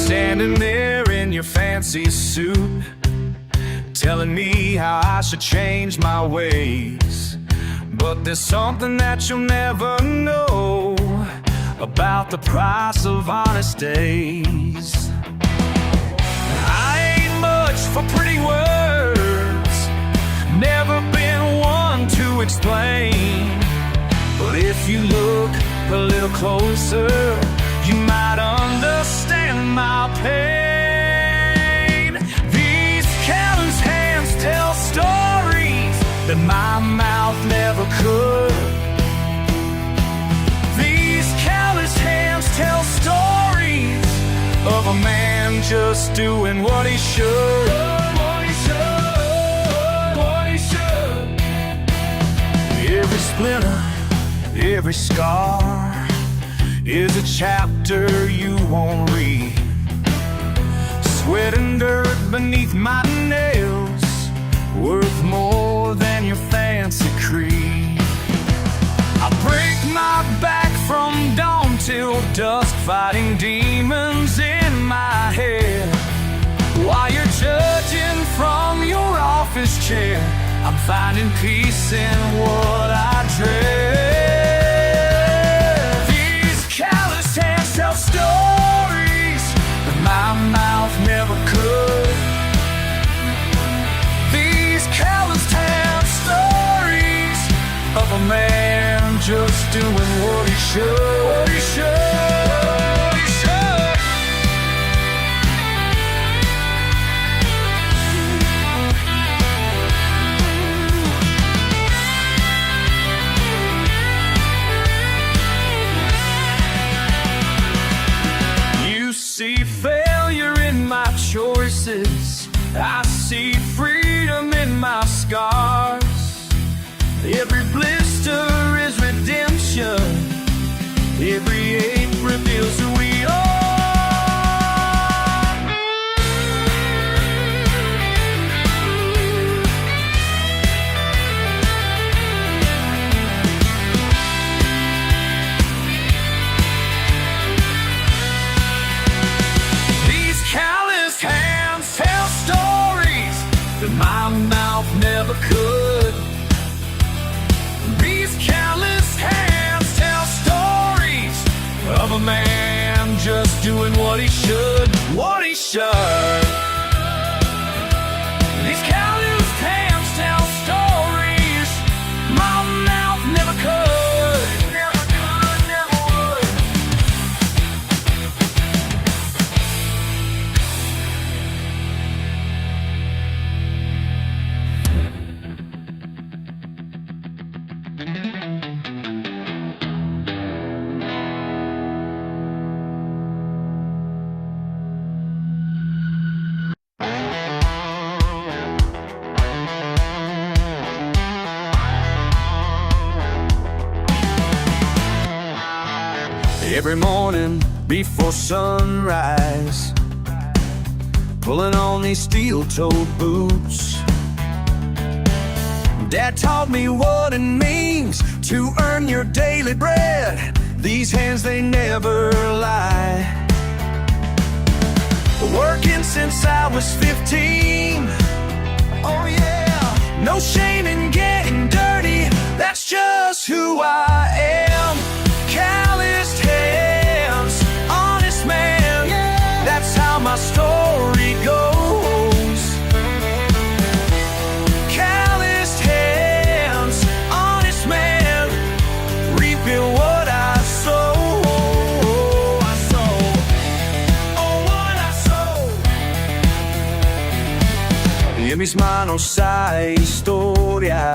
standing there in your fancy suit, telling me how I should change my ways. But there's something that you'll never know about the price of honest days. I ain't much for pretty words, never been one to explain. But if you look a little closer, you might understand my pain. These callous hands tell stories that my mouth never could. These callous hands tell stories of a man just doing what he should. What he should. Every splinter, every scar is a chapter you won't read. Sweat and dirt beneath my nails, worth more than your fancy creed. I break my back from dawn till dusk, fighting demons in my head. While you're judging from your office chair, I'm finding peace in what I dread. These callous hands tell stories that my mouth never could. These calloused hands, stories of a man just doing what he should. What he should, he should. You see failure in my choices, I see freedom in my scars. Every blister is redemption, every ache reveals who we are. These calloused hands tell stories that my mouth never could. These callous hands tell stories of a man just doing what he should. What he should. These callous hands tell stories my mouth never could. Never could, never would. Every morning before sunrise, pulling on these steel-toed boots. Dad taught me what it means to earn your daily bread. These hands, they never lie. Working since I was 15. Oh yeah. No shame in getting dirty, that's just who I am. Calloused hands, honest man, yeah. That's how my story goes. Calloused hands, honest man, reaping what I sow. I sow, oh what I sow. Y en mis manos hay historia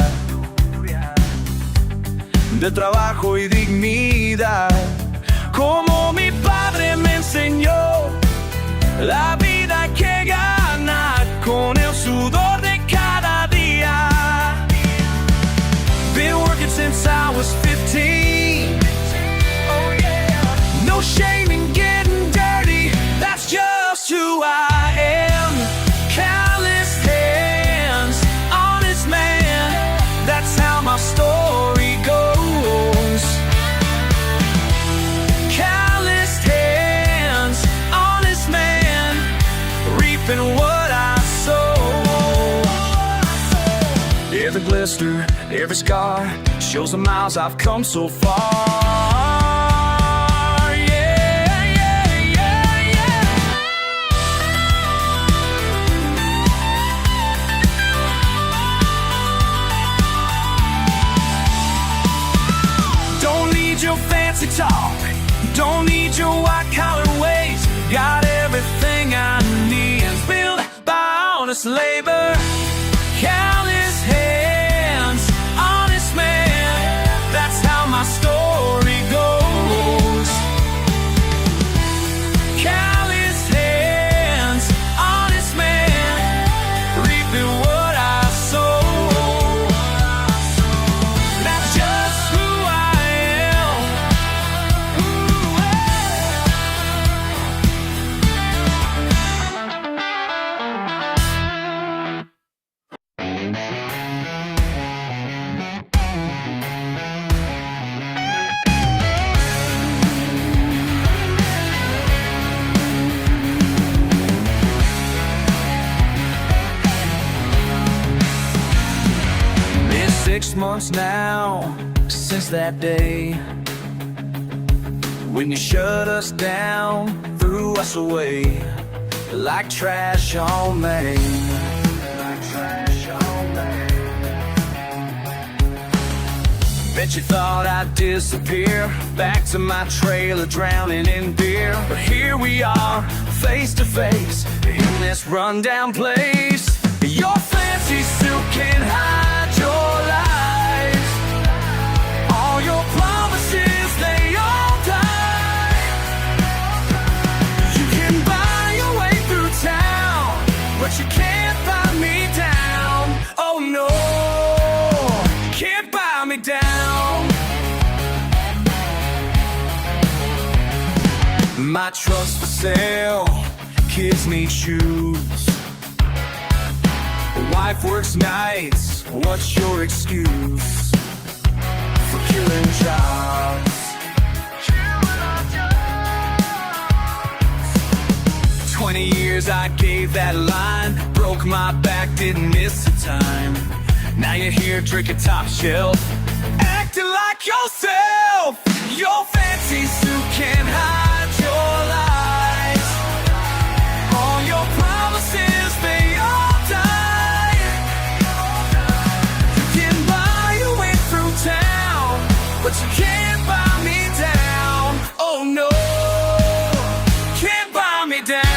de trabajo y dignidad, como mi padre me enseñó. La vida que gana con el sudor de cada día. Been working since I was 15. Oh yeah. No shame in getting dirty, that's just who I am. Calloused hands, honest man, that's how my story goes. Calloused hands, honest man. every blister, every scar shows the miles I've come so far. Yeah, yeah, yeah, yeah. Don't need your fancy talk, don't need your white-collar ways. Got everything I need, built by honest labor. Callous hands, honest man, that's how my story goes. Callous hands, honest man, reaping what I sow. That's just who I am. Been 6 months now since that day when you shut us down, threw us away like trash on Main. Like trash on Main. Bet you thought I'd disappear back to my trailer, drowning in beer. But here we are, face to face in this rundown place. Your fancy suit can't hide your lies. All your promises, they all die. You can buy your way through town, but you can't buy me down. Oh no, can't buy me down. My trust for sale, kids need shoes. Wife works nights, what's your excuse for killing jobs? 20 years I gave that line, broke my back, didn't miss a time. Now you're here drinking top shelf, acting like yourself. Your fancy suit can't hide your lies. All your promises, they all die. You can buy your way through town, but you can't buy me down. Oh no, can't buy me down.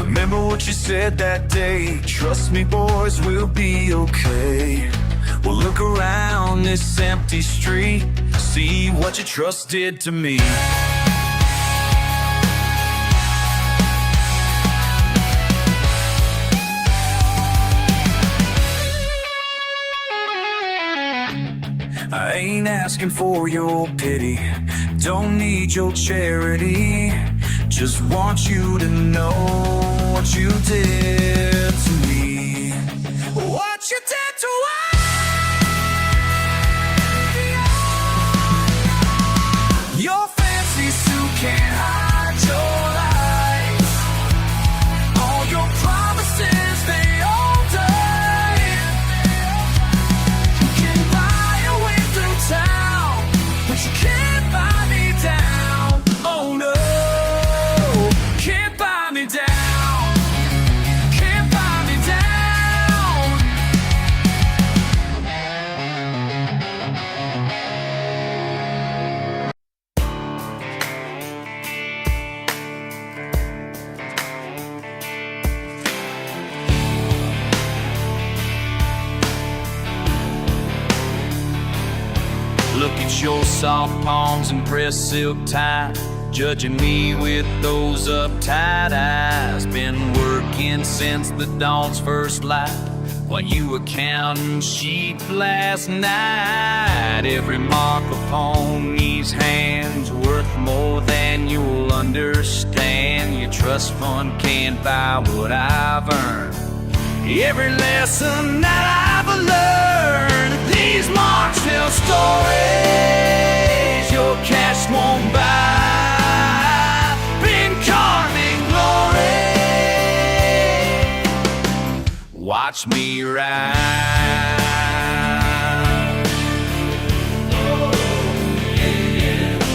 Remember what you said that day, trust me boys, we'll be okay. We'll look around this empty street, see what your trust did to me. I ain't asking for your pity, don't need your charity. Just want you to know what you did to me. What you did to us. Your fancy suit can't hide your lies. All your promises, they all die. You can buy your way through town, but you can't buy me down. Oh no, can't buy me down. Can't buy me down. Look at your soft palms and pressed silk tie, judging me with those uptight eyes. Been working since the dawn's first light, while you were counting sheep last night. Every mark upon these hands worth more than you'll understand. Your trust fund can't buy what I've earned. Every lesson that I've learned, these marks tell stories your cash won't buy. Been carved in glory. Watch me ride.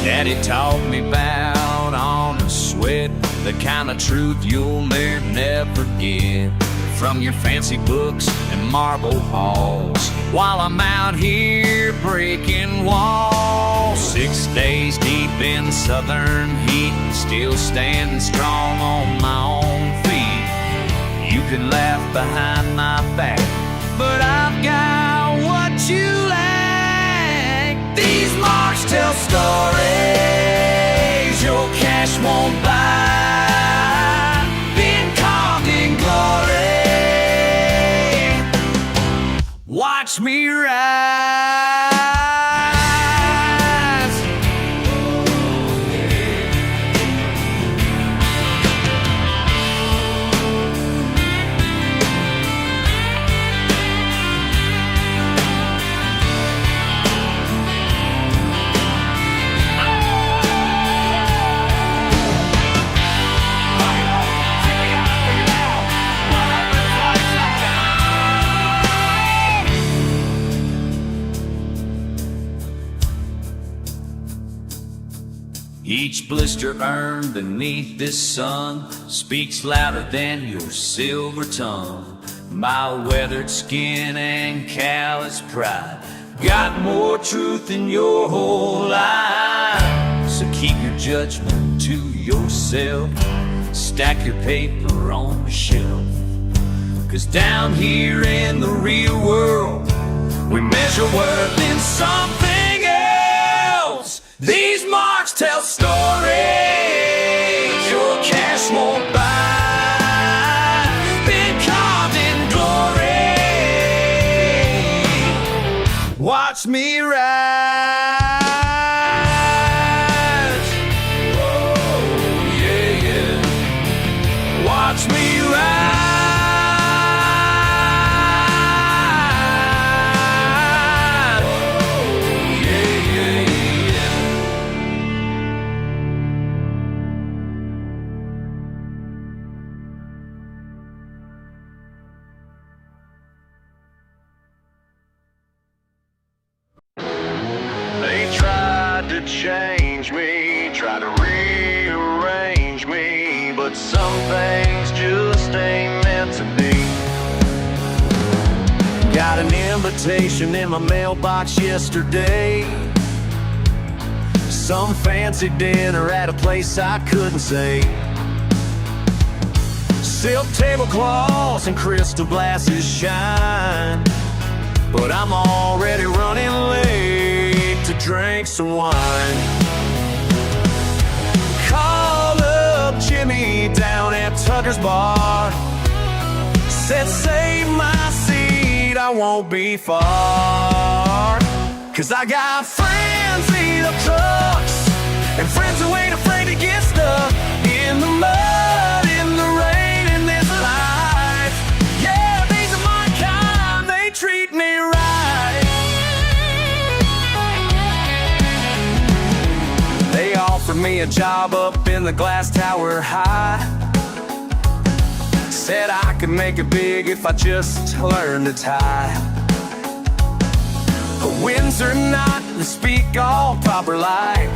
Daddy taught me about honest sweat, the kind of truth you'll never get from your fancy books and marble halls, while I'm out here breaking walls. 6 days deep in southern heat, still standing strong on my own feet. You can laugh behind my back, but I've got what you lack. These marks tell stories your cash won't buy. Been carved in glory. Watch me rise. Each blister earned beneath this sun speaks louder than your silver tongue. My weathered skin and callous pride got more truth than your whole life. So keep your judgment to yourself. Stack your paper on the shelf. 'Cause down here in the real world, we measure worth in something else. These marks tell stories your cash won't buy. Been carved in glory. Watch me rise. Oh, yeah, yeah. Watch me rise. To change me, try to rearrange me, but some things just ain't meant to be. Got an invitation in my mailbox yesterday, some fancy dinner at a place I couldn't say. Silk tablecloths and crystal glasses shine, but I'm already running late to drink some wine. Called up Jimmy down at Tucker's bar, said save my seat, I won't be far. 'Cause I got friends in the trucks and friends who ain't afraid to get stuck in the mud, in the rain, in this life. Yeah, these are my kind, they treat me right. They offered me a job up in the glass tower high. Said I could make it big if I just learned to tie a Windsor knot and speak all proper like.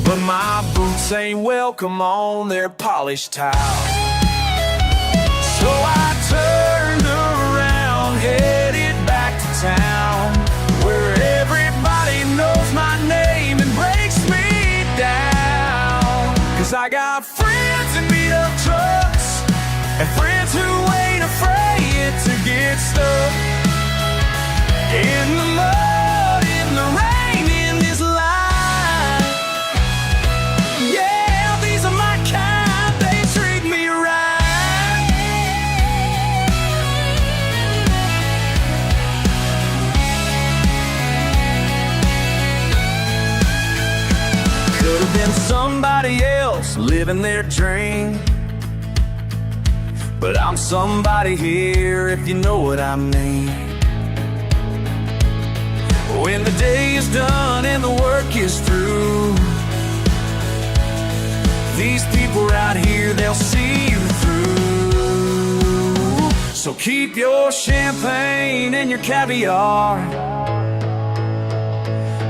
But my boots ain't welcome on their polished tile. So I turned around, headed back to town, where everybody knows my name and breaks me down. 'Cause I got friends in beat up trucks and friends who ain't afraid to get stuck in the mud, in the rain, in this life. Yeah, these are my kind, they treat me right. somebody else living their dream, but I'm somebody here, if you know what I mean. When the day is done and the work is through, these people right here, they'll see you through. So keep your champagne and your caviar.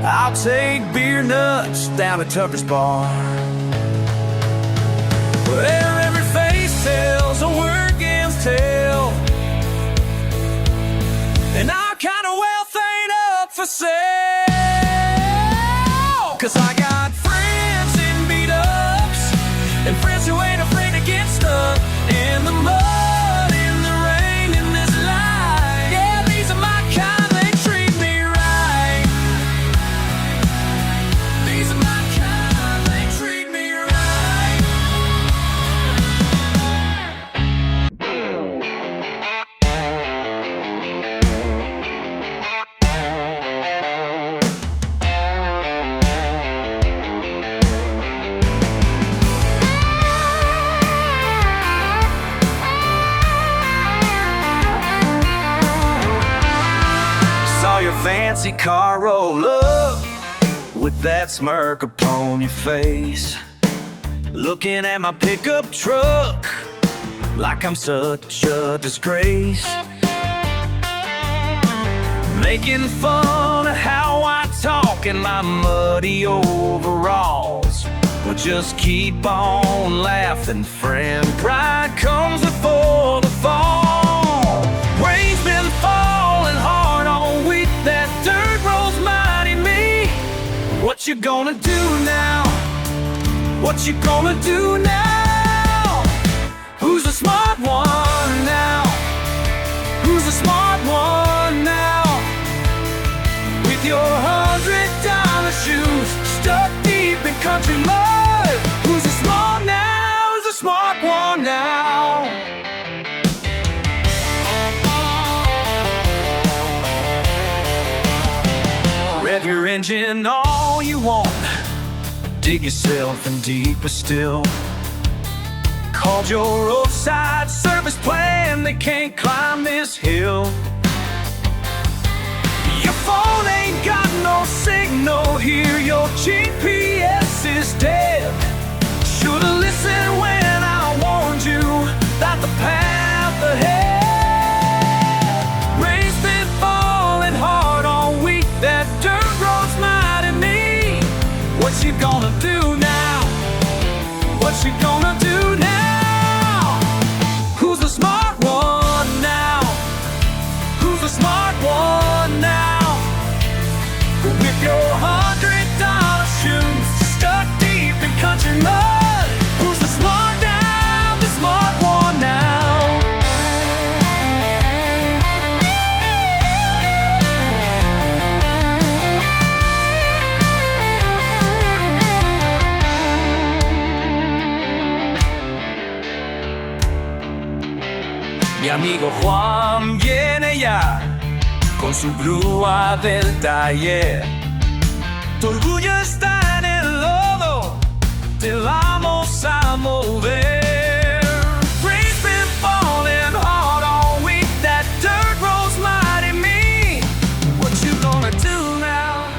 I'll take beer nuts down at Tucker's Bar, where every face tells a working's tale, and our kind of wealth ain't up for sale. 'Cause I got friends in beat-ups and friends who ain't afraid to get stuck in the mud, in the rain, in this life. Yeah, these are my kind, they treat me right. These are my kind, they treat me right. Saw your fancy car roll up with that smirk upon your face, looking at my pickup truck like I'm such a disgrace, making fun of how I talk in my muddy overalls. But just keep on laughing, friend, pride comes before the fall. Rain's been falling hard all week, that dirt rolls mighty me. What you gonna do now? What you gonna do now? Who's the smart one now? Who's the smart one now? With your $100 shoes stuck deep in country mud, who's the smart now? Who's the smart one now? Rev your engine all you want, dig yourself in deeper still. Called your roadside service plan, they can't climb this hill. Your phone ain't got no signal here, your GPS is dead. Should've listened when I warned you about the path ahead. Rain's been falling hard all week, that dirt road's mighty me. What you gonna do now? What you gonna do now? Who's the smart one now? Who's the smart one now? With your $100 shoes stuck deep in country mud, who's the smart now? The smart one now. Mi amigo Juan viene ya con su grúa del taller. Tu orgullo está en el lodo, te vamos a mover. Rain's been falling hard all week, that dirt rolls mighty me. What you gonna do now?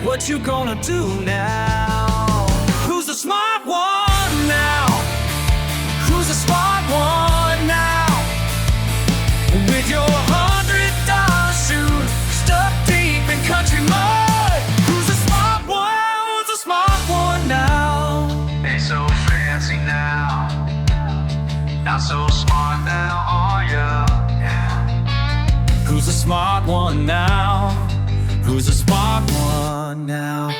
What you gonna do now? Who's the smart one now? Who's the smart one now? With your $100 shoes stuck deep in country mud, who's the smart one? Who's the smart one now? Ain't so fancy now, not so smart now, are ya? Yeah. Who's the smart one now? Who's the smart one now?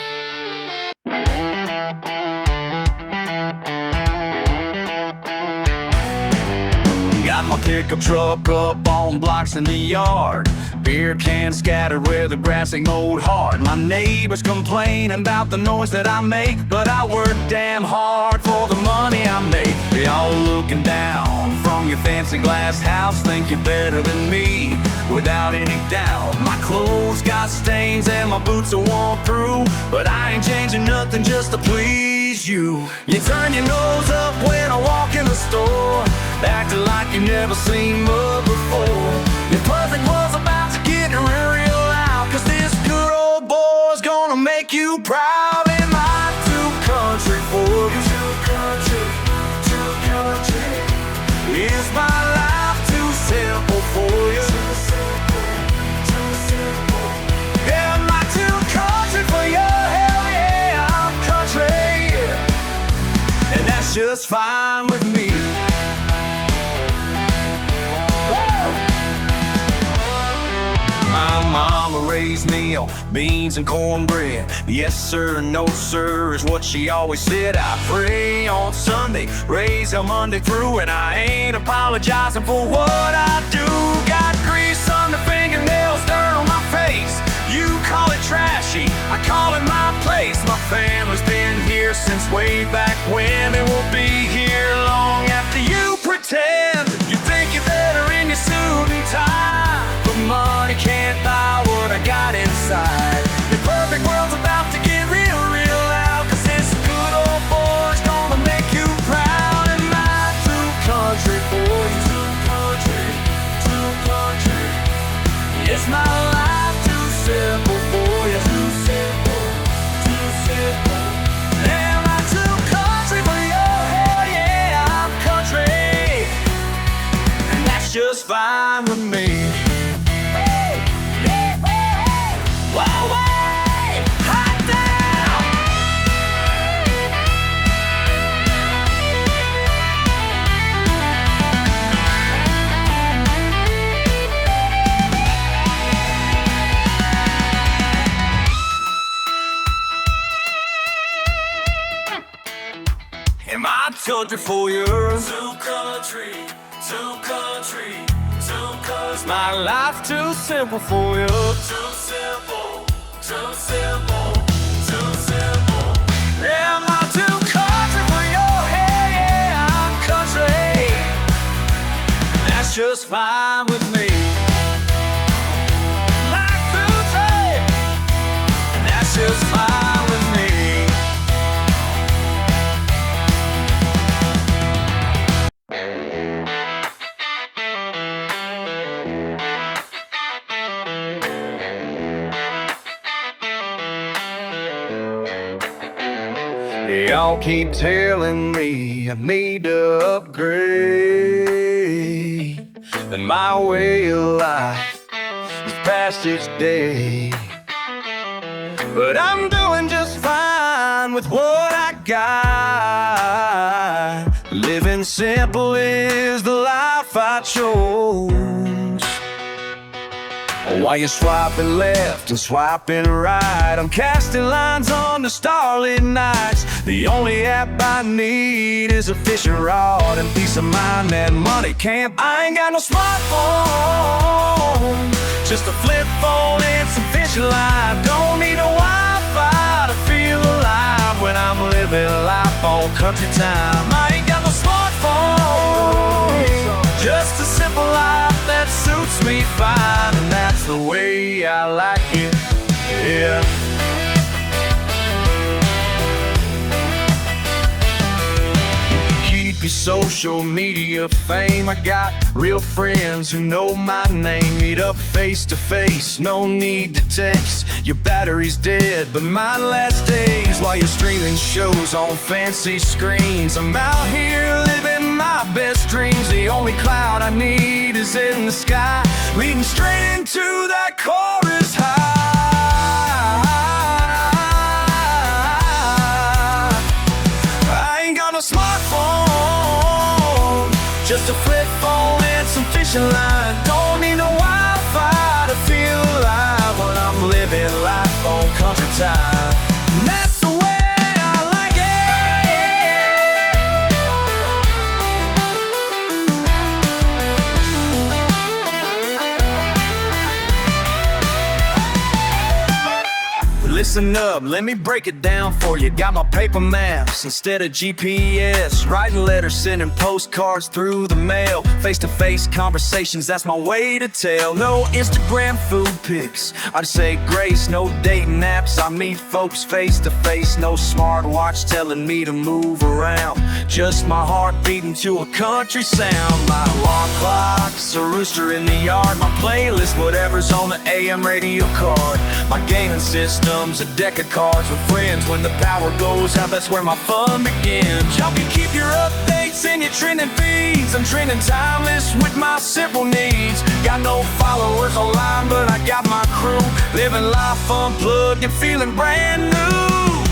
Got my pickup truck up on blocks in the yard, beer cans scattered where the grass ain't mowed hard. My neighbors complain about the noise that I make, but I work damn hard for the money I make. They all looking down from from your fancy glass house think you're better than me. Without any doubt, my clothes got stains and my boots are worn through, but I ain't changing nothing just to please you. You turn your nose up when I walk in the store, acting like you never seen mud before. Your perfect was about to get real loud, 'cause this good old boy's gonna make you proud. Am I too country for you? Too country, too country. Is my life too simple for you? Too simple, too simple. Am I too country for you? Hell yeah, I'm country, and that's just fine with me. My mama raised me on beans and cornbread. Yes sir, no sir is what she always said. I pray on Sunday, raise on Monday through, and I ain't apologizing for what I do. Got grease on the fingernails, dirt on my face. You call it trashy, I call it my place. My family's been here since way back when, and will be here long after you pretend. You think you're better in your suit and tie, but money can't buy what I got inside. The perfect world's about to get real, real loud, 'cause this good old boy's gonna make you proud. Am I too country for you? Too country, too country. Is my life too simple for you? Too simple, too simple. Am I too country for you? Hell yeah, I'm country, and that's just fine with me. Am I country for you? Too country, too country, too country. My life too simple for you. Too simple, too simple, too simple. Am I too country for you? Hey, yeah, I'm country. That's just fine with me. Like country, that's just fine with me. Y'all keep telling me I need to upgrade, and my way of life is past its day. But I'm doing just fine with what I got. Living simple is the life I chose. While you're swiping left and swiping right, I'm casting lines on the starlit nights. The only app I need is a fishing rod and peace of mind that money can't buy. I ain't got no smartphone, just a flip phone and some fishing line. Don't need no Wi-Fi to feel alive when I'm living life on country time. I ain't got no smartphone, just a simple life that suits me fine, and that's the way I like it, yeah. Keep your social media fame. I got real friends who know my name. Meet up face to face, no need to text. Your battery's dead, but mine lasts days. While you're streaming shows on fancy screens, I'm out here living my best dreams. The only cloud I need is in the sky, leading straight into that chorus high. I ain't got no smartphone, just a flip phone and some fishing line. Don't need no Wi-Fi to feel alive when I'm living life on country time. And that's the way I like it. listen up, let me break it down for you. Got my paper maps instead of GPS, writing letters, sending postcards through the mail. Face-to-face conversations, that's my way to tell. No Instagram food pics, I'd say grace. No dating apps, I meet folks face-to-face. No smartwatch telling me to move around, just my heart beating to a country sound. My alarm clock's a rooster in the yard, my playlist, whatever's on the AM radio card. My gaming system's a deck of cards with friends. When the power goes out, that's where my fun begins. Y'all can keep your updates and your trending feeds. I'm trending timeless with my simple needs. Got no followers online, but I got my crew. Living life unplugged and feeling brand new.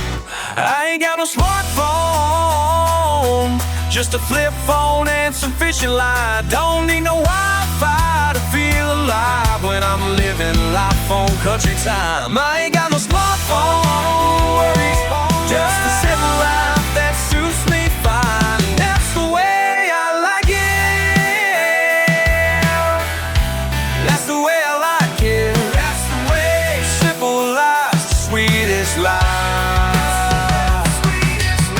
I ain't got no smartphone, just a flip phone and some fishing line. Don't need no Wi-Fi to feel alive when I'm living life on country time. I ain't got no smartphone worries, just a simple life that suits me fine. That's the way I like it. That's the way I like it. That's the way. Simple life's the sweetest life.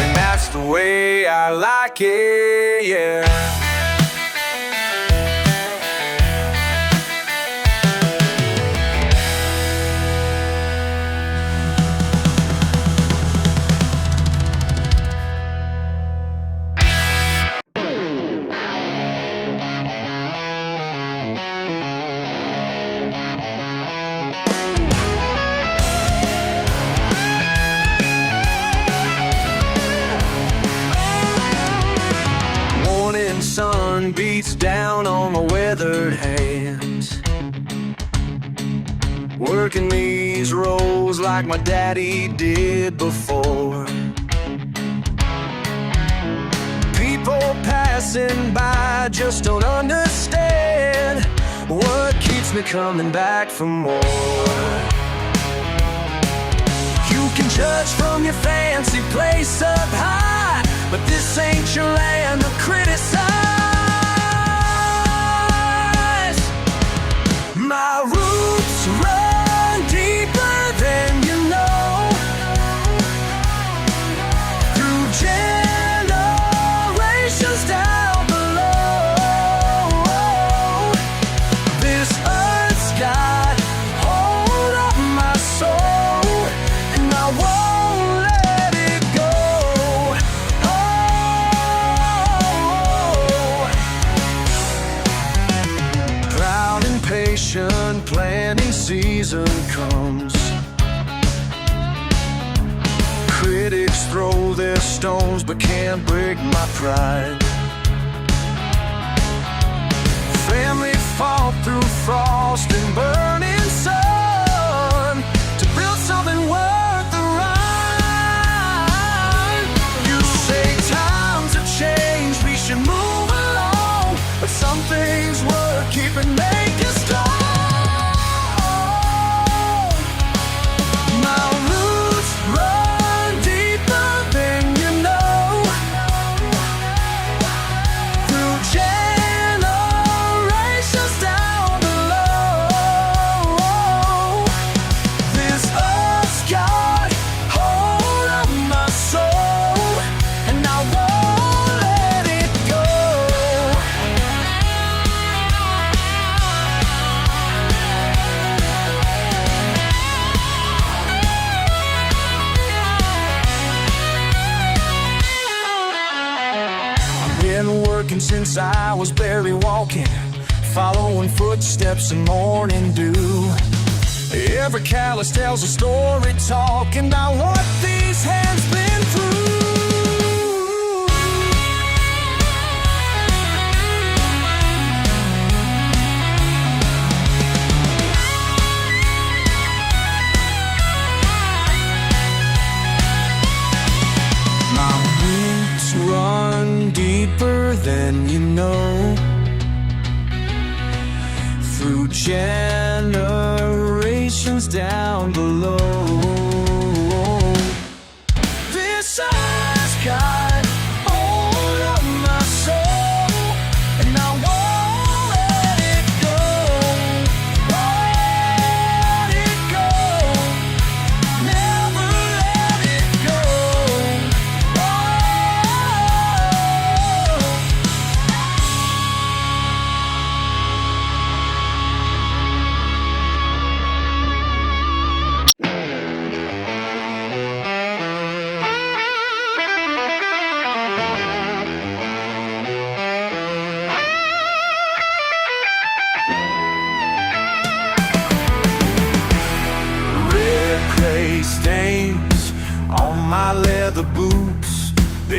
And that's the way I like it, yeah. Sun beats down on my weathered hands, working these rows like my daddy did before. People passing by just don't understand what keeps me coming back for more. You can judge from your fancy place up high, but this ain't your land to criticize. My roots run deeper than you know, through generations down below. This earth's got hold of my soul, and I won't let it go. Proud and patient, planting season comes. Critics throw their stones but can't break my pride. Family fought through frost and burning sun to build something worth the ride. You say times have changed, we should move along, but some things worth keeping make us strong. My roots run deeper than you know, through generations down below. This earth's got hold of my soul, and I won't let it go. I've been working since I was barely walking, following footsteps in morning dew. Every callus tells a story, talking about what these hands been through. My roots run deeper than you know, through generations down below. This earth's got hold of my soul, and I won't let it go. Let it go. Never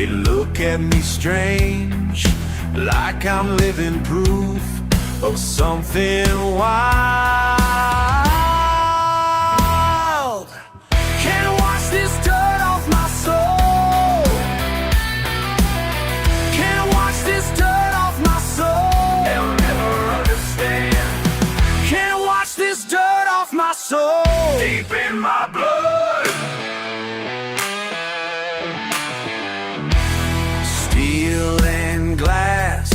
They look at me strange, like I'm living proof of something wild. Can't wash this dirt off my soul. Can't wash this dirt off my soul. They'll never understand. Can't wash this dirt off my soul. Deep in my blood. Steel and glass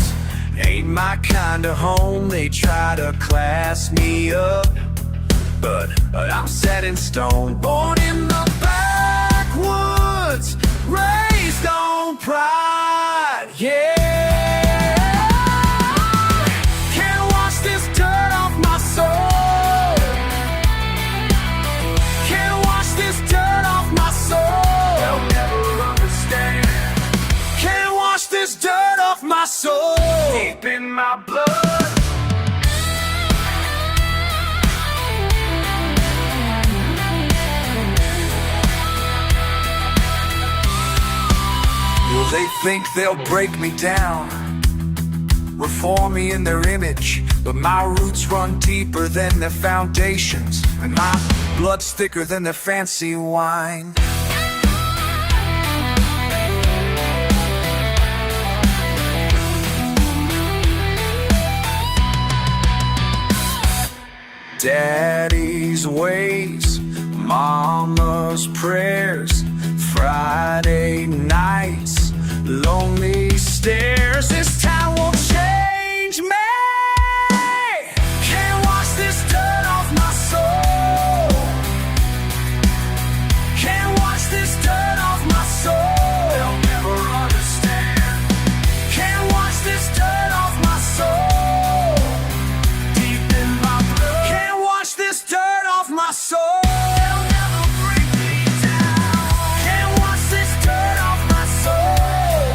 ain't my kind of home. They try to class me up, but I'm set in stone. Born in the backwoods, raised on pride, yeah. Can't wash this dirt off my soul. Can't wash this dirt off my soul. They'll never understand. Can't wash this dirt off my soul. Deep in my blood. Well, they think they'll break me down, reform me in their image, but my roots run deeper than their foundations, and my blood's thicker than their fancy wine. Daddy's ways, mama's prayers, Friday nights, lonely stares. This town won't change me. Can't wash this dirt off my soul. Can't wash this dirt off my soul. They'll never understand. Can't wash this dirt off my soul. Deep in my blood. Can't wash this dirt off my soul. They'll never break me down. Can't wash this dirt off my soul.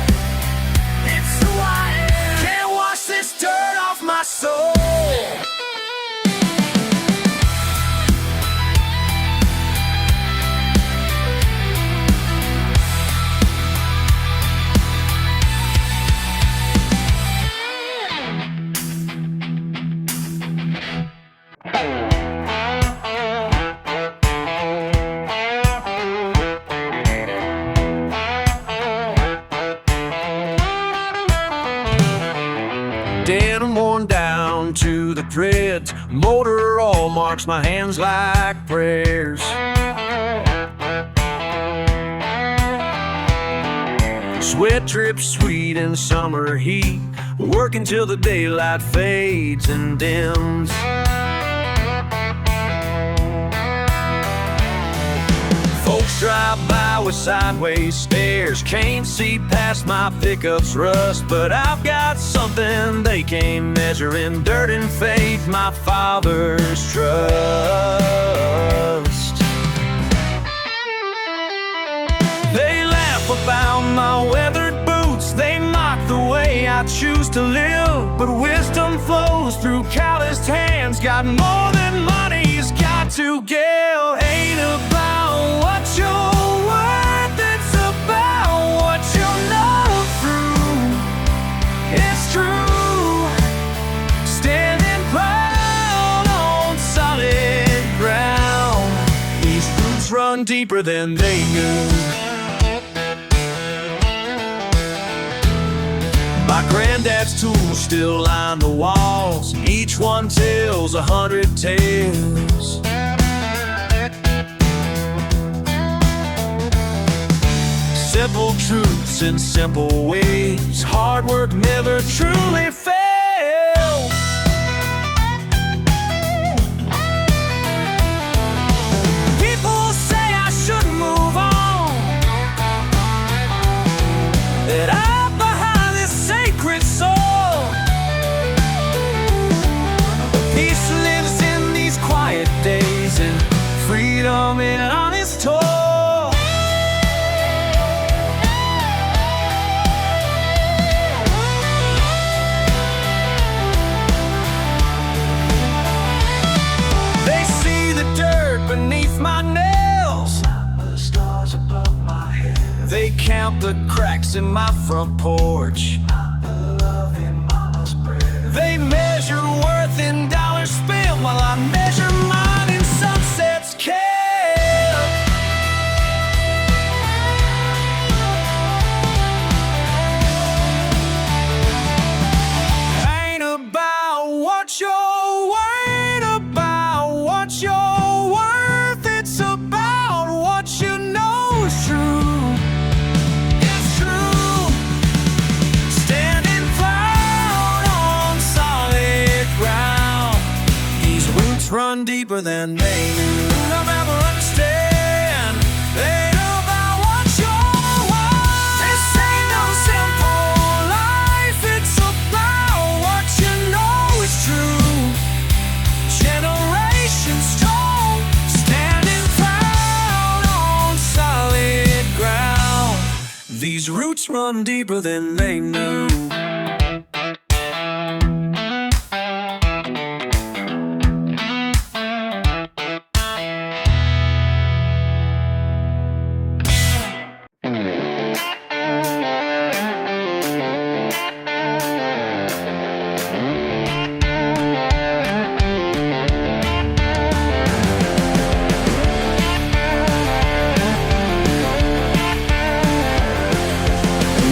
It's who I am. Can't wash this dirt off my soul. Denim worn down to the threads, motor all marks my hands like prayers. Sweat drips sweet in summer heat, working till the daylight fades and dims. Folks drive by with sideways stares, can't see past my pickup's rust, but I've got something they can't measure in dirt and faith, my father's trust. They laugh about my weathered boots, they mock the way I choose to live, but wisdom flows through calloused hands. Got more than money's got to give. Ain't about what you're worth, it's about what you'll know through. It's true, standing proud on solid ground. These roots run deeper than they knew. My granddad's tools still line the walls, each one tells 100 tales. Simple truths in simple ways, hard work never truly fails. People say I should move on, that I'm behind this sacred soul. Peace lives in these quiet days, and freedom in honest toil. count the cracks in my front porch. They measure worth in dollars spent, while I measure mine in sunsets kept. Ain't about what you're worried about, what you're worth. It's about what you know is true. It's true. Standing proud on solid ground. These roots run deeper than they knew. I'll never understand. Ain't about what you're worth. This ain't no simple life. It's about what you know is true. Generations strong, standing proud on solid ground. These roots run deeper than they knew.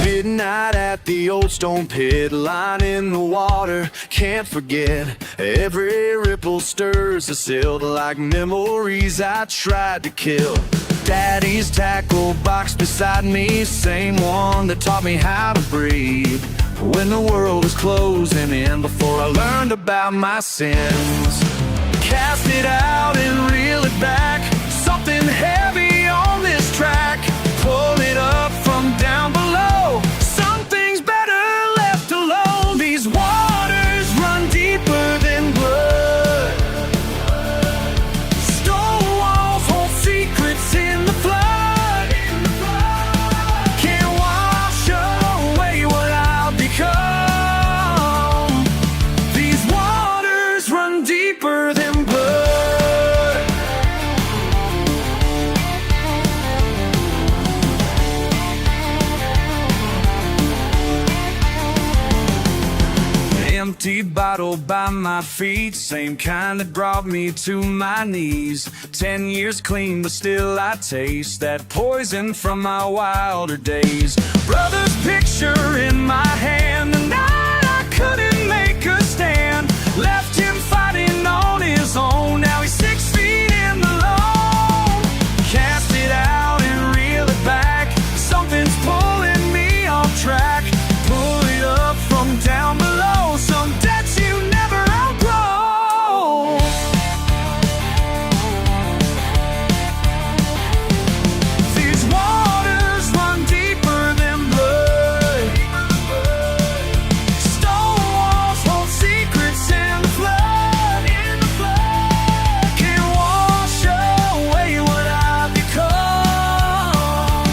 Midnight at the old stone pit, line in the water, can't forget. Every ripple stirs the silt like memories I tried to kill. Daddy's tackle box beside me, same one that taught me how to breathe. When the world was closing in, before I learned about my sins. Cast it out and reel it back, something heavy on this track. Pull it up from down below, some things better left alone. These waters run deeper than blood. Stone walls hold secrets in the flood. Can't wash away what I've become. These waters run deeper than blood. Empty bottle by my feet, same kind that brought me to my knees. 10 years clean, but still I taste that poison from my wilder days. Brother's picture in my hand, the night I couldn't make a stand. Left him fighting on his own, now he's 6 feet in the loam. Cast it out and reel it back, something's pulling me off track. Pull it up from down below, some debts you never outgrow. These waters run deeper than blood. Stone walls hold secrets in the flood. Can't wash away what I've become.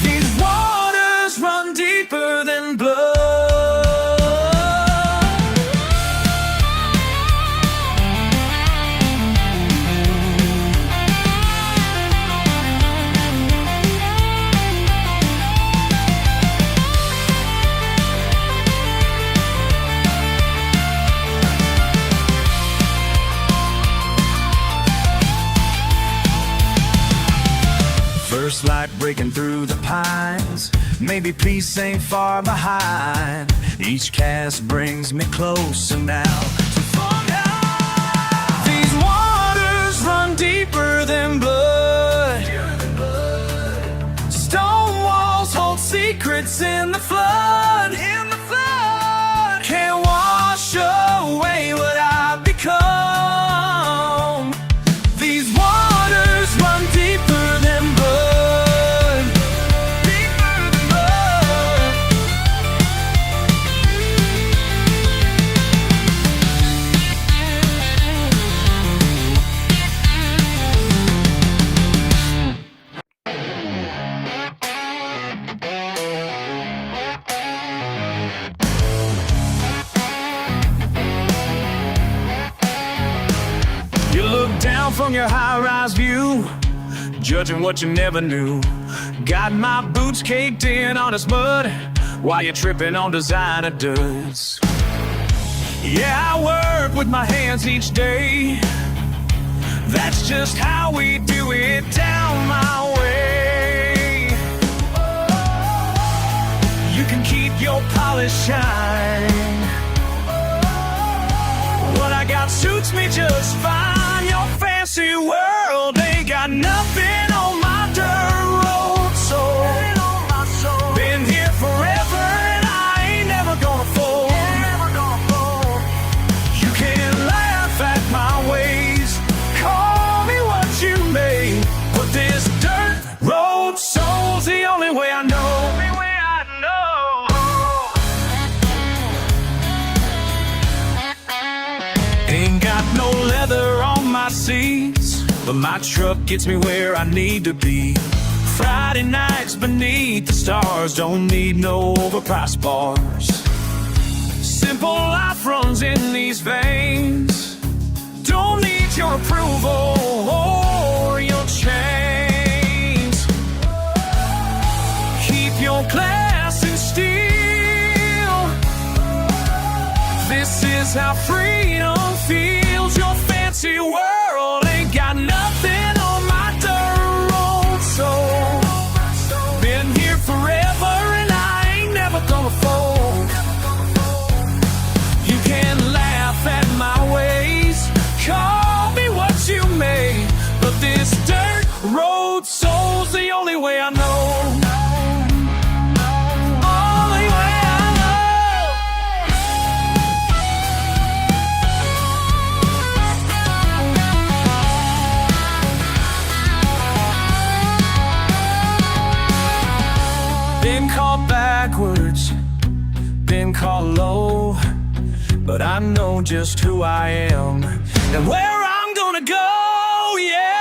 These waters run deeper than blood. First light breaking through the pines, maybe peace ain't far behind. Each cast brings me closer now to fall down. These waters run deeper than blood. Stone walls hold secrets in the flood. Can't wash away what I've become. These waters run deeper than blood. Deeper than blood. You look down from your high-rise view, judging what you never knew. Got my boots caked in honest mud while you're tripping on designer duds. Yeah, I work with my hands each day. That's just how we do it down my way. You can keep your polish shine. What I got suits me just fine. Your fancy world ain't got nothing on my dirt road soul. Been here forever and I ain't never gonna fold. You can laugh at my ways, call me what you may, but this dirt road soul's the only way I know. Ain't got no leather on my seats, but my truck gets me where I need to be. Friday nights beneath the stars, don't need no overpriced bars. Simple life runs in these veins, don't need your approval or your chains. Keep your class and steel. This is how freedom feels. Your fancy world ain't got nothing on my dirt road soul. Been here forever and I ain't never gonna fold. You can laugh at my ways, call me what you may, but this dirt road soul's the only way I know. Been called backwards, been called low, but I know just who I am and where I'm gonna go, yeah.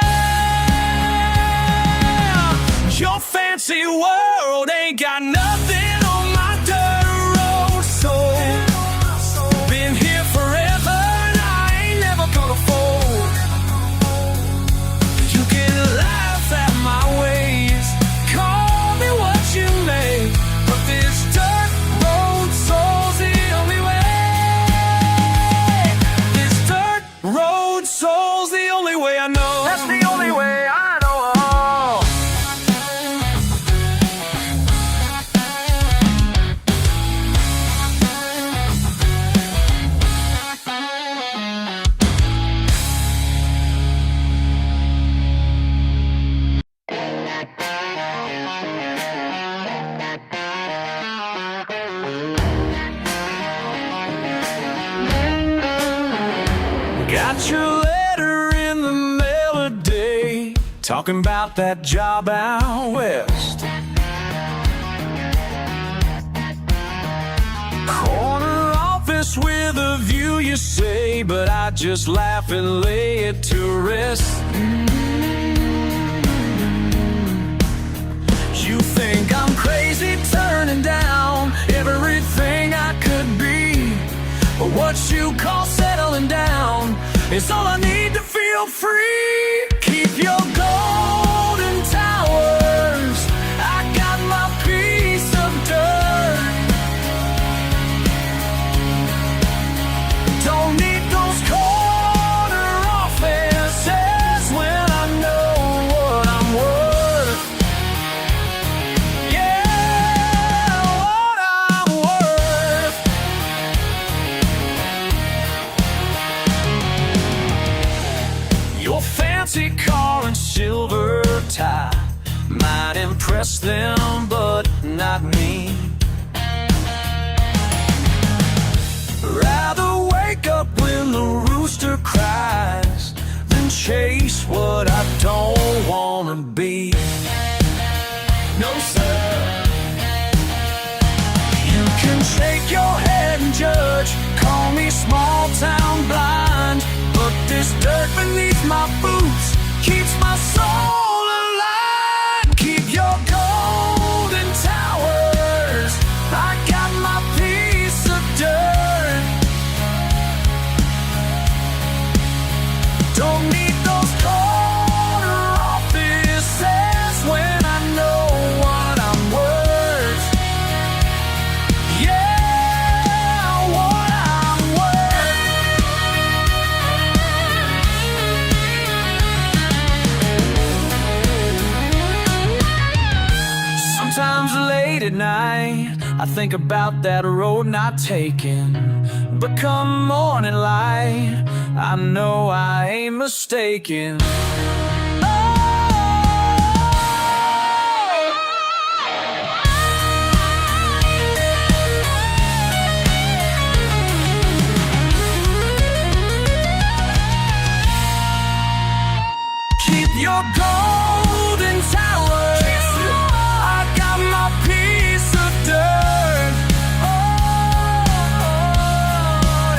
Your fancy world ain't got nothing on my dirt road soul. Been here forever and I ain't never gonna fold. You can laugh at my ways, call me what you may, but this dirt road soul's the only way. This dirt road soul's the only way I know. That's the only way I know. Got your letter in the mail today, talking about that job out west. Corner office with a view, you say, but I just laugh and lay it to rest. You think I'm crazy turning down everything I could be, but what you call settling down is all I need to feel free. Keep your golden towers, I got my piece of dirt. Don't need those corner offices when I know what I'm worth. Yeah, what I'm worth. Your fancy car and silver tie might impress them, but not me. Rather wake up when the rooster cries than chase what I don't wanna be. No, sir. You can shake your head and judge, call me small town blind, but this dirt beneath my boots keeps my soul alive. Keep your golden towers, I got my piece of dirt. I think about that road not taken, but come morning light, I know I ain't mistaken. Your golden tower, I got my piece of dirt. Oh,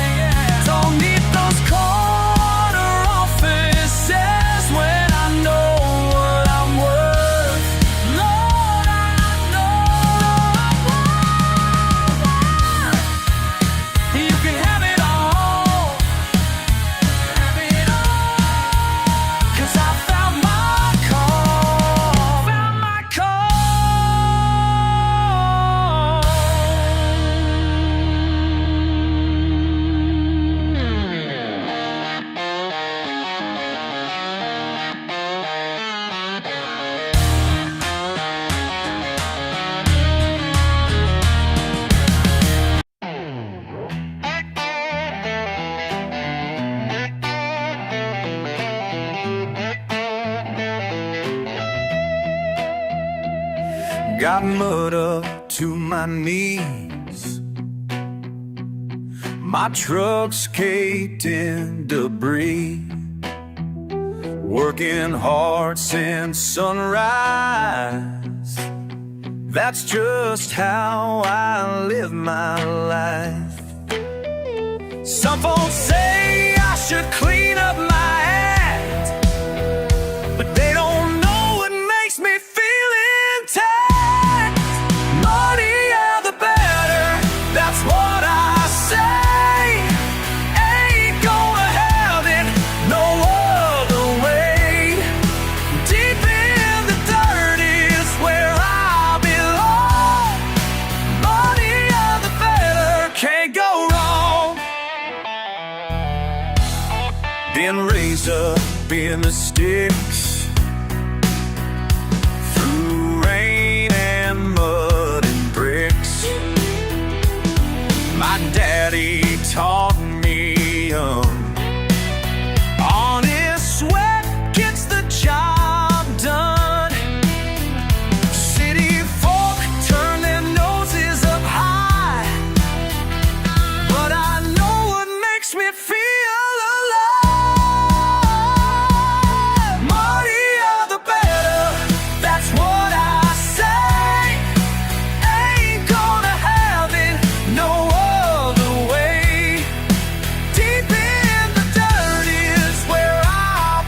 yeah. Don't need those corner offices when I know what I'm worth. Lord, I know I'm worth. You can have it all, have it all, 'cause I found my got mud up to my knees, my truck's caked in debris, working hard since sunrise. That's just how I live my life. Some folks say I should clean up my act, but they don't know what makes me feel intact. Money, the better, that's what I say. Ain't gonna have it no other way. Deep in the dirt is where I belong. Money, the better, can't go wrong. Been raised up in the sticks, through rain and mud and bricks. My daddy taught me honest sweat gets the job done. City folk turn their noses up high, but I know what makes me feel alive. Money, the better, that's what I say. Ain't gonna have it no other way. Deep in the dirt is where I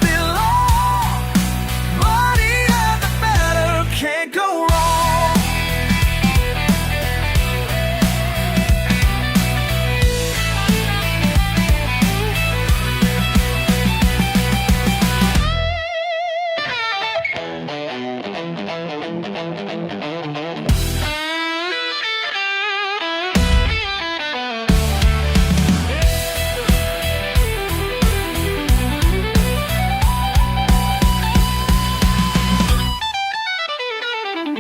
belong. Money, the better, can't go wrong.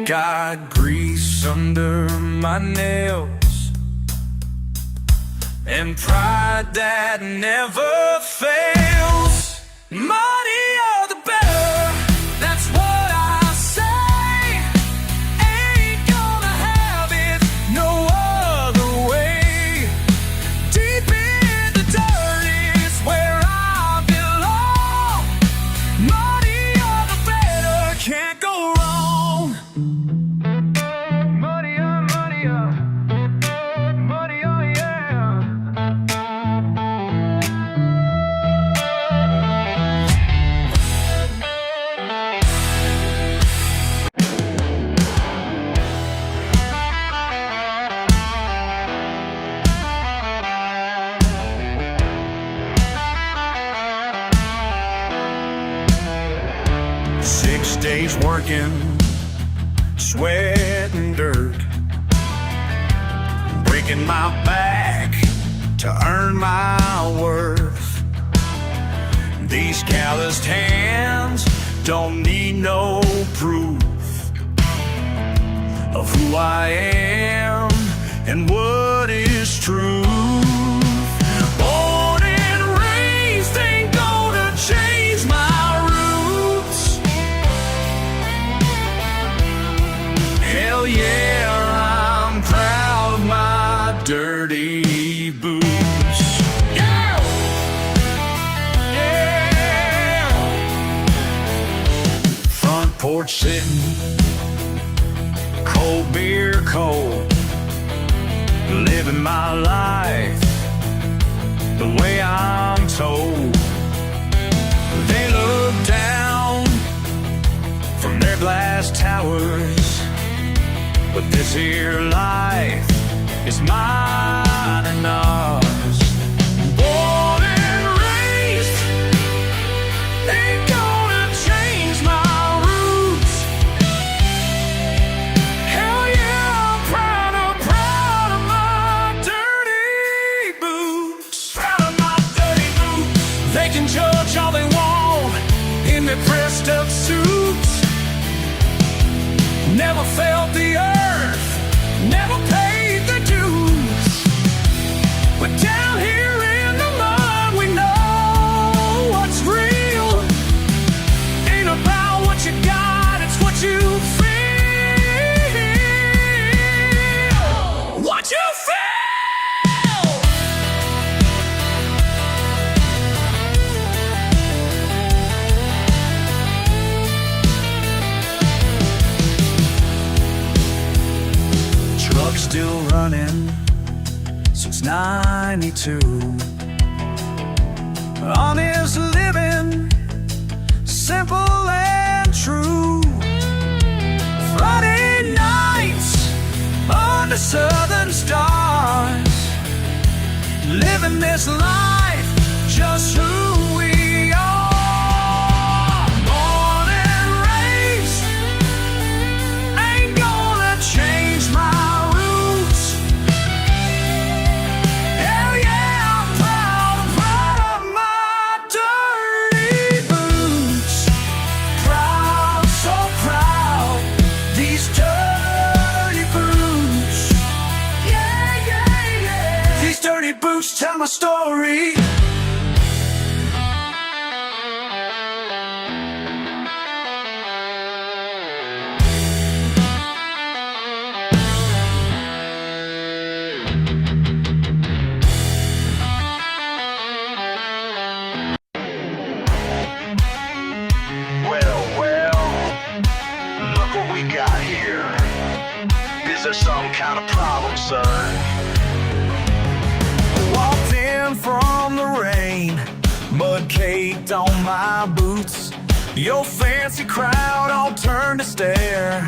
Got grease under my nails and pride that never fails. Money, the better, that's what I say. Ain't gonna have it no other way. Deep in the dirt is where I belong. Money, the better, can't go wrong. Money, money, money, oh yeah. 6 days working, sweat and dirt, breaking my back to earn my worth. These calloused hands don't need no proof of who I am. and what is truth. Born and raised, ain't gonna change my roots. Hell yeah, I'm proud of my dirty boots. Yeah! Yeah! Front porch sitting, cold beer cold, living my life the way I'm told. They look down from their glass towers, but this here life is mine and ours. Born and raised, ain't gonna change my roots. Hell yeah, I'm proud of my dirty boots. Proud of my dirty boots. They can judge all they want in their pressed up suits. Never felt the earth, never paid the dues. But down here in the mud, we know what's real. Ain't about what you got, it's what you feel. What you feel. Truck's still running since '92. Honest living, simple and true. Friday nights under southern stars, living this life just who we are. Born and raised, ain't gonna change my roots. Hell yeah, I'm proud of my dirty boots. Proud, so proud, these dirty boots. Yeah, yeah, yeah. These dirty boots tell my story. Well, look what we got here. Is there some kind of problem, son? Walked in from the rain, mud caked on my boots. Your fancy crowd all turned to stare,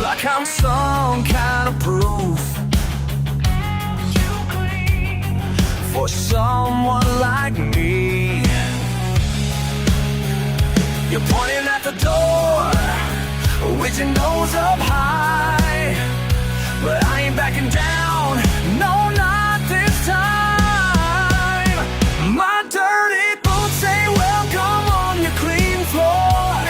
like I'm some kind of proof for someone like me. You're pointing at the door with your nose up high, but I ain't backing down, no, not this time. My dirty boots ain't welcome on your clean floor.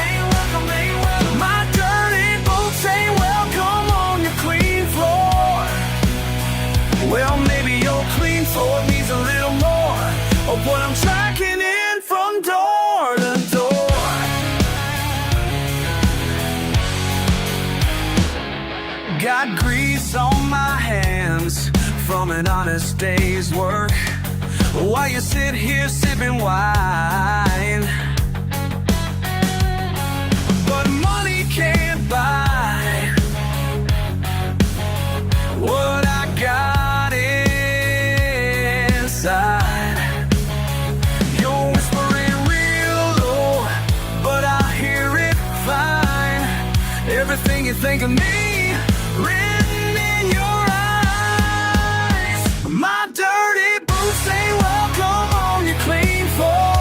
My dirty boots ain't welcome on your clean floor. Well, maybe your clean floor needs a little more of what I'm tracking in from door to door. Got grease on my hands from an honest day's work, while you sit here sipping wine. But money can't buy what I got inside. You're whispering real low, but I hear it fine. Everything you think of me written in your eyes. My dirty boots ain't welcome on your clean floor.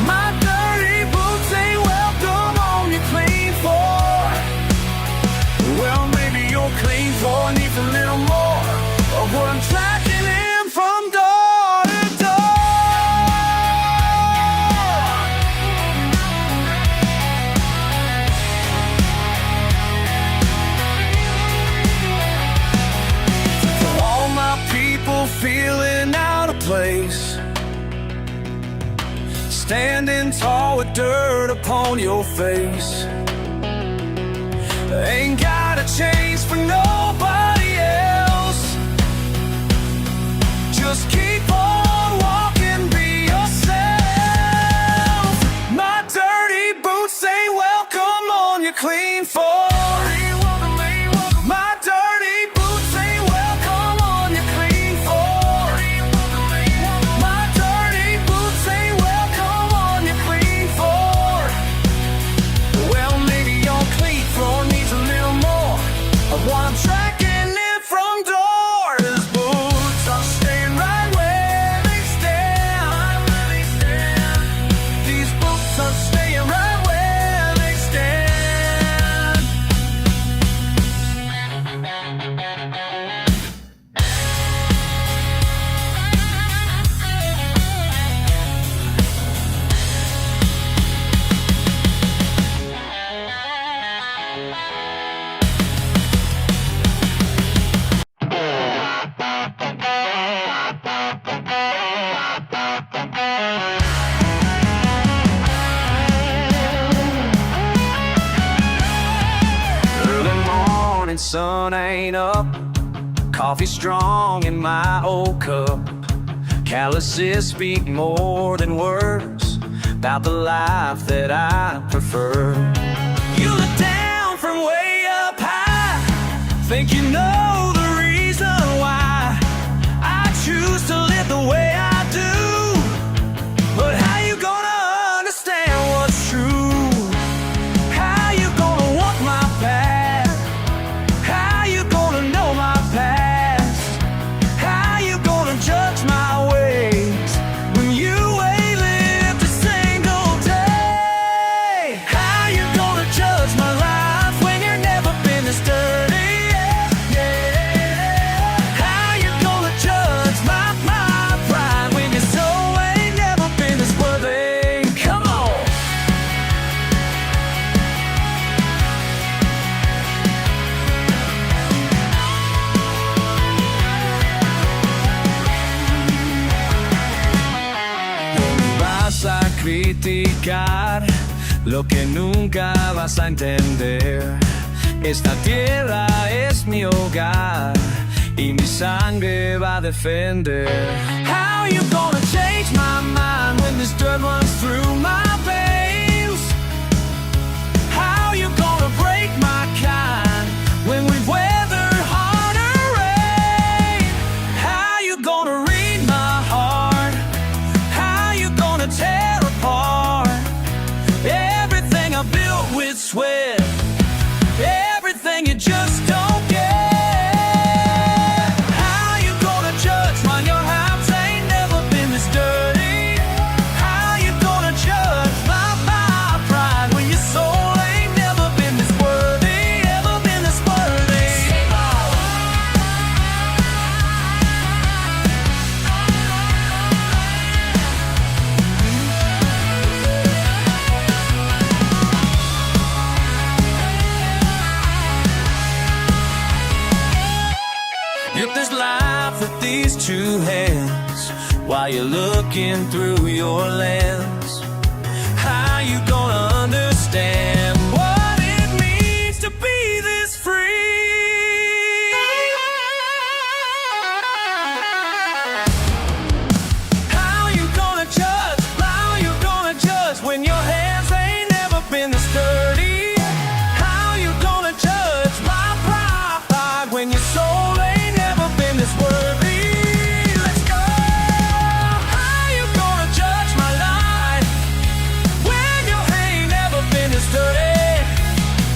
My dirty boots ain't welcome on your clean floor. Well, maybe your clean floor needs a little more of what I'm tracking in from door to door. still feeling out of place, standing tall with dirt upon your face. Ain't gotta change for nobody else. Just keep on walking, be yourself. My dirty boots ain't welcome on your clean floor. My dirty boots ain't welcome on your clean floor. My dirty boots ain't welcome on your clean floor. Well, maybe your clean floor needs a little more of what I'm tracking in from doors. Boots are staying right where they stand. These boots are staying right where they stand. Early morning sun ain't up, coffee strong in my old cup. Calluses speak more than words about the life that I prefer. You look down from way up high, think you know the reason why I choose to live the way I do. But how you gonna understand what's true? How you gonna want my past? How you gonna know my past? How you gonna judge my ways when you ain't lived a single day? How you gonna judge my life when you've never been this dirty? How you gonna judge my pride when your soul ain't never been this worthy? Come on! Vas a criticar lo que nunca vas a entender. Esta tierra es mi hogar y mi sangre va a defender. How you gonna change my mind when this dirt runs through my veins? How you gonna break my kind when we've weathered harder rain? How you gonna read my heart? How you gonna tear apart everything I built with sweat? Everything you just don't get. How you gonna judge when your hands ain't never been this dirty? How you gonna judge my pride when your soul ain't never been this worthy? Ever been this worthy? If there's life with these two hands while you're looking through your lens, how you gonna understand what it means to be this free? How you gonna judge? How you gonna judge when your hands ain't never been this dirty? How you gonna judge my pride when your soul ain't never been this worthy? Let's go! How you gonna judge my life when your ain't never been this dirty?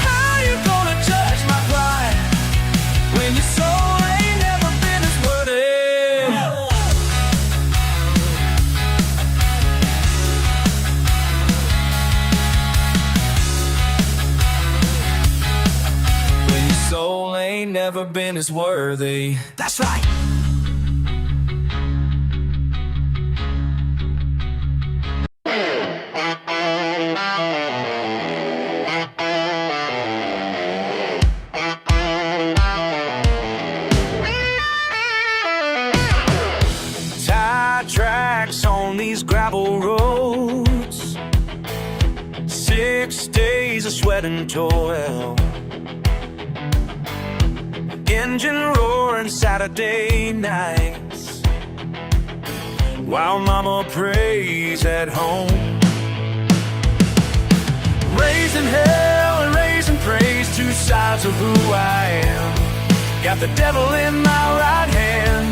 How you gonna judge my pride when your soul ain't never been this worthy? When your soul ain't never been as worthy. That's right. these gravel roads. 6 days of sweat and toil, engine roaring Saturday nights, while mama prays at home. Raising hell and raising praise, two sides of who I am. Got the devil in my right hand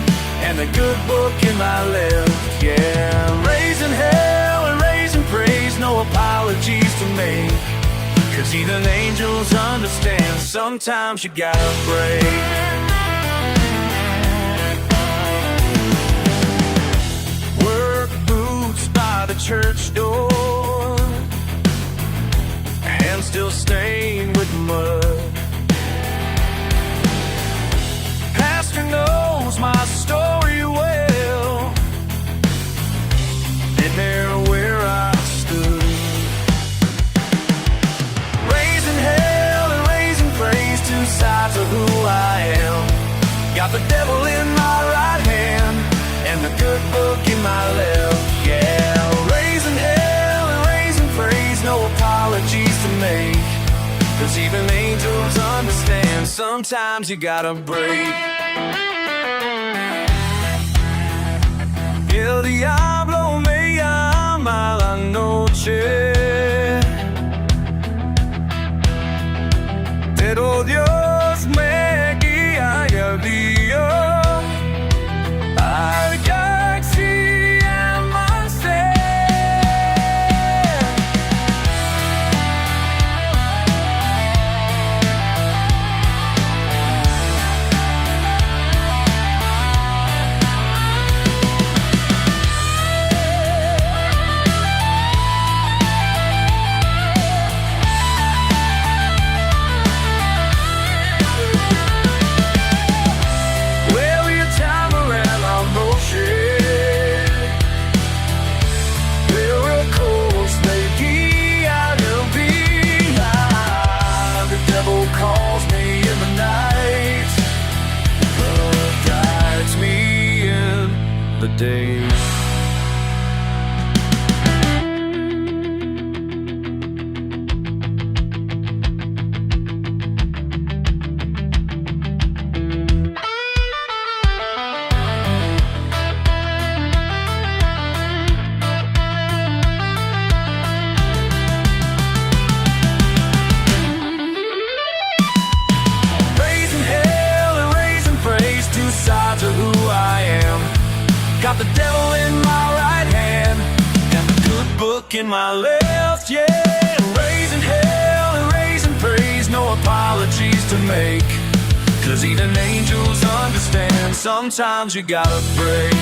and the good book in my left, yeah. Raising hell and raising praise, no apologies to make, 'cause even angels understand sometimes you gotta break. Work boots by the church door, hands still stained with mud. Pastor knows my story well, been there where I stood. Raising hell and raising praise, two sides of who I am. Got the devil in my right hand and the good book in my left, yeah. Raising hell and raising praise, no apologies to make, 'cause even angels understand sometimes you gotta break. El diablo me llama la noche, pero Dios me guía y el día. I've got to see myself. Day. Raising hell and raising praise, two sides of who I am. Got the devil in my right hand and the good book in my left, yeah. Raising hell and raising praise, no apologies to make, 'cause even angels understand sometimes you gotta break.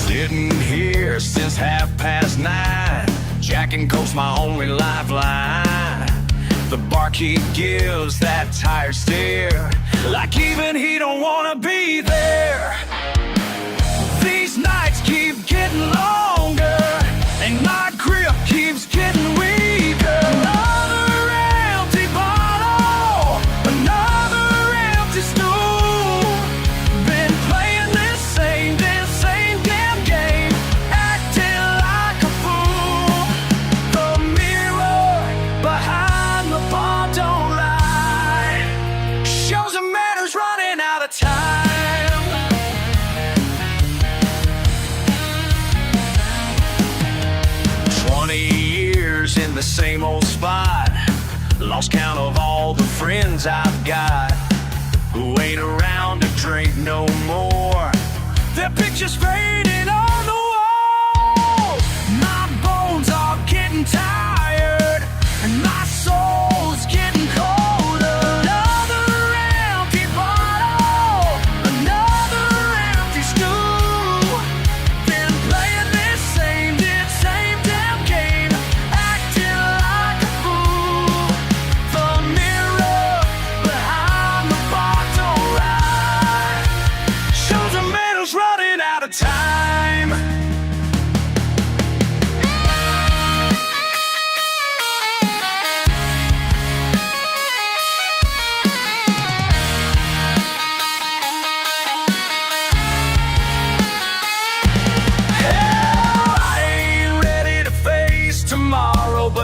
Sitting here since 9:30, Jack and Coke's my only lifeline. The barkeep gives that tired stare, like even he don't wanna be there. These nights keep getting longer, and my grip keeps getting weaker. Another empty bottle, another empty stool. Been playing this same damn game, acting like a fool. The mirror behind the bar don't lie, shows the matter's running out of time. 20 years in the same old spot, lost count of all the friends I've got who ain't around to drink no more. Their pictures fading on the wall. My bones are getting tired and my soul's getting colder. Another empty bottle,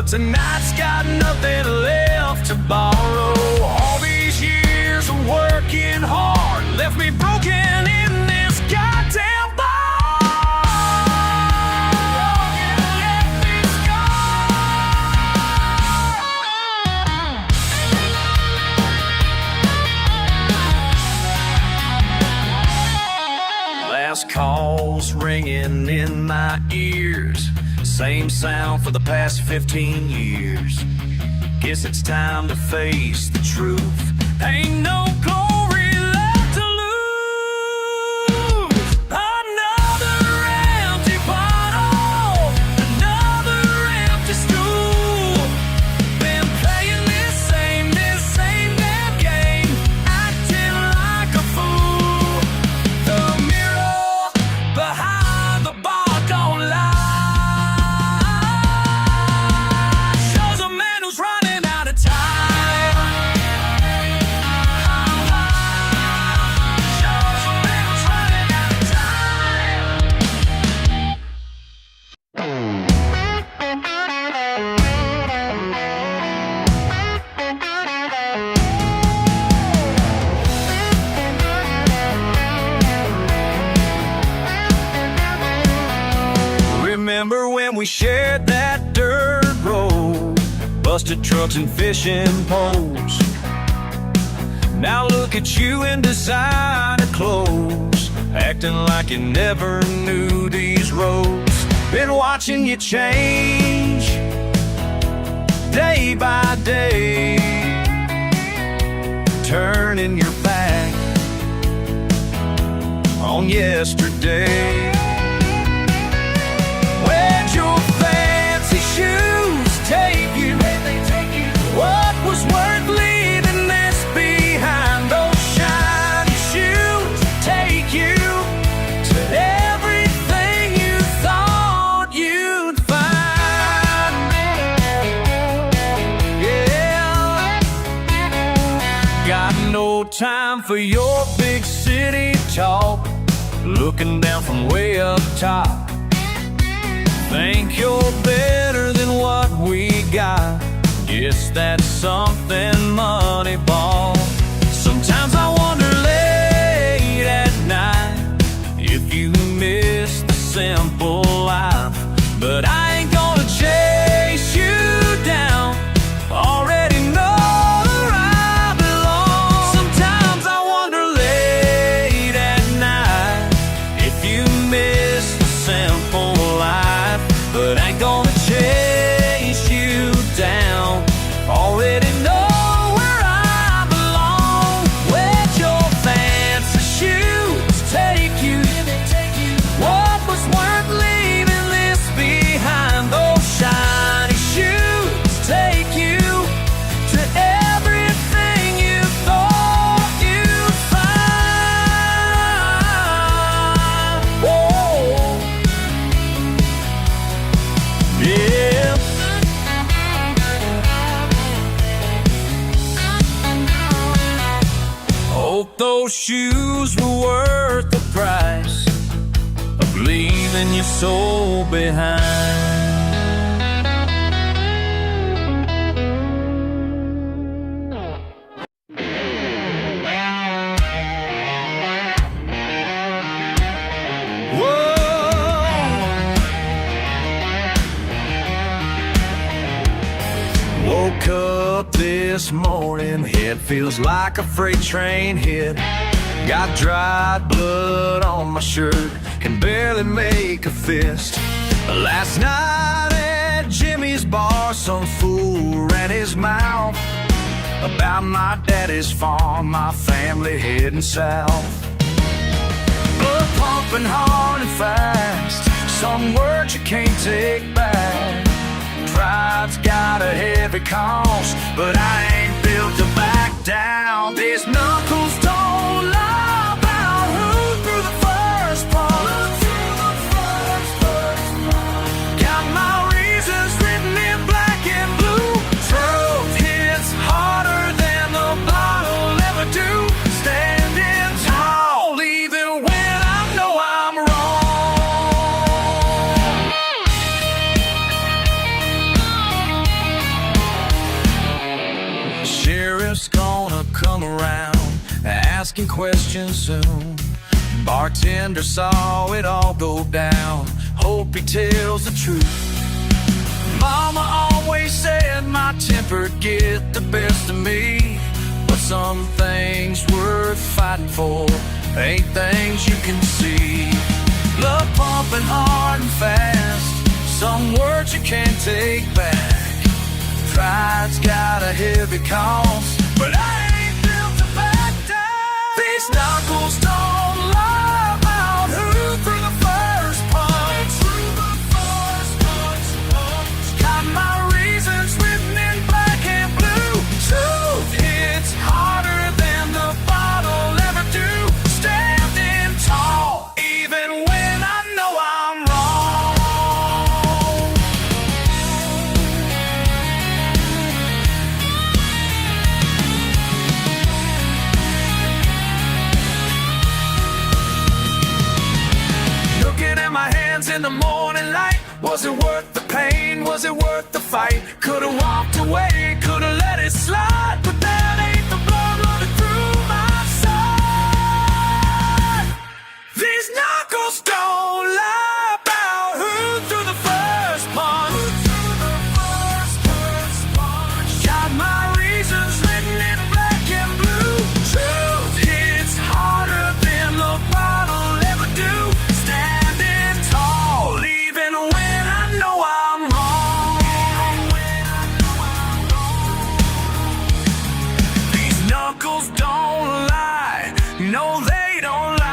tonight's got nothing left to borrow. All these years of working hard left me broken in this goddamn bar. Left me scarred. Last calls ringing in my ears, same sound for the past 15 years. Guess it's time to face the truth. Ain't no glory left to lose. Another empty bottle, another empty stool. Been playing this same damn game, acting like a fool. The mirror behind the bar don't lie. Remember when we shared that dirt road, busted trucks and fishing poles. Now look at you in designer clothes, acting like you never knew these roads. Been watching you change day by day, turning your back on yesterday. Where'd your fancy shoes take you? What was worth leaving this behind? Those shiny shoes take you to everything you thought you'd find. Yeah, got no time for your big city talk, looking down from way up top. Think you're better than what we got. Guess that's something money bought. Sometimes I wonder late at night if you miss the simple life. But I ain't gonna chase you down, already know where I belong. Sometimes I wonder late at night if you miss the simple life. But I ain't gonna chase you down, already know where I belong. Where'd your fancy shoes take you? What was worth leaving this behind? Those shiny shoes take you to everything you thought you'd find. Whoa. Yeah. Hope those shoes were worth the price of leaving your soul behind. Woke up this morning, head feels like a freight train hit. Got dried blood on my shirt, can barely make a fist. Last night at Jimmy's bar, some fool ran his mouth about my daddy's farm, my family heading south. Blood pumping hard and fast, some words you can't take back. Pride's got a heavy cost, but I ain't built to back down. These knuckles don't lie about who threw the first punch. Got my reasons written in black and blue. Truth hits harder than the bottle'll ever do. Standing tall, even when I know I'm wrong. come around, asking questions soon. Bartender saw it all go down, hope he tells the truth. Mama always said my temper get the best of me, but some things worth fighting for ain't things you can see. Love pumping hard and fast, some words you can't take back. Pride's got a heavy cost, but I ain't built to back down. These knuckles don't lie about who threw the first punch. Got my reasons written in black and blue. Truth hits harder than the bottle ever do. Standing tall, even when I know I'm wrong. Looking at my hands in the morning light, was it worth the pain? Was it worth the fight? Could've walked away, could've let it slide, but that ain't the blood running through my side. These knuckles don't lie about who threw the first punch. Got my reasons written in black and blue. Truth hits harder than the bottle ever do. Standing tall, even when I know I'm wrong. These knuckles don't lie, no they don't lie.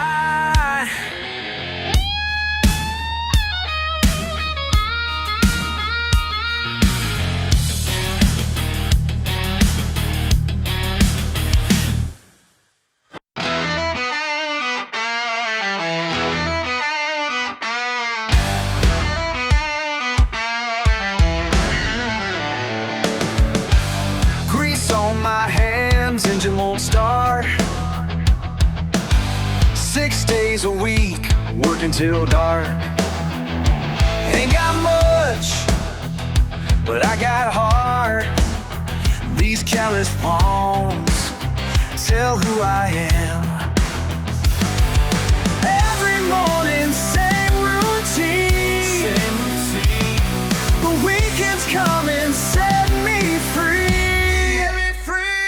Grease on my hands, engine won't start. 6 days a week, working till dark. Ain't got much, but I got heart. These callous palms tell who I am. Every morning, same routine. The weekends come and set me free.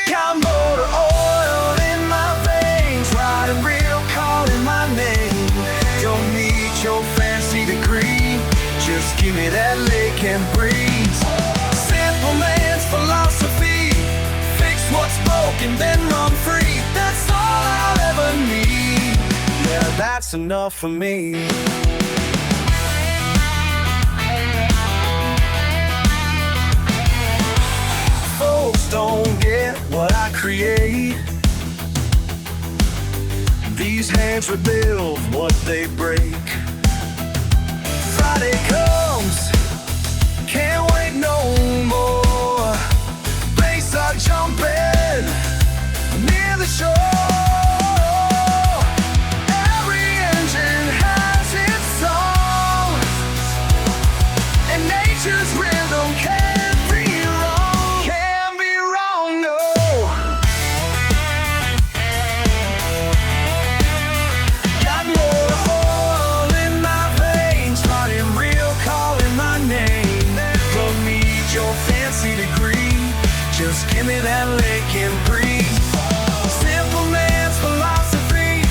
Got motor oil in my veins, riding real, calling my name. Don't need your fancy degree, just give me that lake and breeze. Simple man's philosophy, fix what's broken, then run free. That's all I'll ever need, yeah, that's enough for me. Folks don't get what I create. These hands rebuild what they break. Friday comes, can't wait no more. Bass are jumping near the shore. Every engine has its song, and nature's rhythm can't be wrong. Can't be wrong, no. Got more oil in my veins, running real, calling my name. Don't need your fancy degree, just give me that lake and breeze. Simple man's philosophy,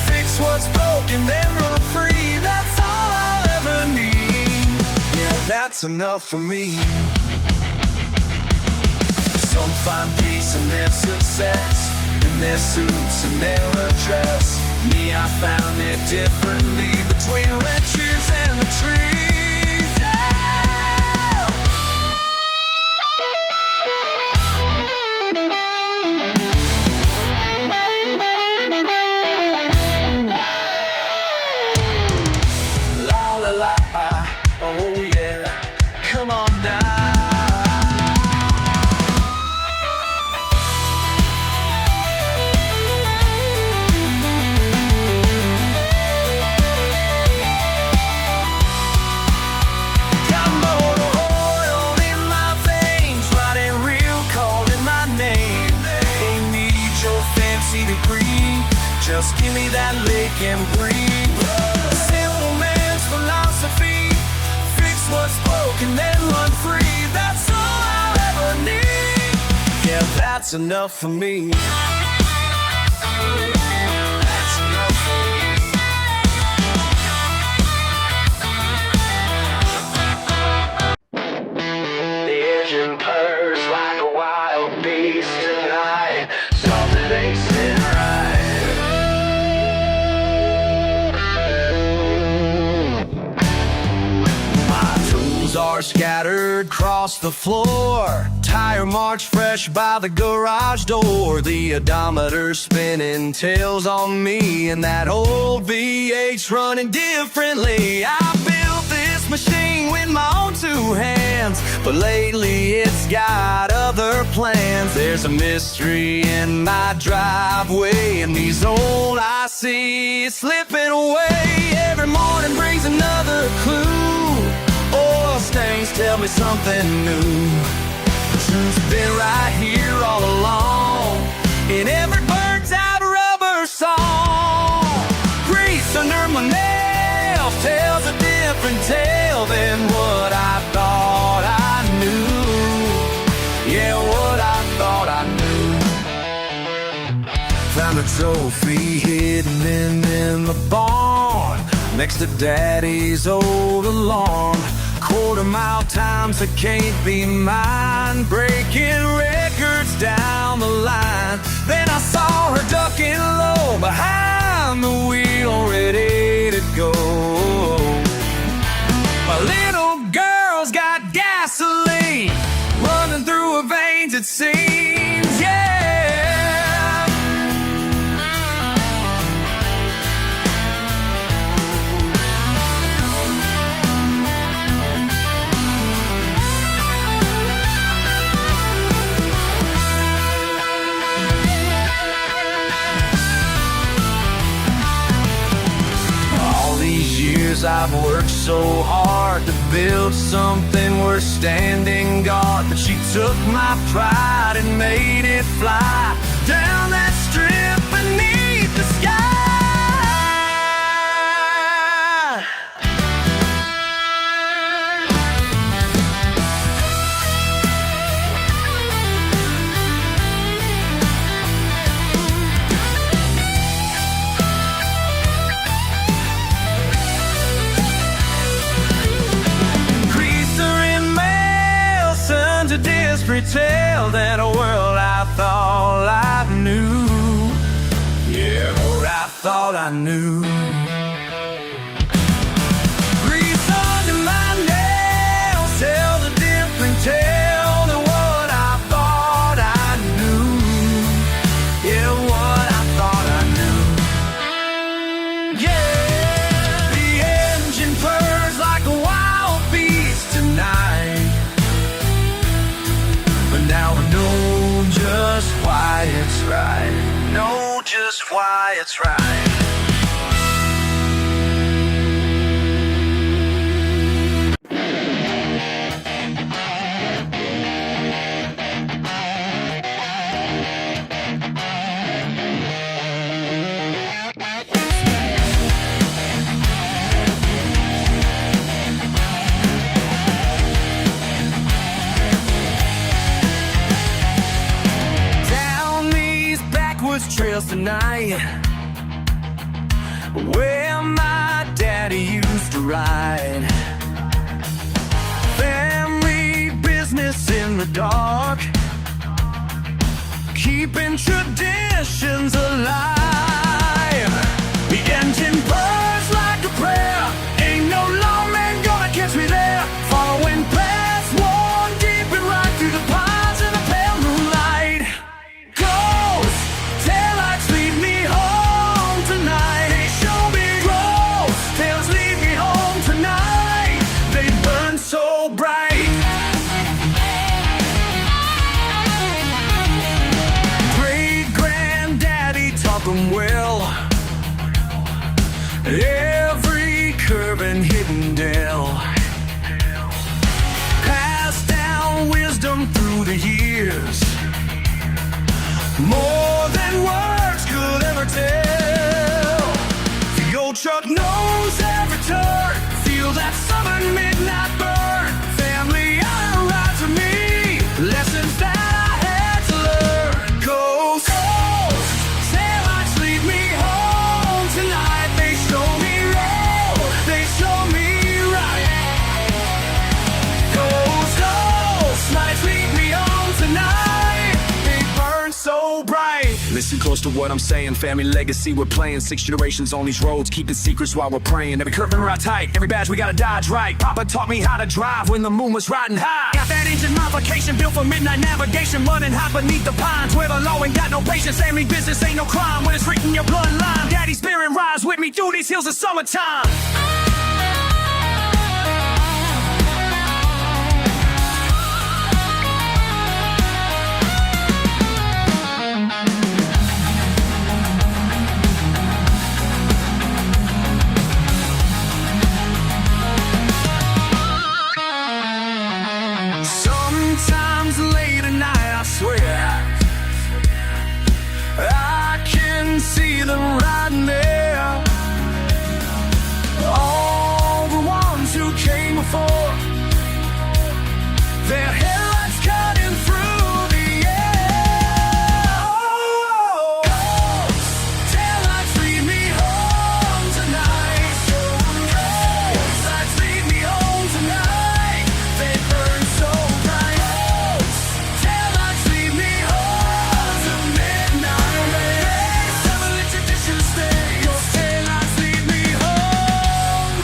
fix what's broken, then run free. That's all I'll ever need, yeah, that's enough for me. Some find peace in their success, in their suits and their address. Me, I found it differently, between wretches and the trees. Yeah! La la la, oh yeah, come on down. 360 degree. Just give me that lake and breathe. A simple man's philosophy: fix what's broken, then run free. That's all I'll ever need. Yeah, that's enough for me. That's enough for me. The engine purrs like a wild beast tonight. Something ain't sitting right. My tools are scattered across the floor. Tire marks fresh by the garage door. The odometer spinning tails on me, and that old V8's running differently. I built this machine with my own two hands, but lately it's got other plans. There's a mystery in my driveway, and these old IC is slipping away. Every morning brings another clue. Oil stains tell me something new. The truth's been right here all along, in every burnt out rubber song. Grease under my nails tells a different tale than what I thought I knew. Yeah, what I thought I knew. Found a trophy hidden in the barn, next to Daddy's old alarm. Quarter-mile times that can't be mine, breaking records down the line. Then I saw her ducking low behind the wheel, ready to go. My little girl's got gasoline running through her veins, it seems, yeah. I've worked so hard to build something worth standing guard, but she took my pride and made it fly down that strip beneath the sky. Tale that a world I thought I knew. Yeah, what I thought I knew. Grease under my nails tell a different tale than what I thought I knew. Yeah, what I thought I knew. Yeah, the engine purrs like a wild beast tonight. Now I know just why it's right. Know just why it's right. Trails tonight, where my daddy used to ride. Family business in the dark, keeping traditions alive. The engine purrs like a prayer. Ain't no lawman gonna catch me there. Following past one, deep and right through the pines in the pale moonlight. Ghost taillights lead me home tonight. They show me ghost tails lead me home tonight. They burn so bright. Great grand Listen close to what I'm saying, family legacy we're playing. 6 generations on these roads, keeping secrets while we're praying. Every curve and ride tight, every badge we gotta dodge right. Papa taught me how to drive when the moon was riding high. Got that engine modification built for midnight navigation, running hot beneath the pines where the law ain't got no patience. Family business ain't no crime when it's written in your bloodline. Daddy's spirit rides with me through these hills of summertime. Sometimes late at night, I swear I can see them riding there. All the ones who came before, their headlights cutting through the air. Oh, taillights lead me home tonight. Taillights lead me home tonight. They burn so bright. Taillights lead me home to midnight. Some of the traditions stay. Your taillights lead me home.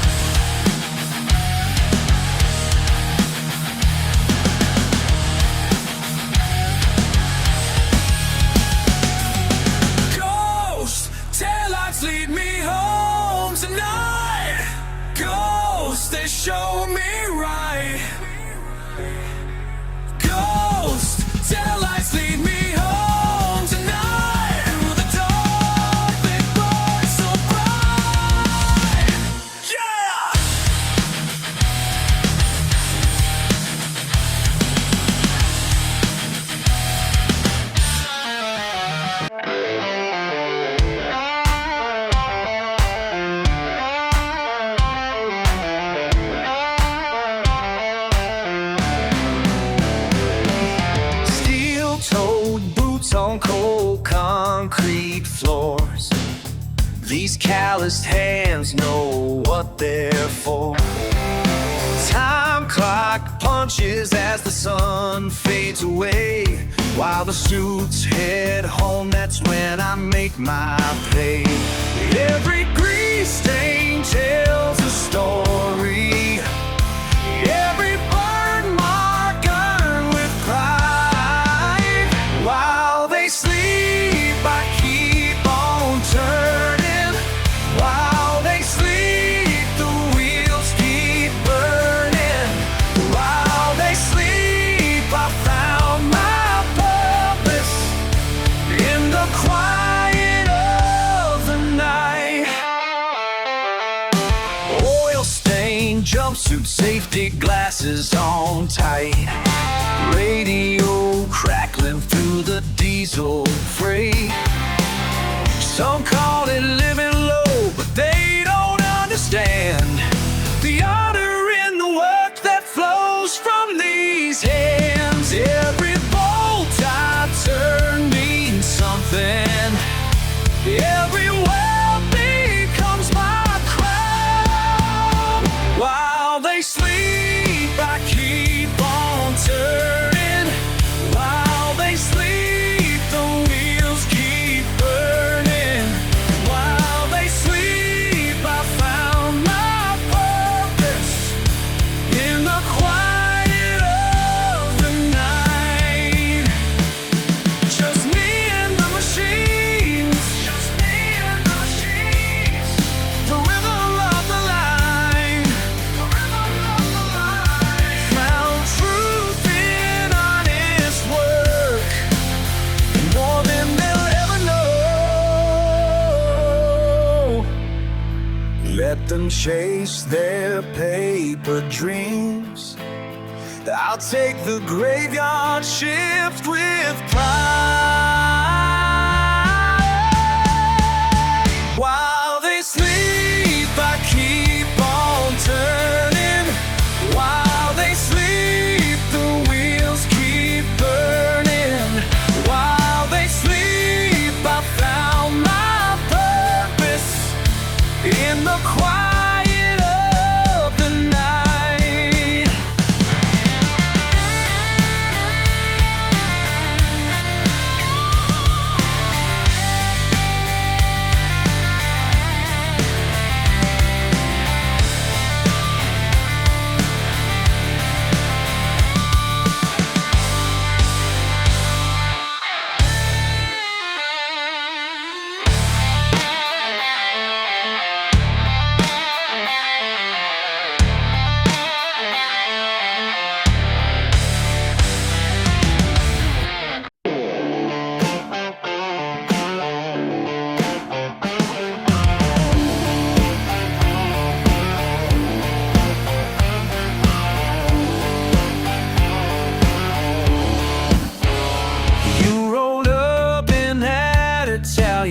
Ghost, taillights lead me home tonight. Ghost, they show me right. Ghost, taillights lead me home tonight. Through the dark, they burn so bright. Yeah! Steel-toed boots on cold concrete floors. These calloused hands know what they're for. Time clock punches as the sun fades away. While the suits head home, that's when I make my pay. Every grease stain tells a story. Every burn mark earned with pride. While they sleep, I keep on turning. While they sleep, the wheels keep burning. While they sleep, I found my purpose in the quiet of the night. Oil stained jumpsuit, safety glasses on tight. Radio crackling through the diesel freight. Some call it living low, but they don't understand the honor in the work that flows from these hands. Every bolt I turn means something. Every weld becomes my crown. While they sleep, I keep on turning. While they sleep, the wheels keep burning. While they sleep, I found my purpose in the quiet of the night. Just me and the machines. Just me and the machines. The rhythm of the line. The rhythm of the line. Found truth in honest work. More than they'll ever know. Let them chase their paper dreams. I'll take the graveyard shift with pride. While they sleep, I keep on turning. While they sleep, the wheels keep burning. While they sleep, I found my purpose in the quiet of the night.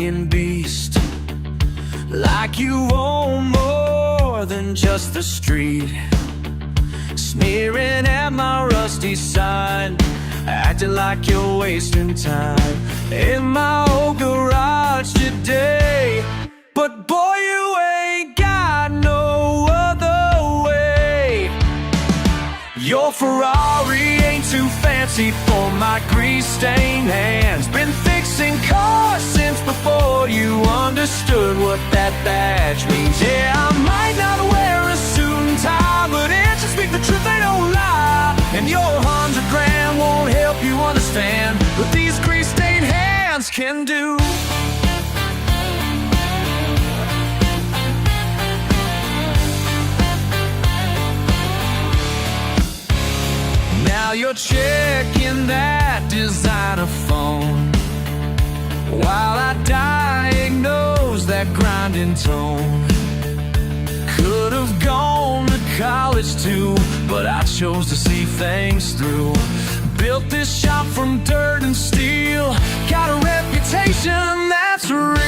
lying beast, like you own more than just the street. Sneering at my rusty sign, acting like you're wasting time in my old garage today. But boy, you ain't got no other way. Your Ferrari ain't too fancy for my grease-stained hands. Been fixing cars since before you understood what that badge means. Yeah, I might not wear a suit and tie, but it just speak the truth, they don't lie. And your 100 grand won't help you understand what these grease-stained hands can do. Now you're checking that designer phone while I diagnose that grinding tone. Could've gone to college too, but I chose to see things through. Built this shop from dirt and steel, got a reputation that's real.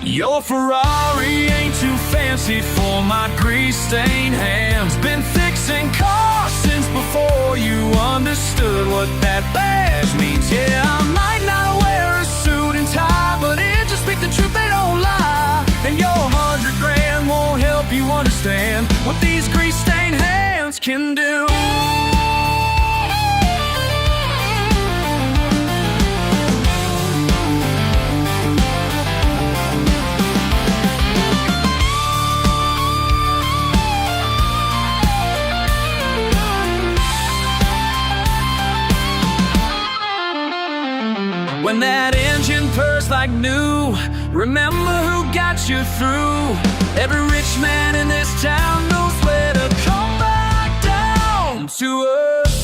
Your Ferrari ain't too fancy for my grease-stained hands. Been fixing cars since before you understood what that badge means. Yeah, I might not wear a suit and tie, but it just speak the truth, they don't lie. And your 100 grand won't help you understand what these grease-stained hands can do. When that engine purrs like new, remember who got you through. Every rich man in this town knows where to come back down to earth.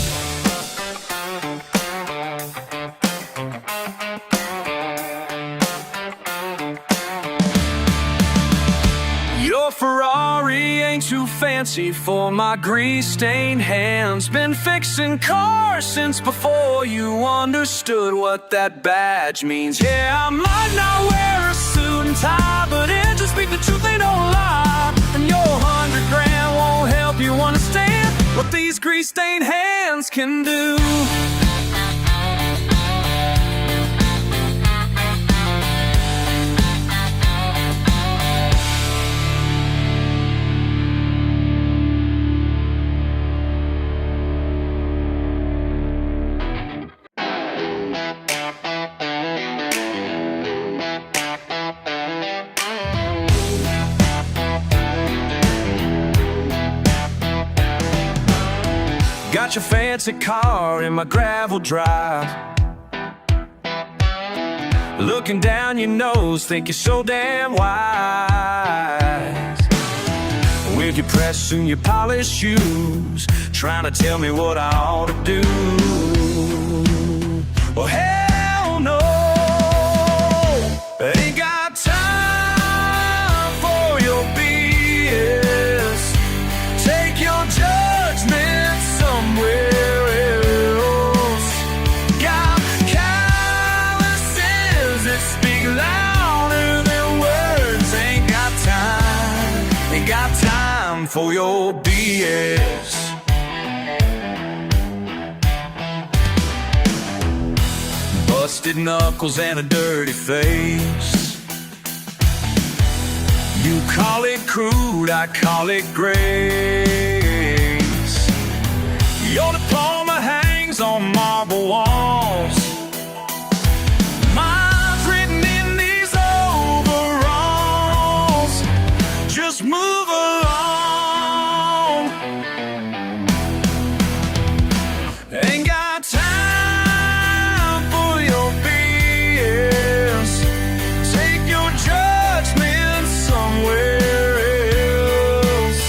Your Ferrari ain't too fancy for my grease-stained hands. Been fixing cars since before you understood what that badge means. Yeah, I might not wear a suit and tie, but it just speak the truth, they don't lie. And your 100 grand won't help you understand what these grease-stained hands can do. Got your fancy car in my gravel drive, looking down your nose, think you're so damn wise. With your press and your polished shoes, trying to tell me what I ought to do. Well, hell no, ain't got time for your BS. Take your judgment somewhere else. Got calluses that speak louder than words. Ain't got time for your BS. Busted knuckles and a dirty face. You call it crude, I call it grace. Your diploma hangs on marble walls. Mine's written in these overalls. Just move along. Ain't got time for your BS. Take your judgment somewhere else.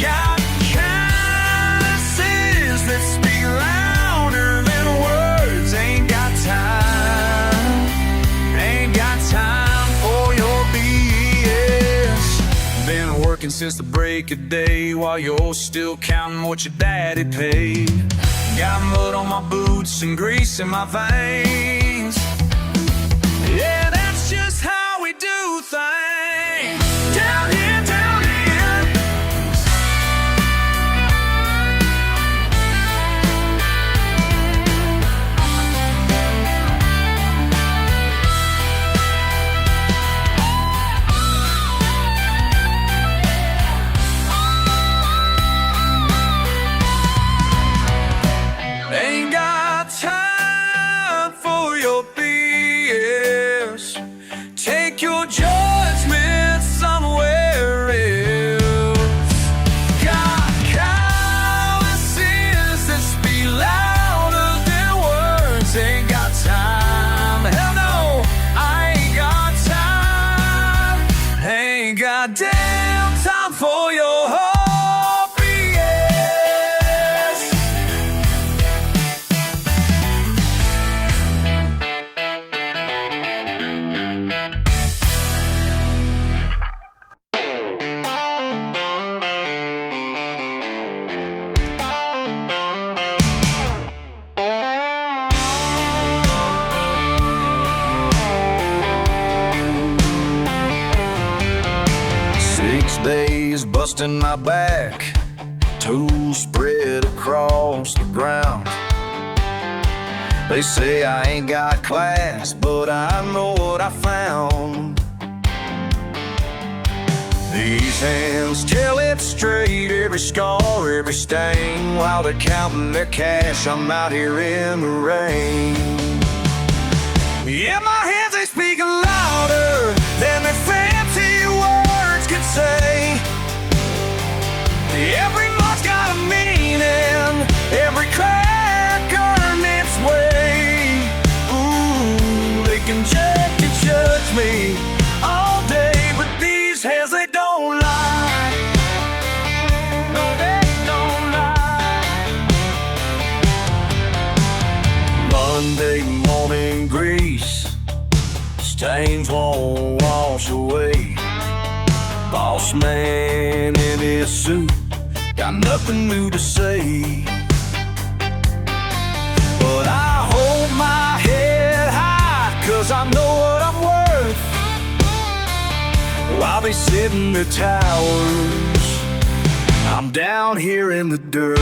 Got calluses that speak louder than words. Ain't got time for your BS. Been working since the break of day while you're still counting what your daddy paid. Got mud on my boots and grease in my veins. Yeah, that's just how we do things down here, down here. Ain't got time for your BS. Take your judgment somewhere else. Got calluses that speak louder than words. Ain't got time, hell no, I ain't got time. Ain't got damn time for your heart. Days busting my back, tools spread across the ground. They say I ain't got class, but I know what I found. These hands tell it straight, every scar, every stain. While they're counting their cash, I'm out here in the rain. Yeah, my hands, they speak louder than their fancy words can say. Every mark's got a meaning, every crack earned its way. Ooh, they can judge me all day, but these hands, they don't lie. No, they don't lie. Monday morning grease, stains won't wash away. Boss man in his suit, got nothing new to say. But I hold my head high, 'cause I know what I'm worth. While they sit in their towers, I'm down here in the dirt.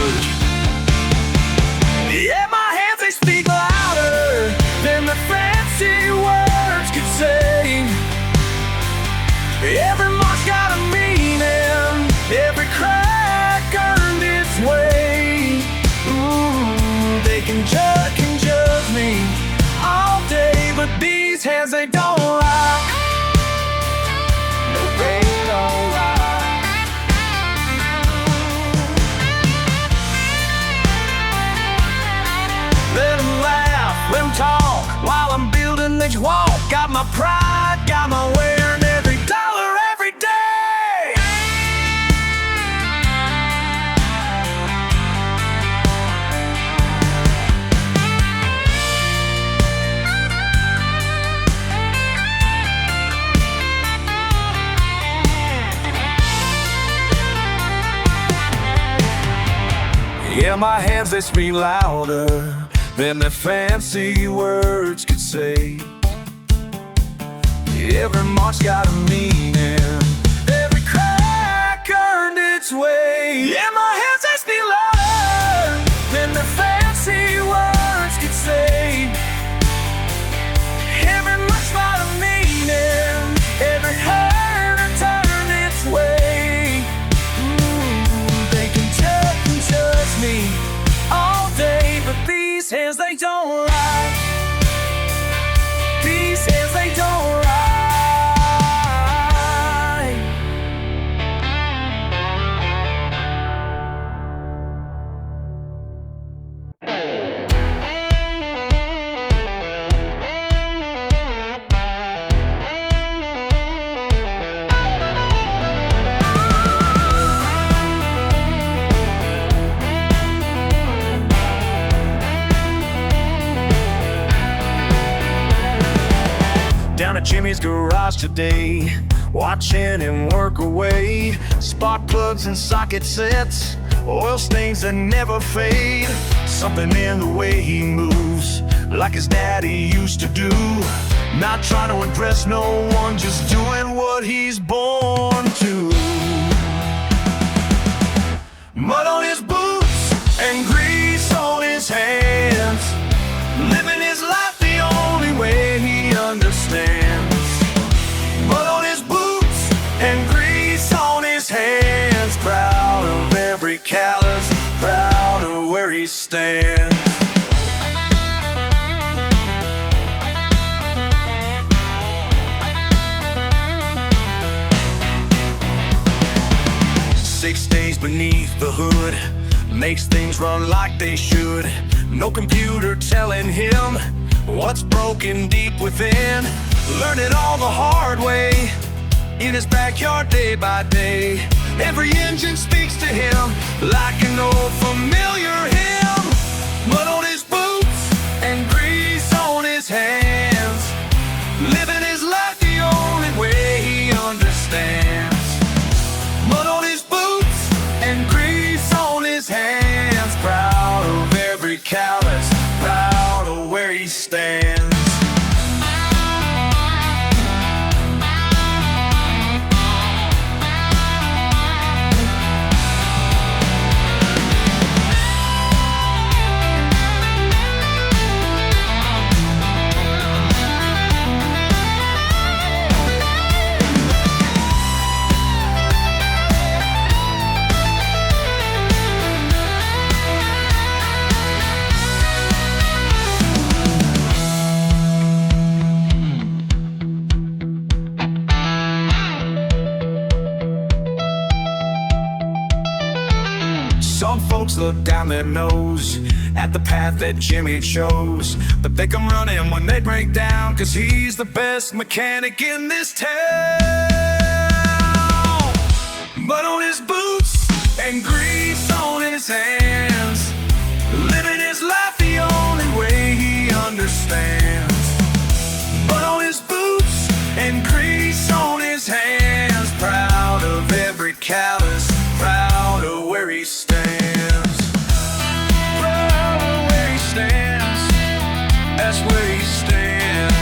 Yeah, my hands, they speak louder than the fancy words could say. Every mark's got a meaning, every crack earned its way. Ooh, they can judge me all day, but these hands, they don't lie. No, they don't lie. Let them laugh, let them talk, while I'm building each wall. Got my pride, got my wear, and every dollar, every day. Yeah, my hands, they speak louder than the fancy words could say. Every mark's got a meaning, every crack earned its way. Yeah, my hands, they speak louder than the fancy words could say. Every mark's got a meaning, every hurt turned its way. Ooh, they can judge me all day, but these hands, they don't lie. These hands, they don't lie. Down at Jimmy's garage today, watching him work away. Spark plugs and socket sets, oil stains that never fade. Something in the way he moves, like his daddy used to do. Not trying to impress no one, just doing what he's born to. Mud on his boots and grease on his hands, living his life the only way he understands. Mud on his boots and grease on his hands, proud of every callus, proud of where he stands. Six days beneath the hood, makes things run like they should. No computer telling him what's broken deep within. Learned it all the hard way, in his backyard day by day. Every engine speaks to him like an old familiar hymn. Mud on his boots and grease on his hands, living his life the only way he understands. Mud on his boots and grease on his hands, proud of every callus, proud of where he stands. Some folks look down their nose at the path that Jimmy chose, but they come running when they break down, 'cause he's the best mechanic in this town. Mud on his boots and grease on his hands, living his life the only way he understands. Mud on his boots and grease on his hands, proud of every callus, proud of where he stands. Proud of where he stands, that's where he stands.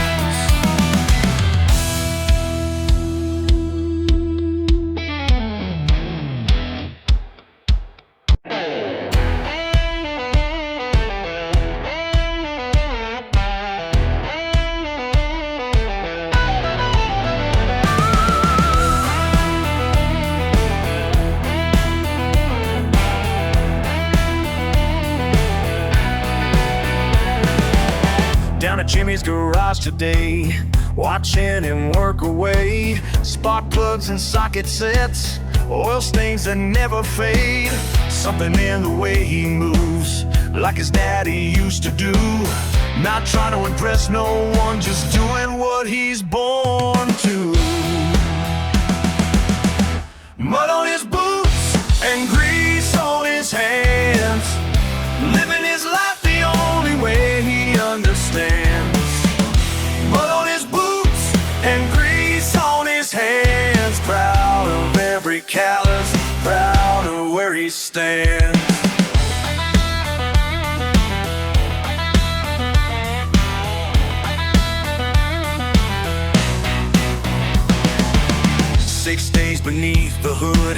Down at Jimmy's garage today, watching him work away. Spark plugs and socket sets, oil stains that never fade. Something in the way he moves, like his daddy used to do. Not trying to impress no one, just doing what he's born to. Mud on his boots and grease on his hands, living his life the only way he understands. Mud on his boots and grease on his hands, proud of every callus, proud of where he stands. Six days beneath the hood,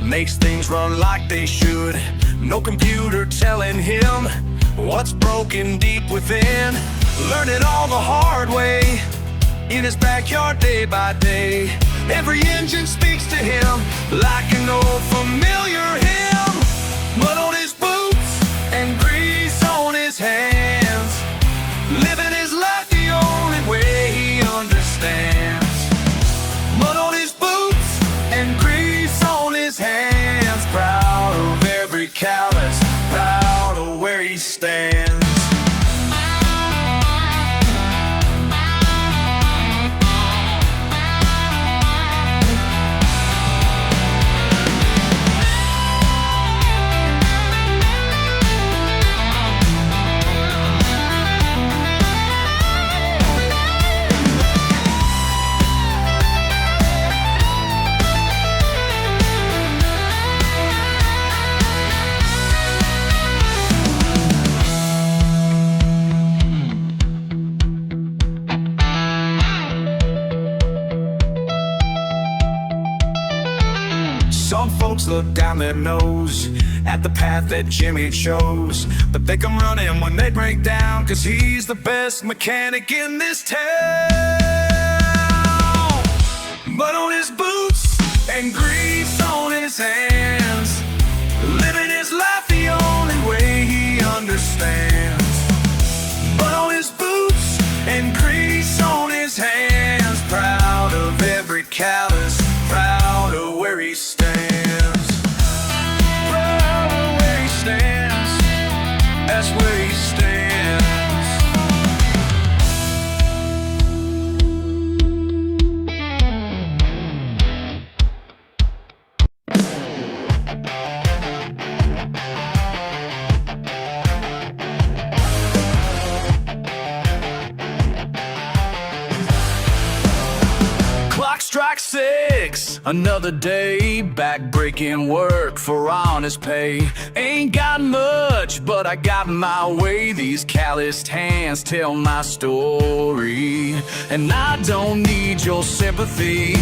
makes things run like they should. No computer telling him what's broken deep within. Learned it all the hard way, in his backyard day by day. Every engine speaks to him like an old familiar hymn. Mud on his boots and grease on his hands, living his life the only way he understands. Mud on his boots and grease on his hands, proud of every callus, proud of where he stands. folks look down their nose at the path that Jimmy chose. But they come running when they break down, 'cause he's the best mechanic in this town. Mud on his boots and grease on his hands, living his life the only way he understands. Mud on his boots and grease on his hands, proud of every callus, proud of where he stands. Proud of where he stands, that's where he stands. Strike 6, another day, back breaking work for honest pay. Ain't got much, but I got my way. These calloused hands tell my story, and I don't need your sympathy.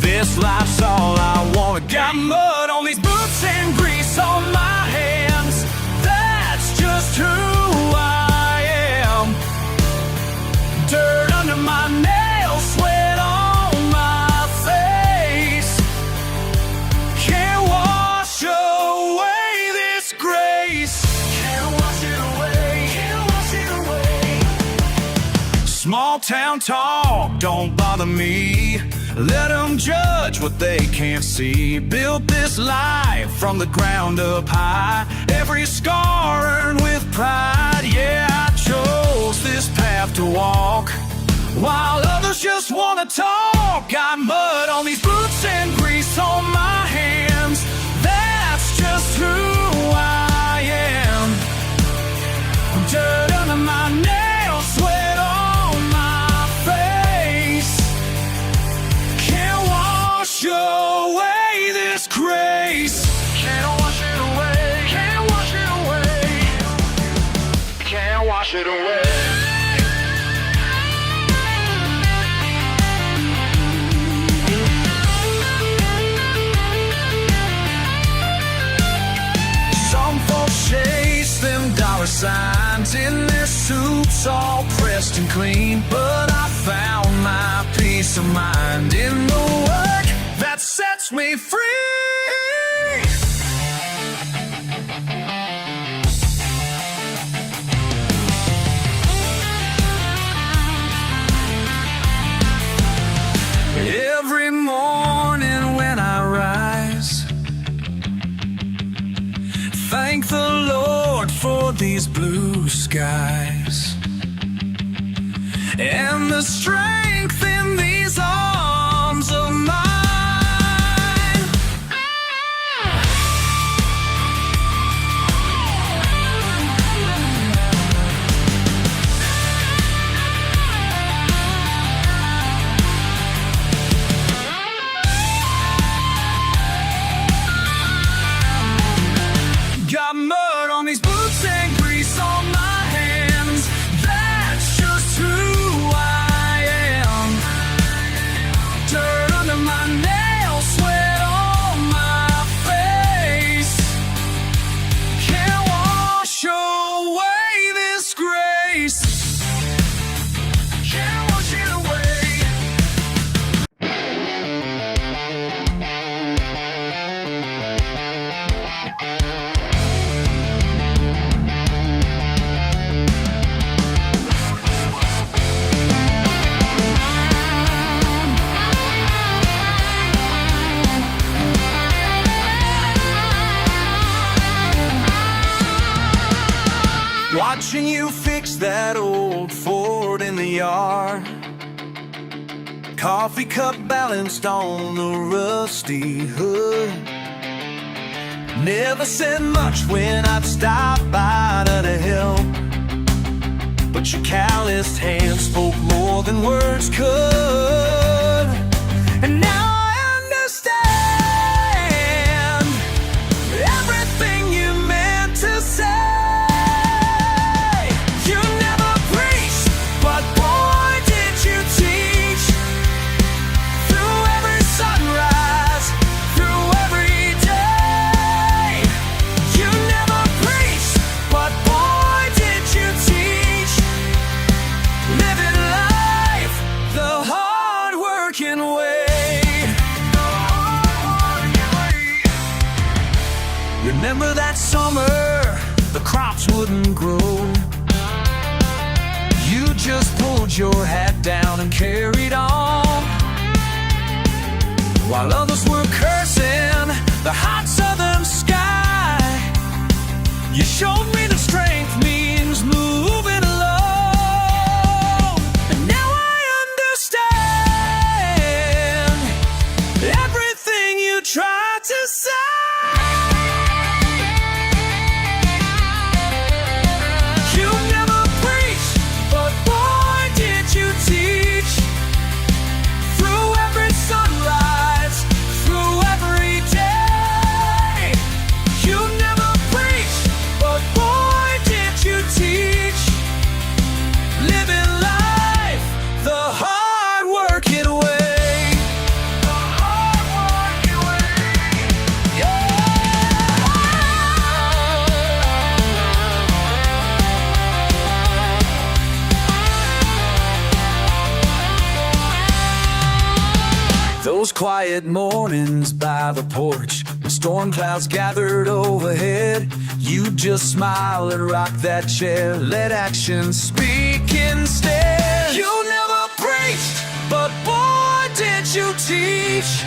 This life's all I want. Got mud on these boots and grease on my hands, that's just who I am. Dirt under my nails, sweat on small town talk, don't bother me. Let them judge what they can't see. Built this life from the ground up high, every scar earned with pride. Yeah, I chose this path to walk, while others just wanna talk. Got mud on these boots and grease on my hands, that's just who I am. Dirt under my nails, sweat on my face. Can't wash away this grace. Can't wash it away. Can't wash it away. Can't wash it away. Chase them dollar signs in their suits, all pressed and clean. But I found my peace of mind in the work that sets me free. Every morning when I rise, thank the Lord for these blue skies and the strength in these arms of mine. Got mud on these boots and grease on my hands, that's just who I am. Dirt under my nails, sweat on my face. Can't wash away this grace. Can't wash it away. Watching you fix that old Ford in the yard, coffee cup balanced on the rusty hood. Never said much when I'd stop by to help, but your calloused hands spoke more than words could. And now I understand everything you meant to say. Through every sunrise, through every day. crops wouldn't grow. You just pulled your hat down and carried on, while others were cursing the hot southern sky. You showed me that strength means moving along, and now I understand everything you tried to say. You never preached, but boy did you teach. Through every sunrise, through every day. You never preached, but boy did you teach. Living life the hard-working way. The hard-working way. Those quiet mornings by the porch, when storm clouds gathered overhead, you just smile and rock that chair, let actions speak instead. You never preached, but boy did you teach.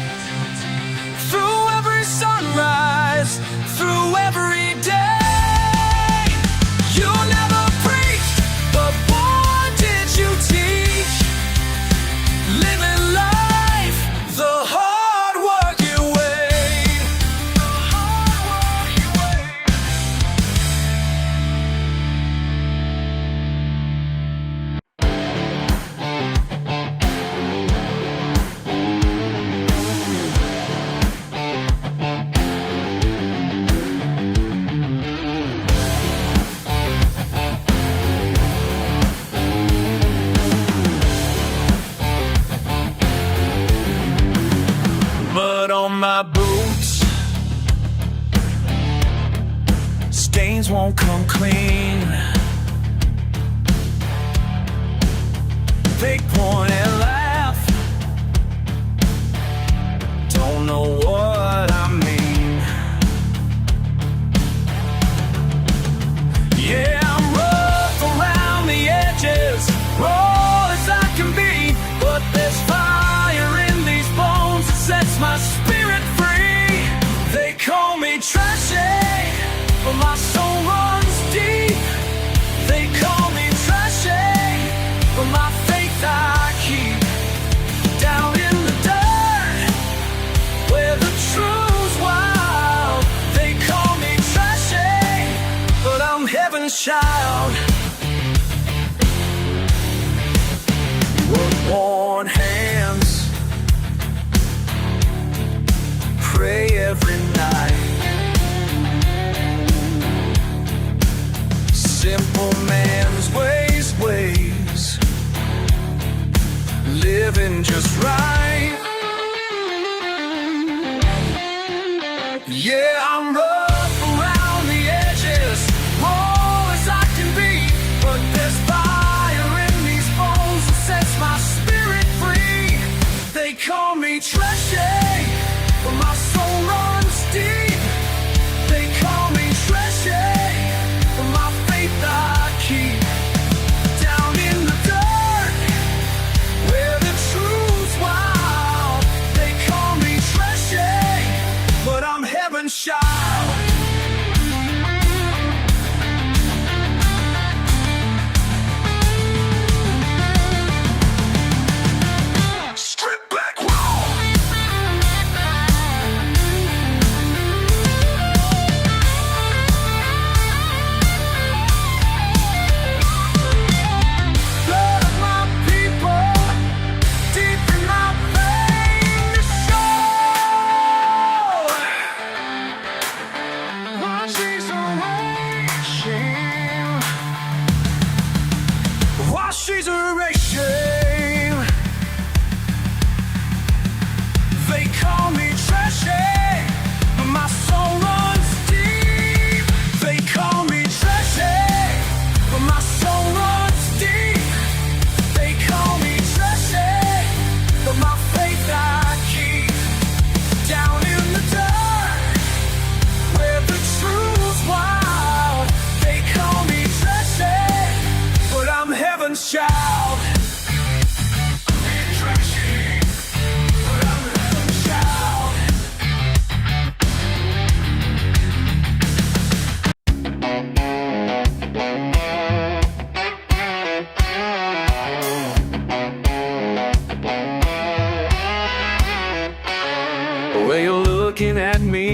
Through every sunrise, through every day. You never preached, but boy did you teach. Living life the hard-working way. The hard-working way. Mud on my boots, stains won't come clean. They point and laugh, don't know what I mean. Yeah, I'm rough around the edges, raw as I can be, but there's fire in these bones that sets my spirit free. They call me trashy, but my soul runs deep. They call me trashy, but my faith I keep. Down in the dirt, where the truth's wild. They call me trashy, but I'm heaven's child. Work-worn hands, pray every night. Simple man's ways, living just right. Yeah, I'm rough around the edges, raw as I can be, but there's fire in these bones that sets my spirit free. They call me trashy, but my soul runs deep. They call me trashy, but my faith I keep. Down in the dirt, where the truth's wild.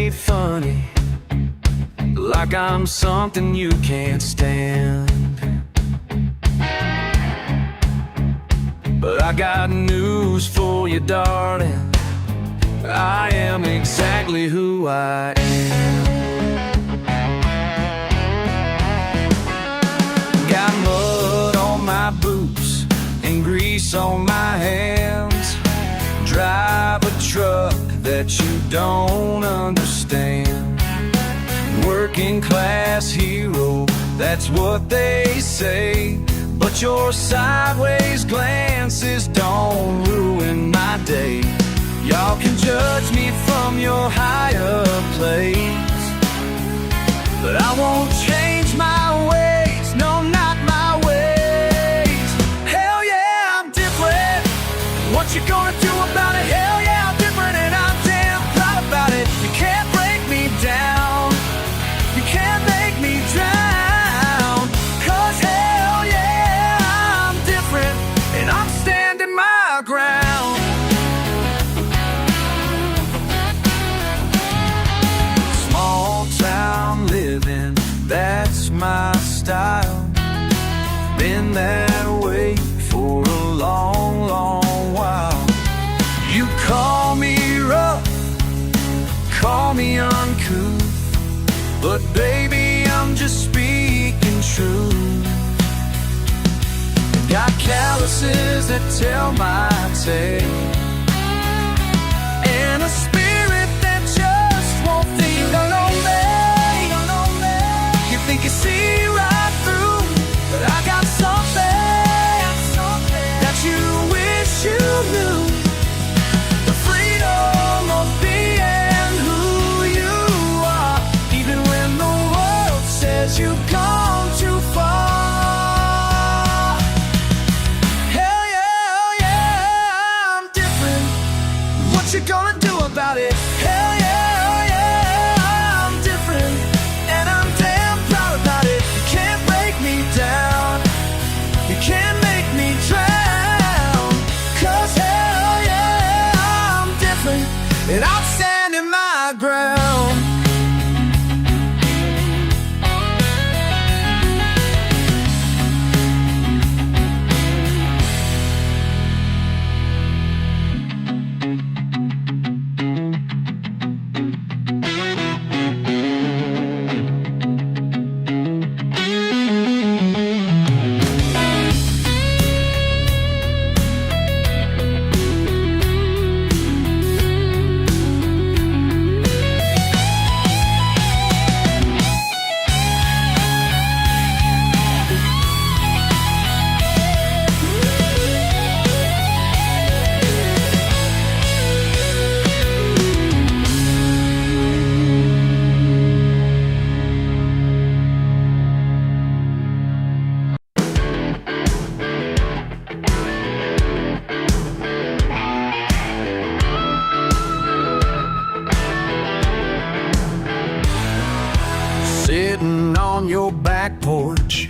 me funny, like I'm something you can't stand. But I got news for you, darling, I am exactly who I am. Got mud on my boots and grease on my hands. Drive a truck that you don't understand. Working class hero, that's what they say. But your sideways glances don't ruin my day. Y'all can judge me from your higher place, but I won't change my ways, no, not my ways. Hell yeah, I'm different. What you gonna do about it? Hell yeah, I'm different, and I'm damn proud about it. You can't break me down, you can't make me drown. 'Cause hell yeah, I'm different, and I'm standing my ground. Small town living, that's my style. Been that way for a long, long while. You call me rough, call me uncouth, but baby, I'm just speaking truth. Got calluses that tell my tale, and a spirit that just won't think on me. You think you see right through, but I got something that you wish you knew. The freedom of being who you are, even when the world says you've gone too far. Hell yeah, I'm different. What you gonna do about it? Hell yeah, I'm different, and I'm damn proud about it. You can't break me down, you can't make me drown. 'Cause hell yeah, I'm different, and I'm standing my ground. Sitting on your back porch,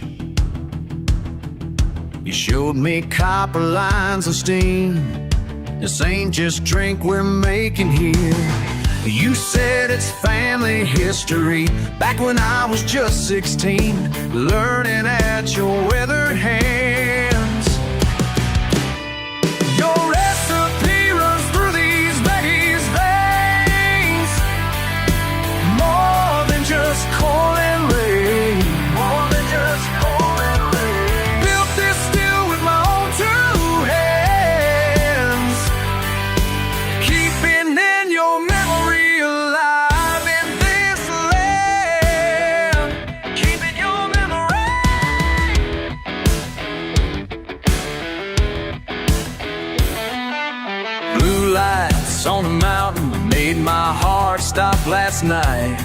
you showed me copper lines of steam. This ain't just drink we're making here. You said it's family history, back when I was just 16, learning at your weathered hands. Your recipe runs through these Becky's veins, more than just corn and rain, more than just corn and rain. Built this still with my own two hands, keeping in your memory alive in this land, keeping your memory. Blue lights on the mountain made my heart stop last night,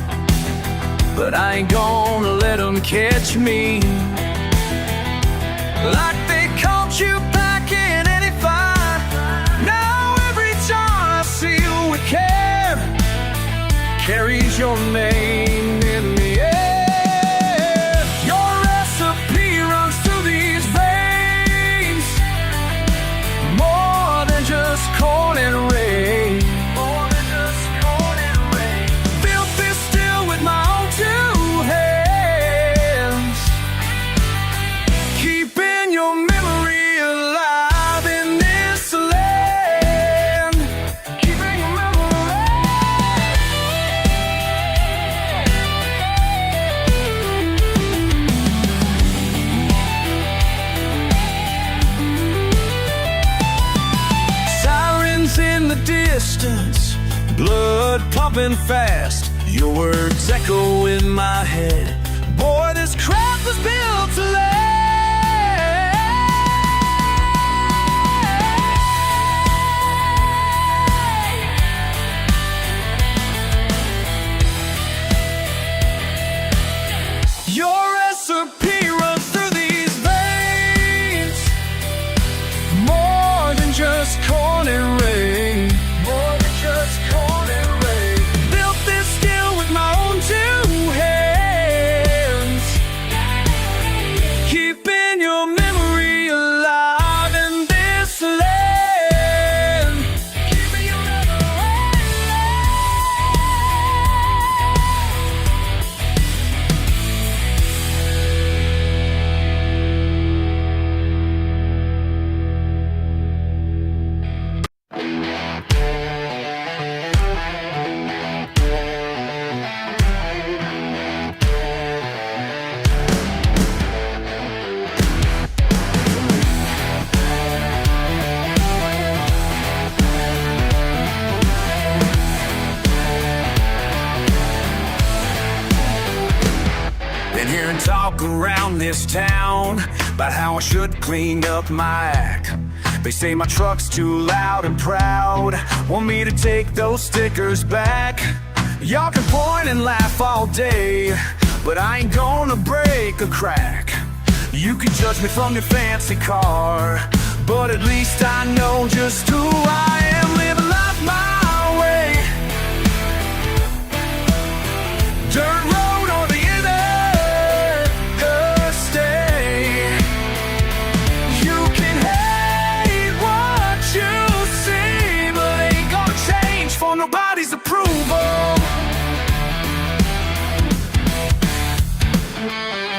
but I ain't gonna let them catch me like they caught you back in '85. Now every time I see you with care, carries your name in the air. Your recipe runs through these veins, more than just corn and rain, more than just corn and rain. Built distance, blood pumping fast. Your words echo in my head. Boy, this craft was built to last. Your recipe runs through these veins, more than just corn and rain. More than just corn and rain. Built this skill with my own two hands, keeping your memory alive in this land. Keeping your memory Been hearing talk around this town about how I should clean up my act. They say my truck's too loud and proud, want me to take those stickers back. Y'all can point and laugh all day, but I ain't gonna break a crack. You can judge me from your fancy car, but at least I know just who I am. Living life my way, dirt road or the interstate. You can hate what you see, but ain't gonna change for nobody's approval.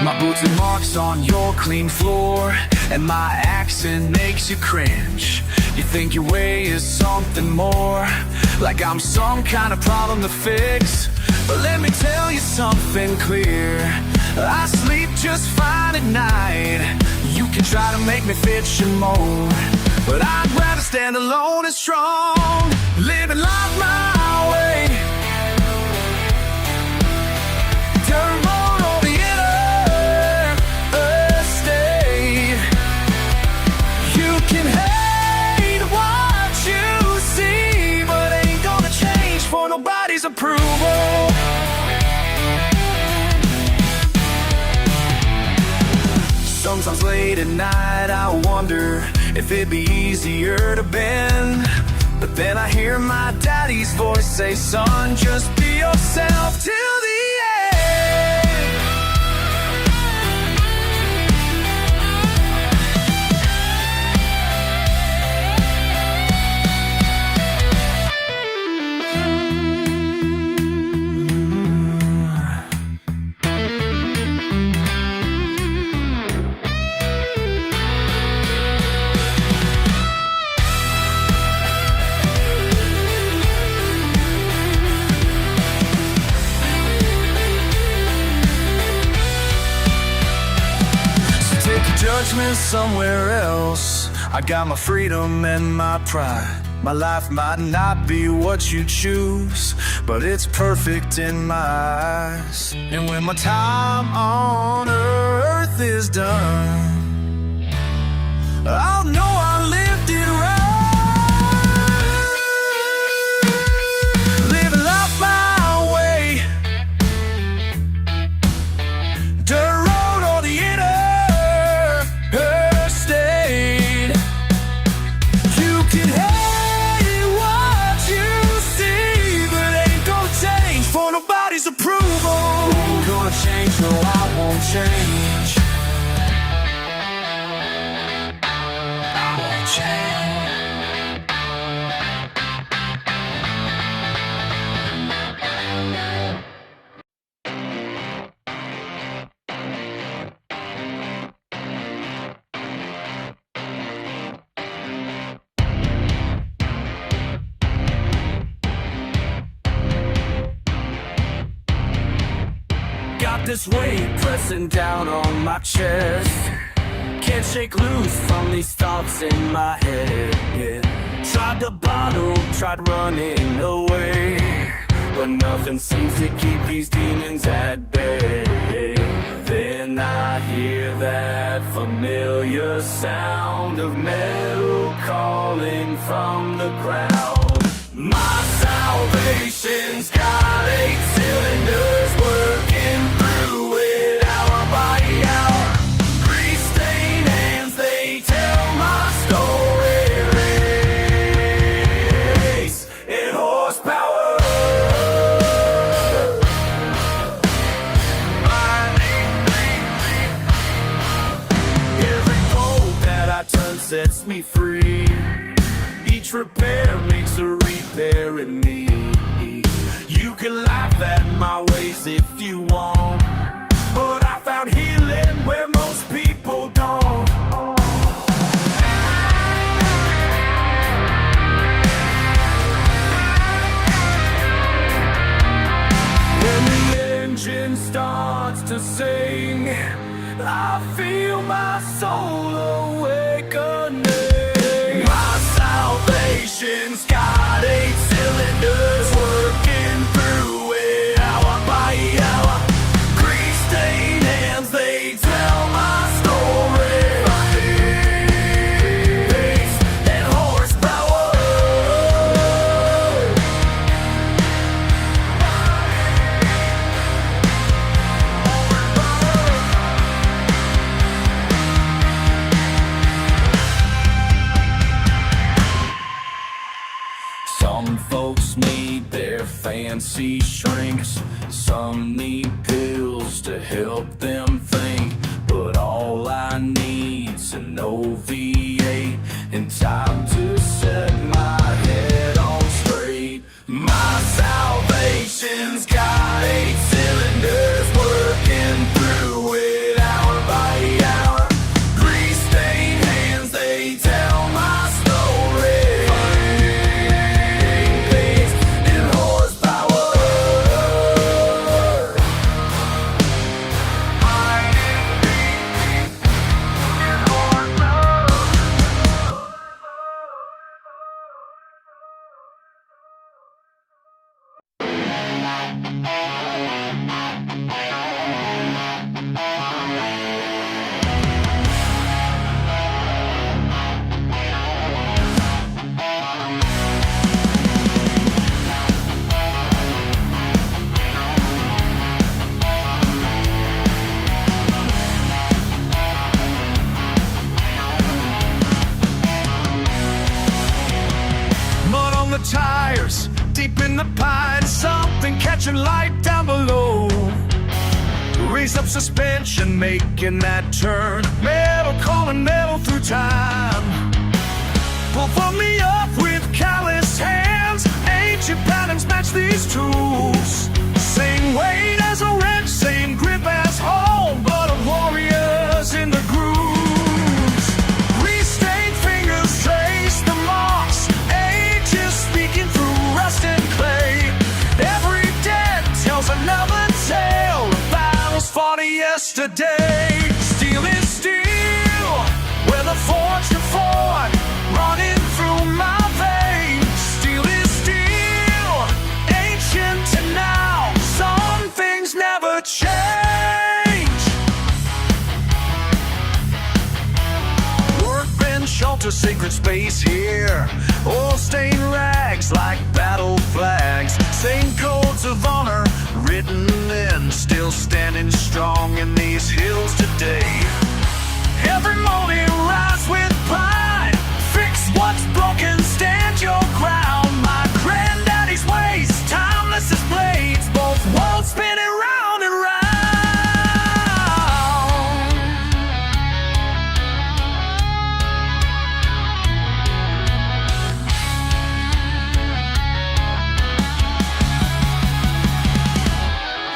My boots and marks on your clean floor, and my accent makes you cringe. You think your way is something more, like I'm some kind of problem to fix. But let me tell you something clear, I sleep just fine at night. You can try to make me fit your mold, but I'd rather stand alone and strong, living life my way. Dirt road or the interstate. You can hate what you see, but ain't gonna change for nobody's approval. Sometimes late at night I wonder if it'd be easier to bend, but then I hear my daddy's voice say, son, just be yourself till the end. Judgment somewhere else. I got my freedom and my pride. My life might not be what you choose, but it's perfect in my eyes. And when my time on earth is done, I'll know I lived it right. Living life my way, dirt road or the interstate. You can hate what you see, but ain't gonna change for nobody's approval. Ain't gonna change, no, I won't change. I won't change. Got this weight pressing down on my chest, can't shake loose from these thoughts in my head, yeah. Tried to bottle, tried running away, but nothing seems to keep these demons at bay. Then I hear that familiar sound of metal calling from the ground. My salvation's got 8 cylinders working through it hour by hour. Grease-stained hands, they tell my story. Race in horsepower. Every bolt that I turn sets me free. Each repair makes a repair in me. You can laugh at my ways if you want, but I found healing where most people don't. When the engine starts to sing, I feel my soul awakening. My salvation's got 8 cylinders working through it hour by hour. Grease-stained hands, they tell my story. Pace and horsepower. Some folks need their fancy shrinks, some need pills to help them think, but all I need's an OV8 in time to set my head on straight. My salvation's got 8 cylinders working through it hour by hour. Grease-stained hands, they tell my story. Mud on the tires, deep in the pines, something catching light down below. Raise up suspension, making that turn. Metal calling metal through time. Pull from me up with callous hands. Ancient patterns match these tools. Same weight as a wrench, same grip as home, but of warriors in the grooves. Grease-stained fingers trace the marks. Ages speaking through rust and clay. Every dent tells another tale of battles fought yesterday. Steel is steel, where the forged are fought, running through my veins. Steel is steel, ancient and now. Some things never change. Workbench, shelter, sacred space here. Oil-stained rags like battle flags. Same codes of honor written in, still standing strong in these hills today. Every morning rise with pride. Fix what's broken, stand your ground. My granddaddy's ways, timeless as blades, both worlds spinning round and round.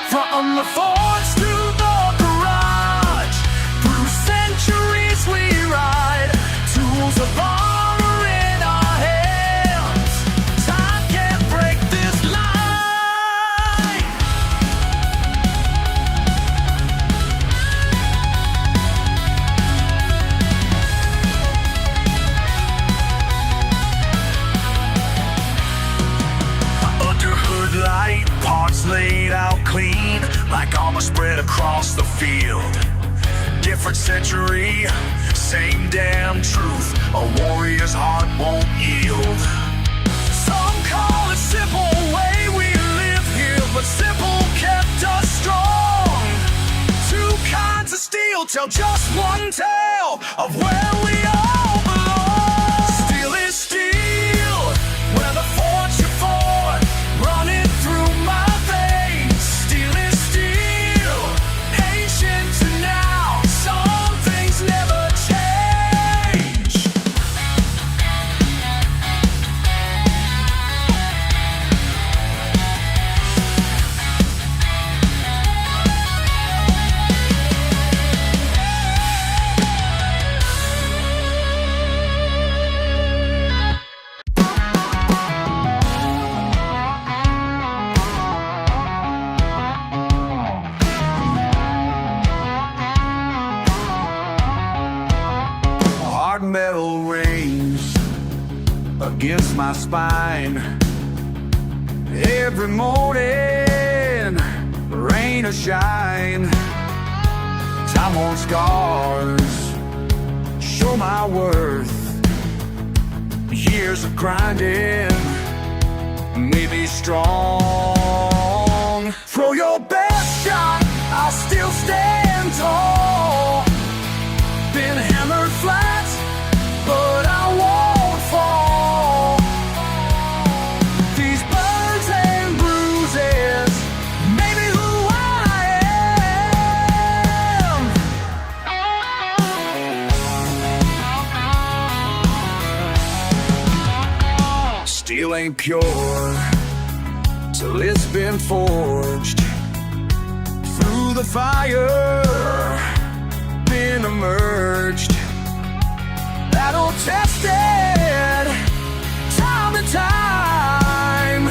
From the forge to the garage, through centuries we ride, to cards laid out clean, like armor spread across the field. Different century, same damn truth, a warrior's heart won't yield. Some call it simple way we live here, but simple kept us strong. Two kinds of steel tell just one tale of where we all belong. Steel is steel, where the forts you fought, running through my veins. Steel is steel, ancient to now, some things never change. Hard metal rings against my spine. Every morning, rain or shine. Time-worn scars show my worth. Years of grinding made me strong. Throw your best shot, I'll still stand tall. Been hammered flat, but I won't fall. These burns and bruises made me who I am. Steel ain't pure till it's been forged through the fire. Been emerged, battle tested, time and time.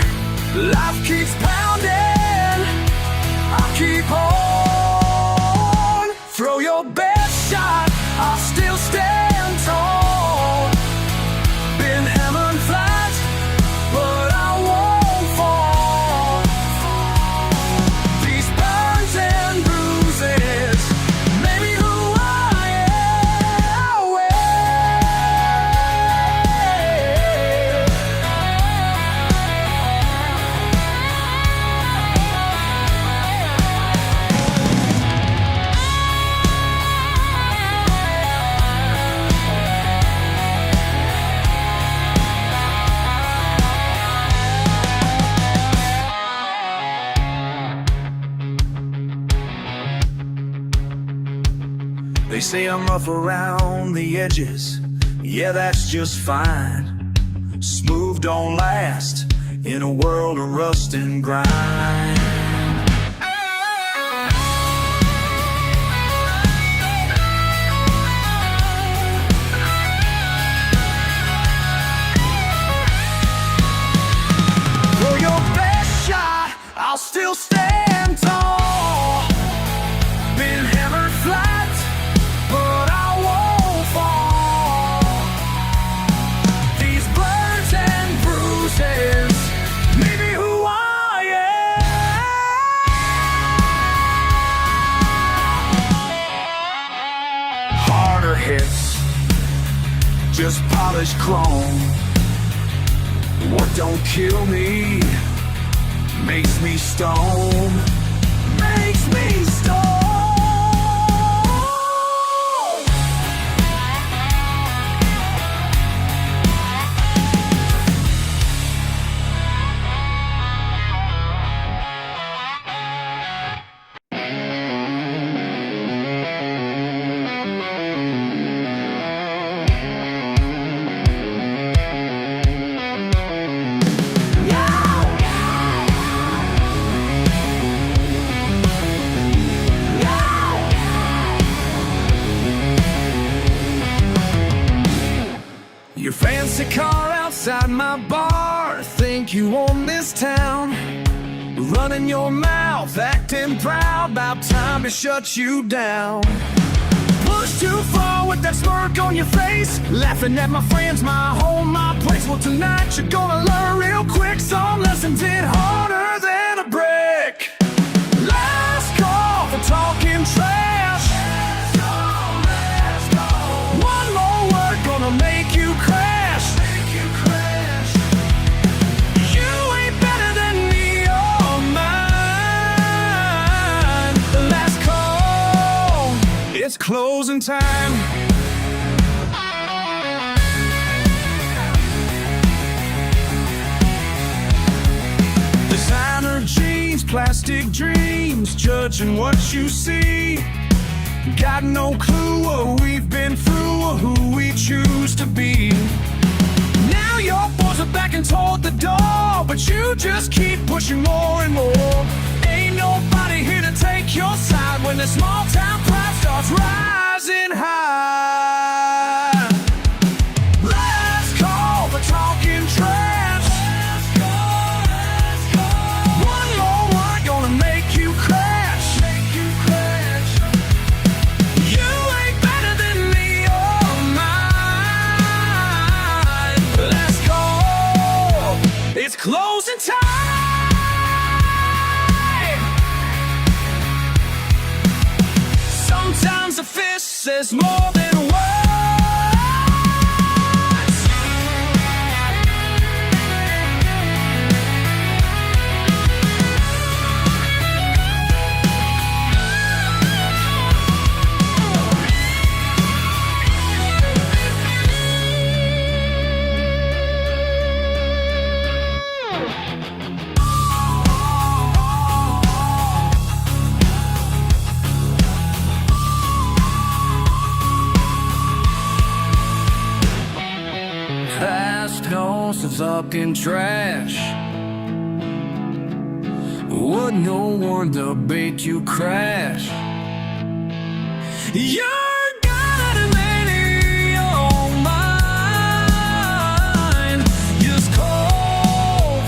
Life keeps pounding, I keep on. Throw your best shot, I'll still stand tall. Been hammered flat, but I won't fall. These burns and bruises made me who I They say I'm rough around the edges, yeah, that's just fine. Smooth don't last in a world of rust and grind. Throw your best shot, I'll still stand tall. Been hammered flat, but I won't fall. These burns and bruises made me who I am. Harder hits, just polished chrome. What don't kill me makes me stone, makes me stone. Your fancy car outside my bar, think you own this town. Running your mouth, acting proud, about time to shut you down. Push too far with that smirk on your face, laughing at my friends, my home, my place. Well, tonight you're gonna learn real quick, some lessons hit harder than a brick. closing time. Designer jeans, plastic dreams, judging what you see. Got no clue what we've been through or who we choose to be. Now your boys are backing toward the door, but you just keep pushing more and more. Ain't nobody here to take your side when the small town pride starts rising high. Let's call the talking trash. Let's go. One more word gonna make you crash. You ain't better than me or mine. Let's go. It's closing time. Sometimes a fist says more than words. Past houses up in trash. Would no one debate you crash? You're got a lady on mine. Just cold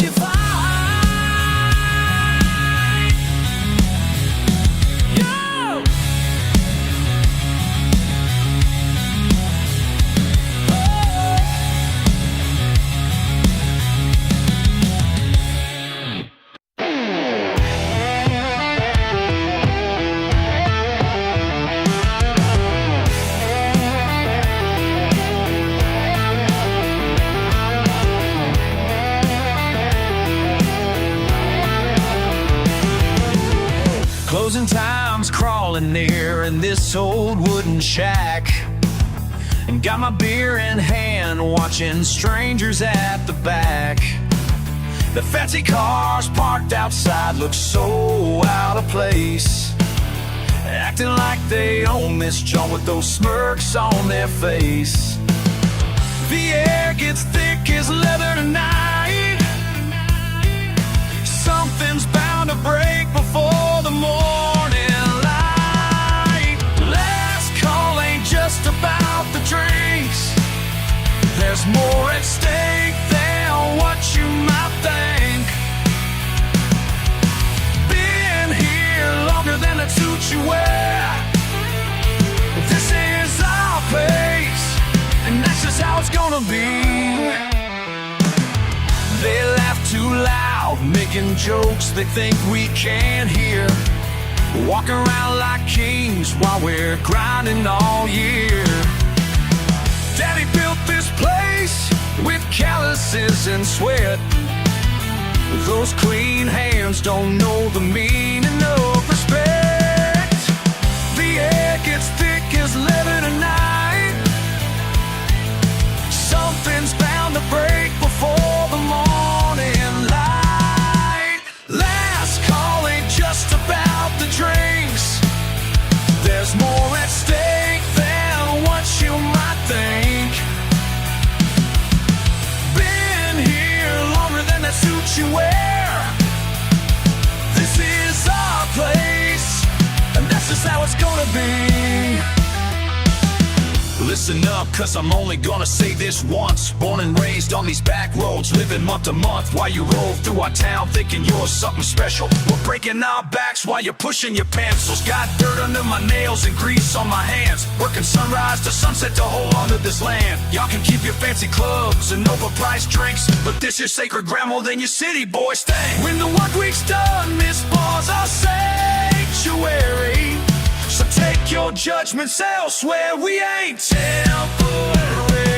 you find. Yo! Closing time's crawling near in this old wooden shack, and got my beer in hand, watching strangers at the back. The fancy cars parked outside look so out of place, acting like they own this joint with those smirks on their face. The air gets thick as leather tonight. Something's bound to break before the morning light. Last call ain't just about the drinks. There's more at stake than what you might think. Been here longer than the suit you wear. This is our place, and that's just how it's gonna be. They laugh too loud, making jokes they think we can't hear. Walking around like kings while we're grinding all year. Daddy built this place with calluses and sweat. Those clean hands don't know the meaning of respect. The air gets thick as leather tonight. Something's bound to break before the morning light. Last call ain't just about the drinks. There's more at stake than what you might think. Been here longer than that suit you wear. This is our place, and that's just how it's gonna be. Listen up, cause I'm only gonna say this once. Born and raised on these back roads, living month to month while you roll through our town thinking you're something special. We're breaking our backs while you're pushing your pencils. Got dirt under my nails and grease on my hands, working sunrise to sunset to hold on to this land. Y'all can keep your fancy clubs and overpriced drinks, but this is sacred ground more than your city boys think. When the work week's done, this bar's our sanctuary. So take your judgments elsewhere, we ain't temporary.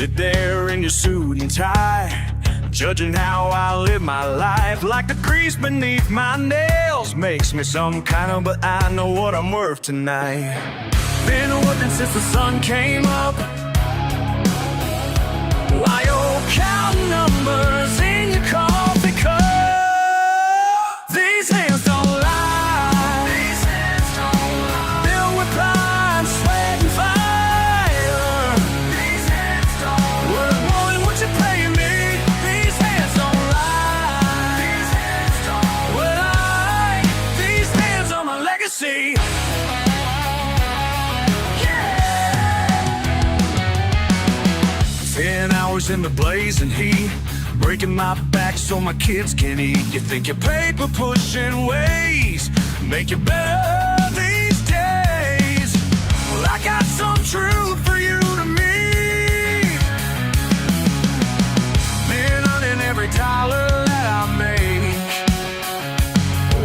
sit there in your suit and tie, judging how I live my life. Like the grease beneath my nails makes me some kind of, but I know what I'm worth tonight. Been working since the sun came up, while you're counting numbers in your coffee cup. These hands don't lie. These hands don't lie. Filled with pride, sweat, and fire. These hands don't lie. Worth more than what you're paying me. These hands don't lie. These hands don't lie. These hands are my legacy. 10 hours in the blazing heat, breaking my back so my kids can eat. You think your paper pushing ways make you better these days? Well, I got some truth for you to meet. Been earning every dollar that I make,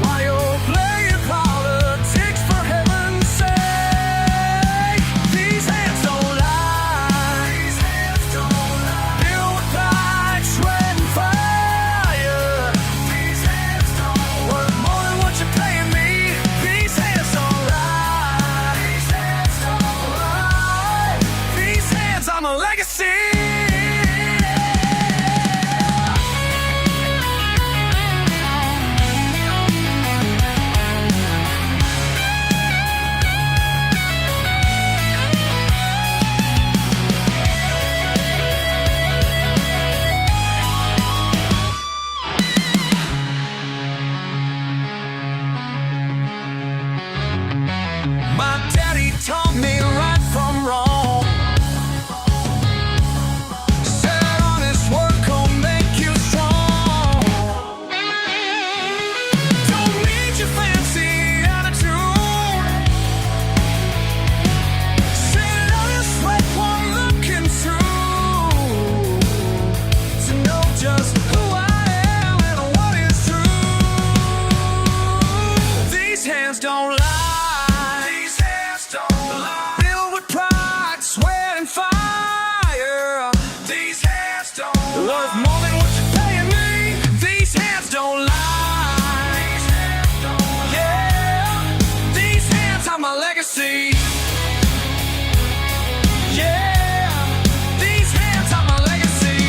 while you're playing politics, for heaven's sake. These hands don't lie. These hands don't lie. Filled with pride, sweat, and fire. These hands don't worth more than what you're paying me. These hands don't lie. These hands don't lie. These hands are my legacy. My daddy taught me right from wrong. Said honest work will make you strong. Don't need your fancy attitude. Said honest sweat one looking through, to know just who I am and what is true. These hands don't lie. Filled with pride, sweat, and fire. These hands don't lie. Worth more than what you're paying me. These hands don't lie. These hands don't lie. Yeah, these hands are my legacy. Yeah, these hands are my legacy.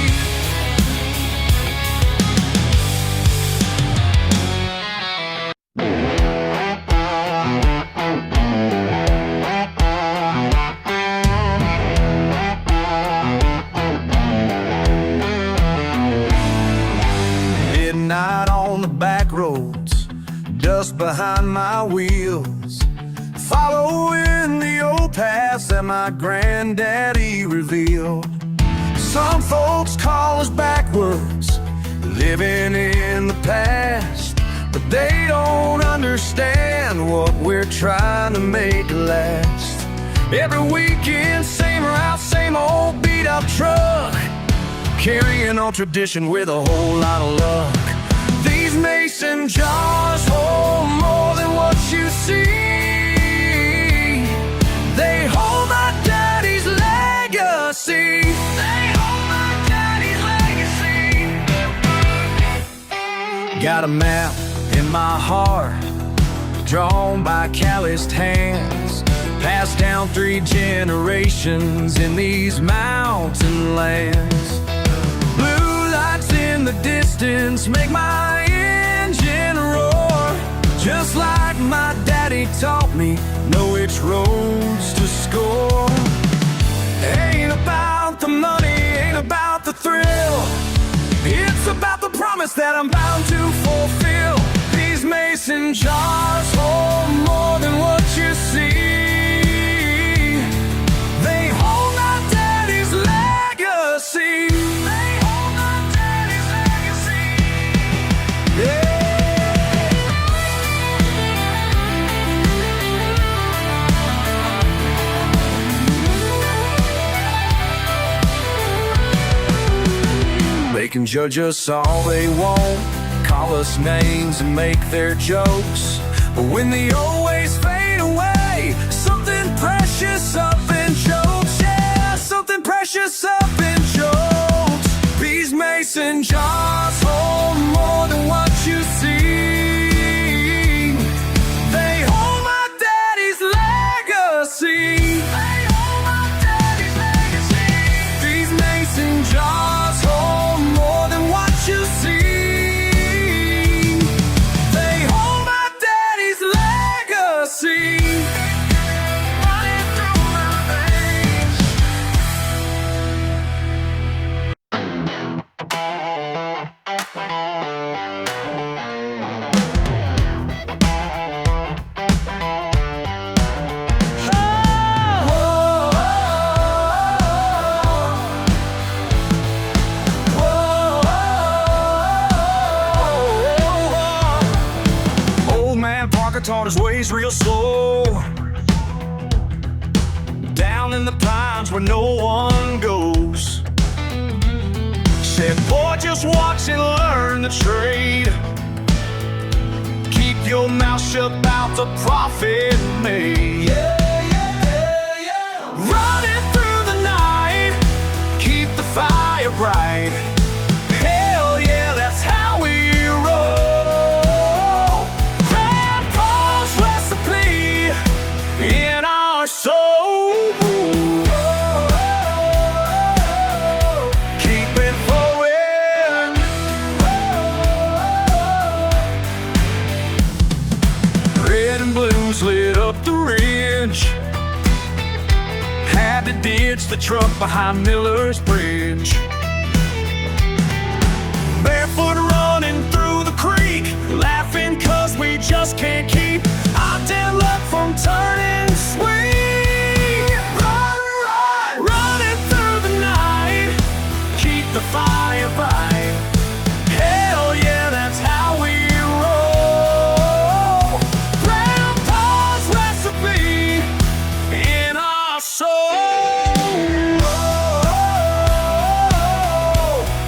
Midnight on the back roads, dust behind my wheels, following the old paths that my granddaddy revealed. Some folks call us backwards, living in the past, but they don't understand what we're trying to make last. Every weekend, same route, same old beat-up truck, carrying on tradition with a whole lot of luck. These mason jars hold more than what you see. They hold my daddy's legacy. They hold my daddy's legacy. Got a map in my heart, drawn by calloused hands, passed down 3 generations in these mountain lands. Blue lights in the distance make my engine roar, just like my daddy taught me, know which roads to score. Ain't about the money, ain't about the thrill, it's about the promise that I'm bound to fulfill. These mason jars hold more than what you see. They hold my daddy's legacy. They hold my daddy's legacy. Yeah. They can judge us all they want, call us names and make their jokes, but when the old ways fade away, something precious up in jokes. Yeah, something precious up in jokes. mason jars hold more than what you see. They hold my daddy's legacy. They hold my daddy's legacy. These mason jars hold more than what you see. They hold my daddy's legacy. Running through my veins. Old man Parker taught his ways real slow, down in the pines where no one goes. Said, boy, just watch and learn the trade. Keep your mouth shut about the profit made. Running through the night, keep the fire bright. Hell yeah, that's how we roll. Grandpa's recipe in our soul. Keep it flowing. Red and blues lit up the ridge. Had to ditch the truck behind Miller's Bridge. Barefoot running through the creek, laughing cause we just can't keep our damn luck from turning sweet. Run, run, running through the night, keep the fire bright. Hell yeah, that's how we roll. Grandpa's recipe in our soul.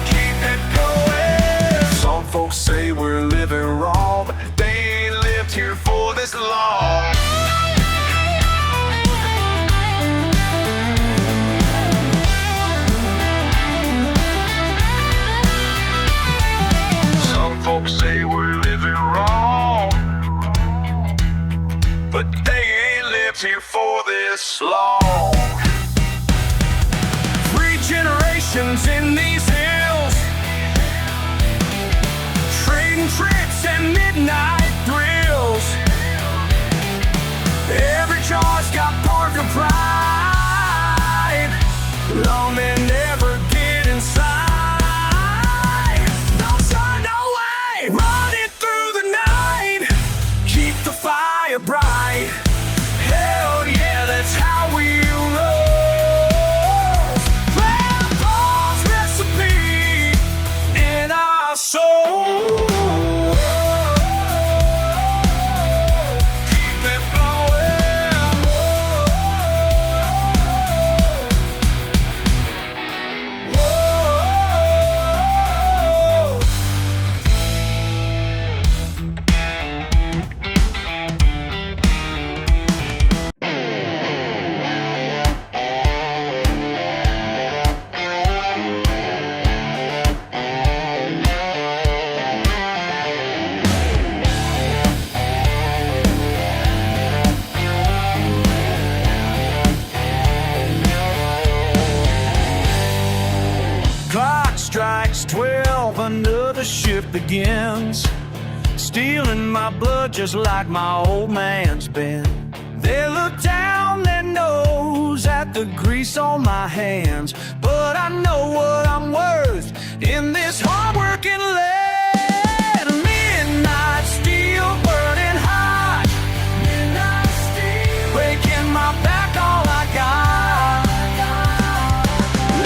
Keep it going. Some folks say we're living wrong, but they ain't lived here for this long. Some folks say we're living wrong, but they ain't lived here for this long. 3 generations in these hills, trading tricks and midnight thrills. Every jar's got Parker pride. Long men never get inside. No sun, no way. Running through the night, keep the fire bright. Hell yeah, that's how we roll. Grandpa's recipe in our soul. Keep it flowing. Clock strikes 12, another shift begins. Stealing my blood just like my old man's been. They look down their nose at the grease on my hands, but I know what I'm worth in this hard-working land. Midnight steel burning hot, midnight steel breaking my back, all I got.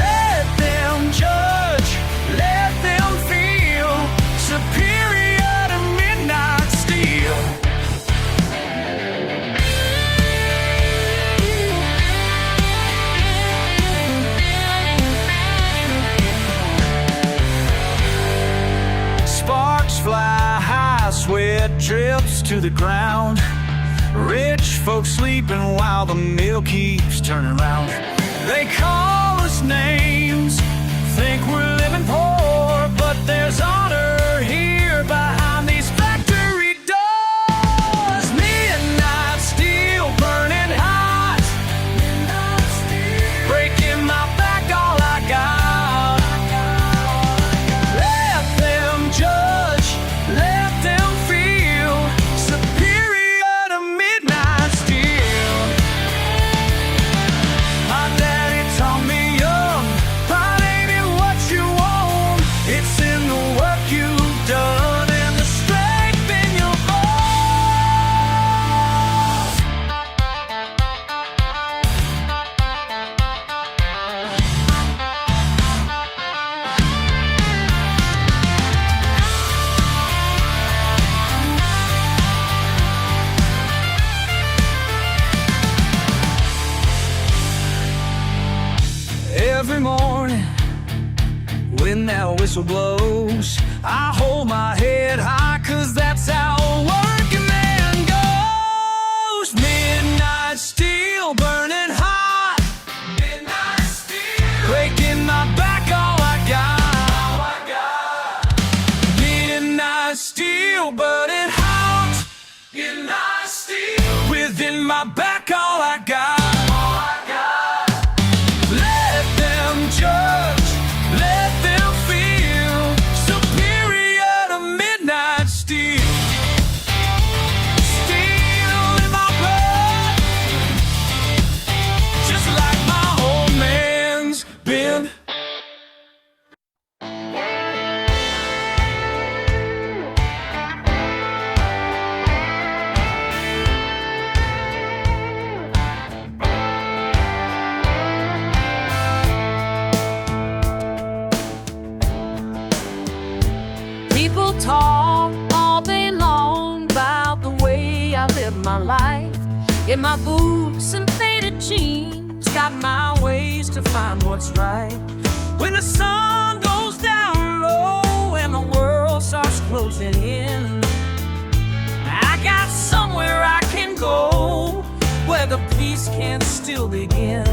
Let them judge, let them feel superior to midnight steel. Sparks fly high, sweat drips to the ground. Rich folks sleeping while the mill keeps turning round. They call us names, think we're living poor, but there's honor here behind these factory doors. Midnight steel burning hot, breaking my back, all I got. Let them judge, let them feel superior to midnight steel. My daddy taught me young, pride ain't in what you own, it's in the work you've done and the strength in your bones. Every morning when that whistle blows, I hold my head high, 'cause that's how a working man goes. Midnight steel burning hot, midnight steel breaking my back, all I got. Midnight steel burning hot, midnight steel within my back, all I got. Let them judge, let them feel superior to midnight steel. Steel in my blood, just like my old man's been. People talk all day long about the way I live my life. In my boots and faded jeans, got my ways to find what's right. When the sun goes down low and the world starts closing in, I got somewhere I can go where the peace can still begin.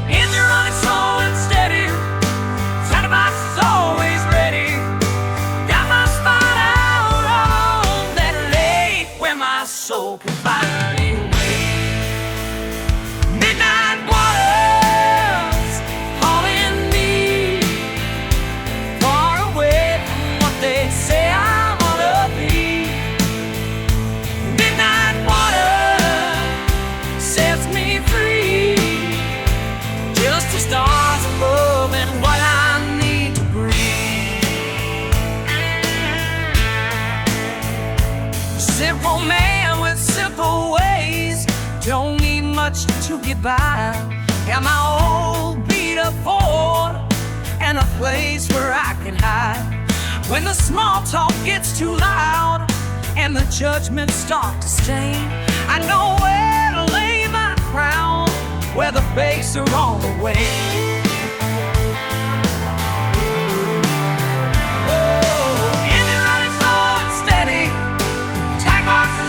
Engine running slow and steady, sound of my always ready. Got my spot out on that lake where my soul can find a way. Midnight waters calling me, far away from what they say I ought to be. Midnight water sets me free, just the stars above and what I need to breathe. Simple man with simple ways, don't need much to get by. Got my old beat up Ford and a place where I can hide. When the small talk gets too loud and the judgments start to stain, I know where to lay my crown, where the bakes are on the way.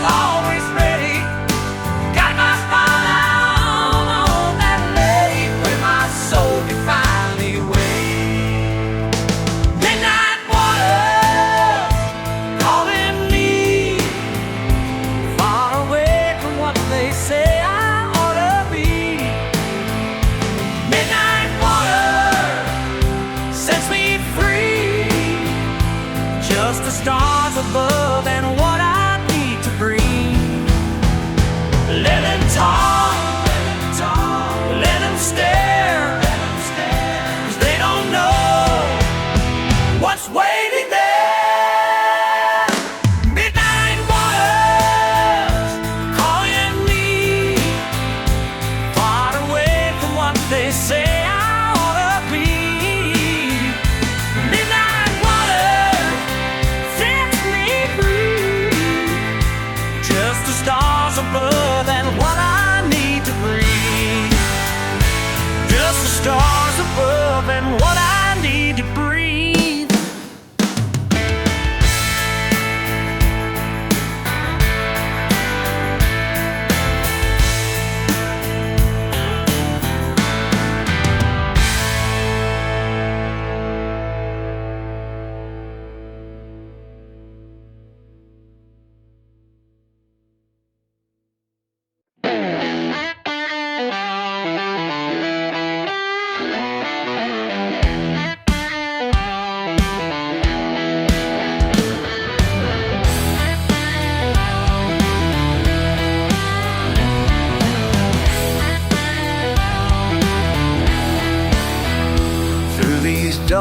Always ready, got my spot out on that lake where my soul can find a way. Midnight waters calling me, far away from what they say I ought to be. Midnight water sets me free, just the stars above and what I breathe. Let them talk, let them stare, 'cause they don't know what's waiting there. Midnight waters calling me, far away from what they say I ought to be. Midnight water sets me free, just the stars above and what I need to breathe. Just the stars above and what I need to breathe.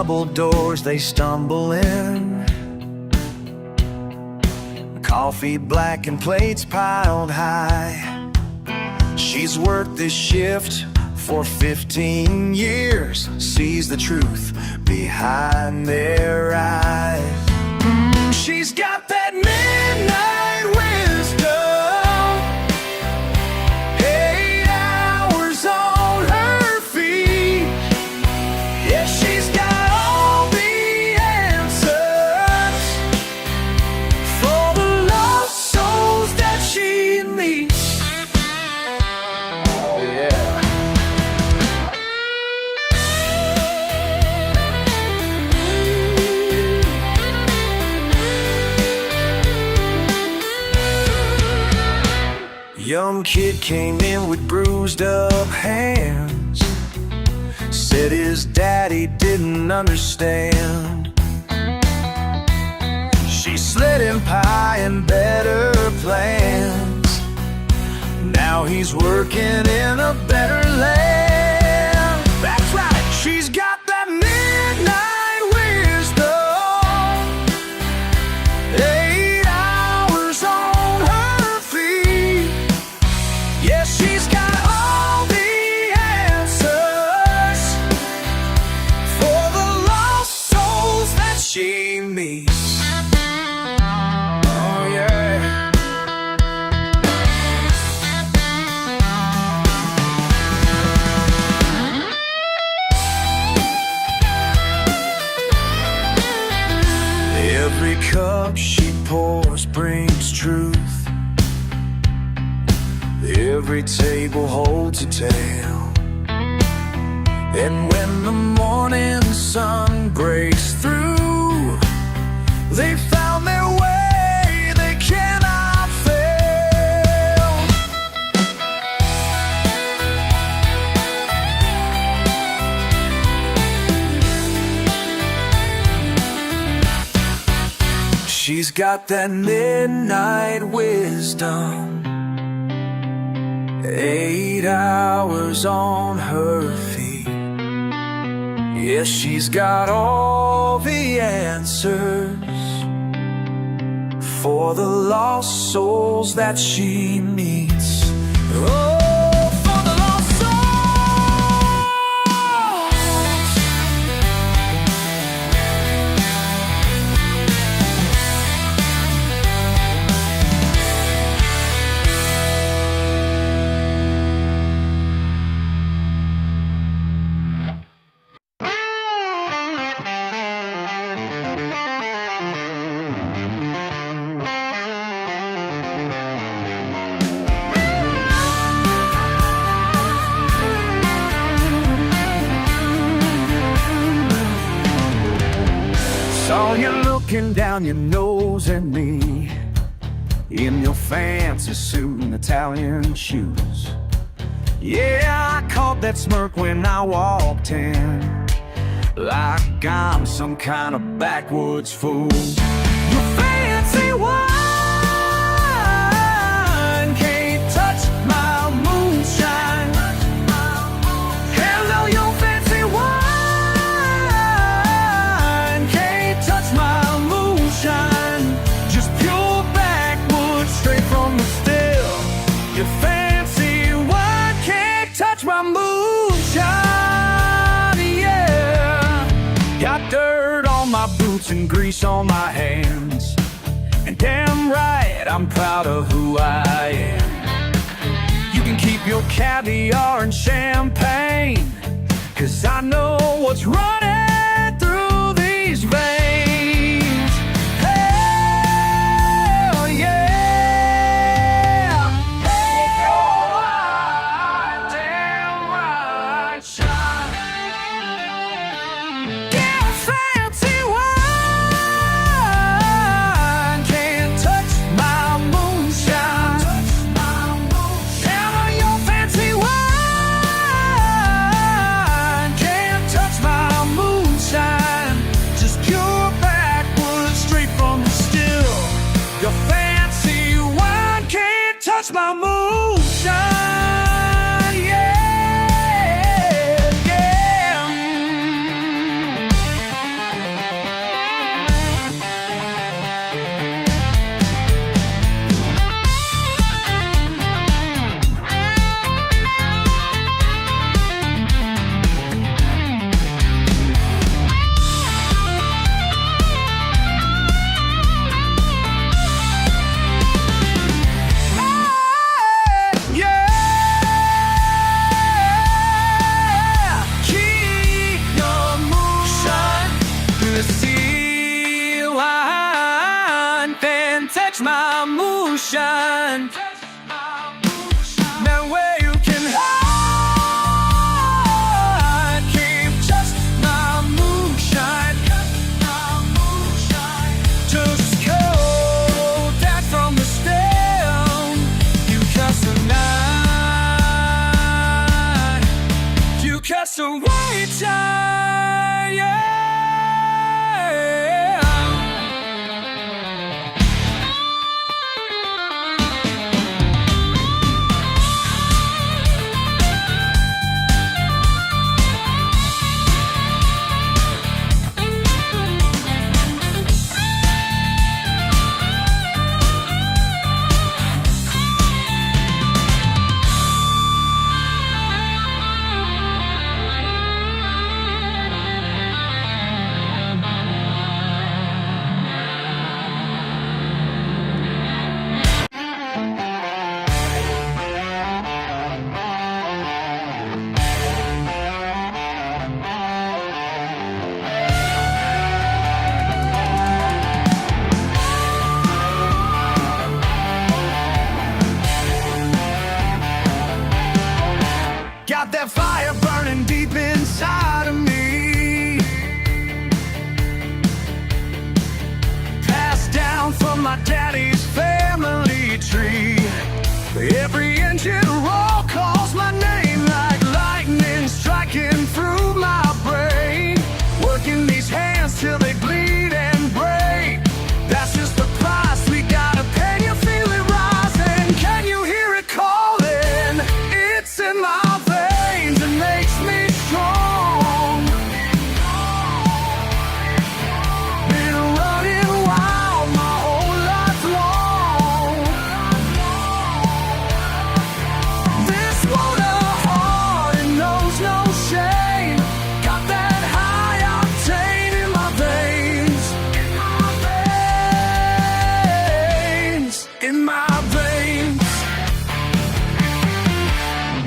double doors they stumble in. Coffee black and plates piled high. She's worked this shift for 15 years, sees the truth behind their eyes. She's got that midnight wisdom, 8 hours on her feet. Yeah, she's got all the answers for the lost souls that she meets. Young kid came in with bruised up hands, said his daddy didn't understand. She slid him pie and better plans. Now he's working in a better land. That's right, she's got that midnight wisdom, 8 hours on her feet. Yeah, she's got all the answers for the lost souls that she meets. Oh yeah. Every cup she pours brings truth. Every table holds a tale. And when the morning sun breaks through, they found their way, they cannot fail. She's got that midnight wisdom, 8 hours on her feet. Yes, she's got all the answers for the lost souls that she meets. Oh, for the lost Saw you looking down your nose at me in your fancy suit and Italian shoes. Yeah, I caught that smirk when I walked in, like I'm some kind of backwoods fool. Your fancy wine can't touch my moonshine. Hello, your fancy wine can't touch my moonshine. Just pure backwoods, straight from the still. Your fancy wine can't touch my moonshine, yeah. Got dirt on my boots and grease on my hands, and damn right I'm proud of who I am. You can keep your caviar and champagne, 'cause I know what's running through these veins. Hell yeah. Hey, oh, damn right shine. Yeah, fancy wine can't touch my moonshine. Hell, your fancy wine can't touch my moonshine. Just pure backwoods, straight from the still. Your fancy wine can't touch my moonshine, yeah, yeah. got that fire burning deep inside of me, passed down from my daddy's family tree. Every engine roll calls my name like lightning striking through my brain, working these hands till they bleed and break. That's just the price we gotta pay. You feel it rising, can you hear it calling? It's in my veins, it makes me strong. Been running wild my whole life long. This motor heart, it knows no shame. Got that high octane in my veins. In my veins.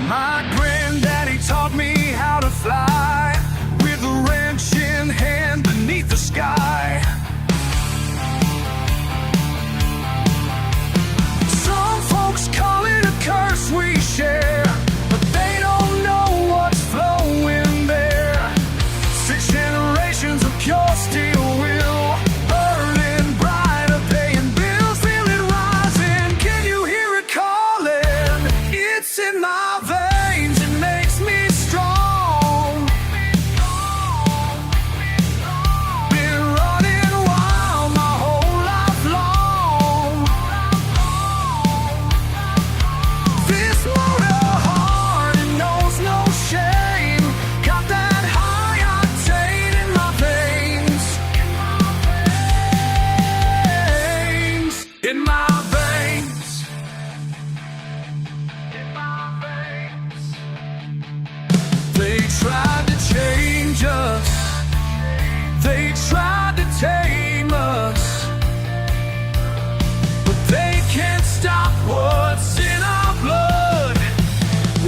My granddaddy taught me how to fly, with a wrench in hand beneath the sky. Some folks call it a curse we share, but they don't know what's flowing there. 6 generations of pure steel will, burning brighter, paying bills, feel it rising. Can you hear it calling? It's in my veins, it makes me strong. Been running wild my whole life long. This motor heart, it knows no shame. Got that high octane in my veins. In my veins. They tried to change us, they tried to tame us, but they can't stop what's in our blood.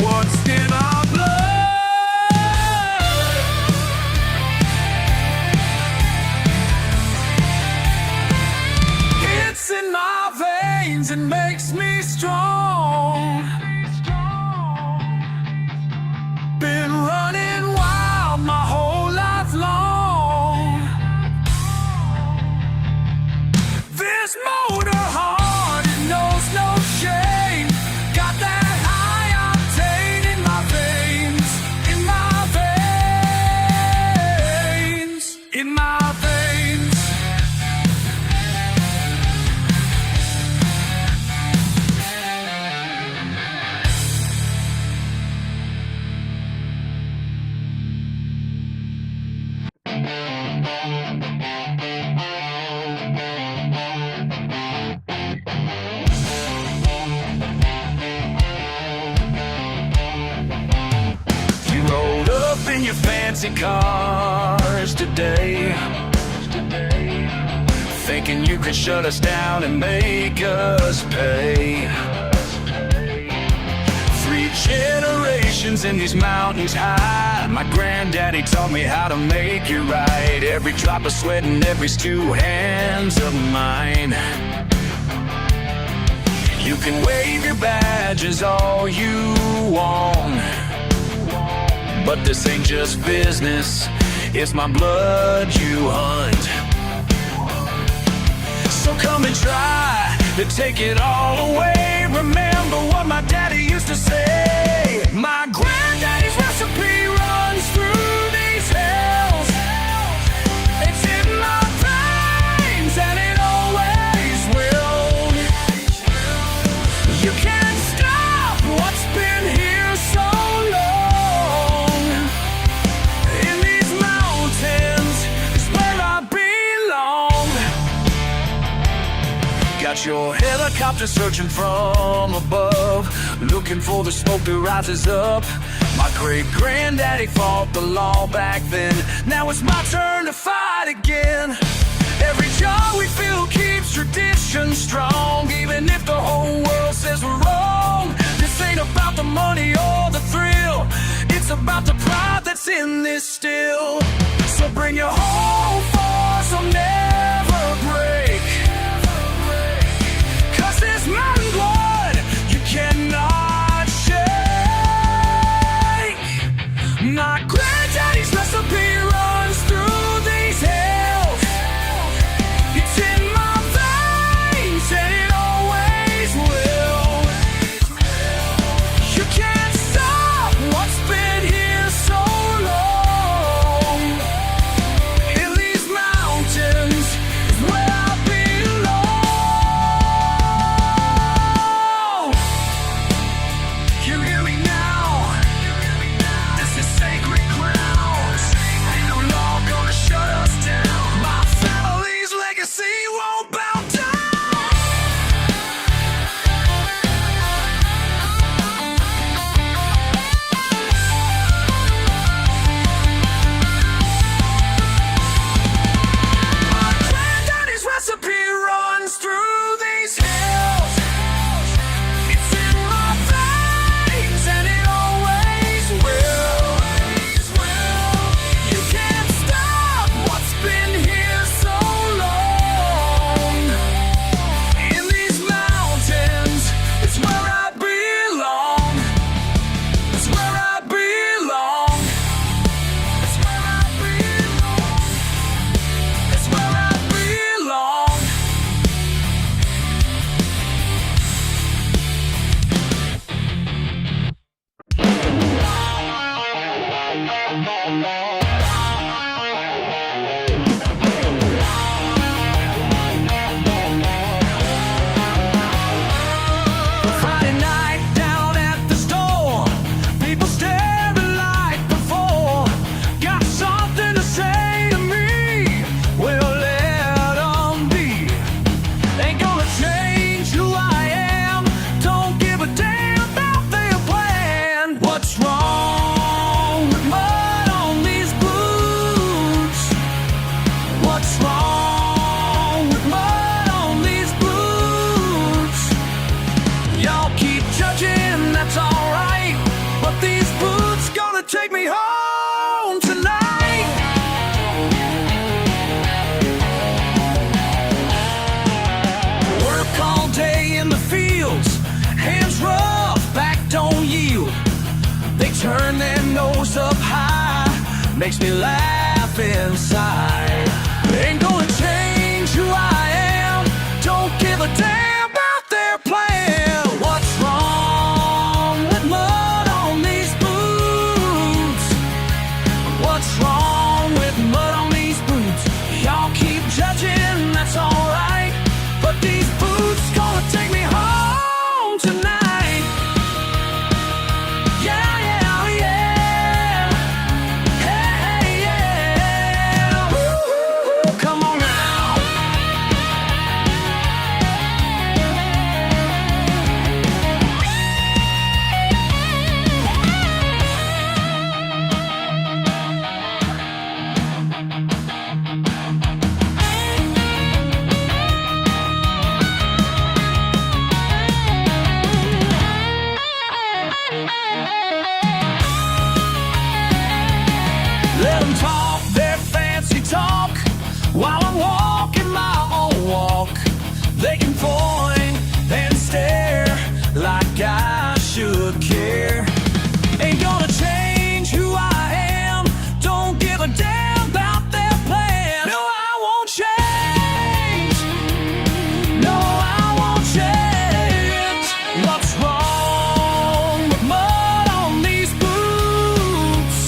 What's in our blood? It's in my veins, it makes me strong. Been running wild my whole life long. This motor heart, it knows no shame. Got that high octane in my veins. In my veins. In my veins. You rolled up in your fancy cars today, thinking you could shut us down and make us pay. 3 generations in these mountains high, my granddaddy taught me how to make it right. Every drop of sweat and every 2 hands of mine. You can wave your badges all you want, but this ain't just business, it's my blood you hunt. So come and try to take it all away. Remember what my daddy used to say. My granddaddy's recipe runs through these hills. It's in my veins and it always will. You can't stop what's been here so long. In these mountains is where I belong. Got your helicopter searching from above, looking for the smoke that rises up. My great-granddaddy fought the law back then. Now it's my turn to fight again. Every jar we fill keeps tradition strong, even if the whole world says we're wrong. This ain't about the money or the thrill, it's about the pride that's in this still. So bring your whole force, I'll never break. 'Cause this mountain blood you cannot shake. judging, that's alright. But these boots gonna take me home tonight. Work all day in the fields, hands rough, back don't yield. They turn their nose up high, makes me laugh inside. Ain't gonna change who I am, don't give a damn about their plan. What's wrong with mud on these boots? What's wrong with mud on these boots? Y'all keep judging, that's alright. But these boots gonna take me home tonight. Yeah, yeah, yeah. Hey, yeah. Ooh, come on now. Let them talk their fancy talk while I'm walking my own walk. They can point and stare like I should care. Ain't gonna change who I am, don't give a damn about their plan. No, I won't change. No, I won't change. What's wrong with mud on these boots?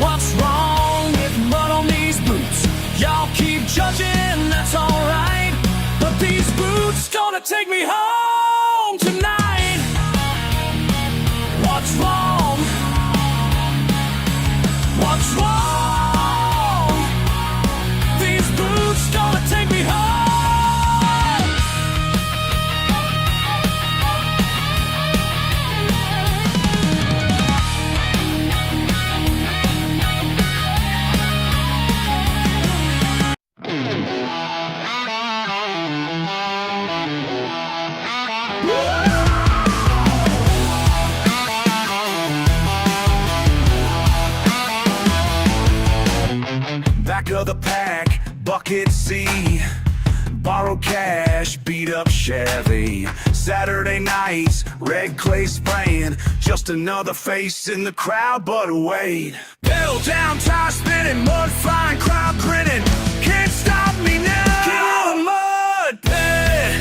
What's wrong with mud on these boots? Y'all keep judging, that's alright. But these boots gonna take me home tonight. What's wrong? What's wrong? These boots gonna take me home. Back of the pack, bucket C. Borrow cash, beat up Chevy. Saturday nights, red clay spraying. Just another face in the crowd, but wait. Pedal down, tire spinning, mud flying, crowd grinning. Can't stop me now. King of the mud pit.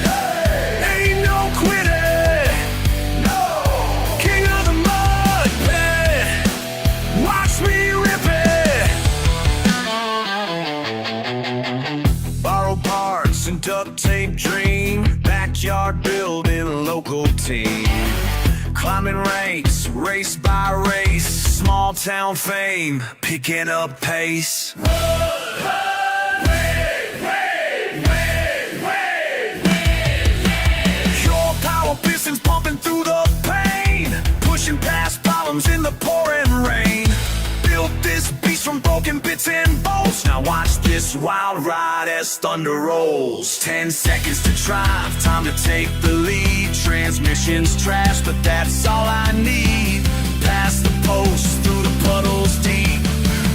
Ain't no quitting. No. King of the mud pit. Watch me rip it. Borrow parts and duct tape dream. Backyard building, local team. Climbing ranks, race by race. Small town fame, picking up pace. Pure power pistons pumping through the pain. Pushing past problems in the pouring rain. Built this beast from broken bits and bolts. Now watch this wild ride as thunder rolls. 10 seconds to drive, time to take the lead. Transmission's trash, but that's all I need. Past the post, through the puddles deep.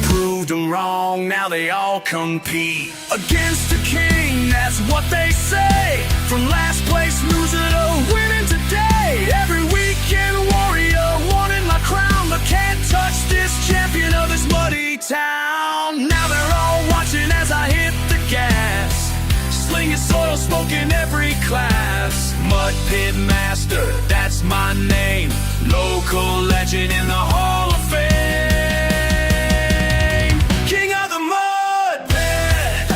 Proved them wrong, now they all compete. Against the king, that's what they say. From last place loser to winning today. Every weekend warrior wanting my crown, but can't touch this champion of this muddy town. Now they're all watching as I hit the gas. Slinging soil, smoking every class. Mud pit master, that's my name. Local legend in the Hall of Fame. King of the mud pit.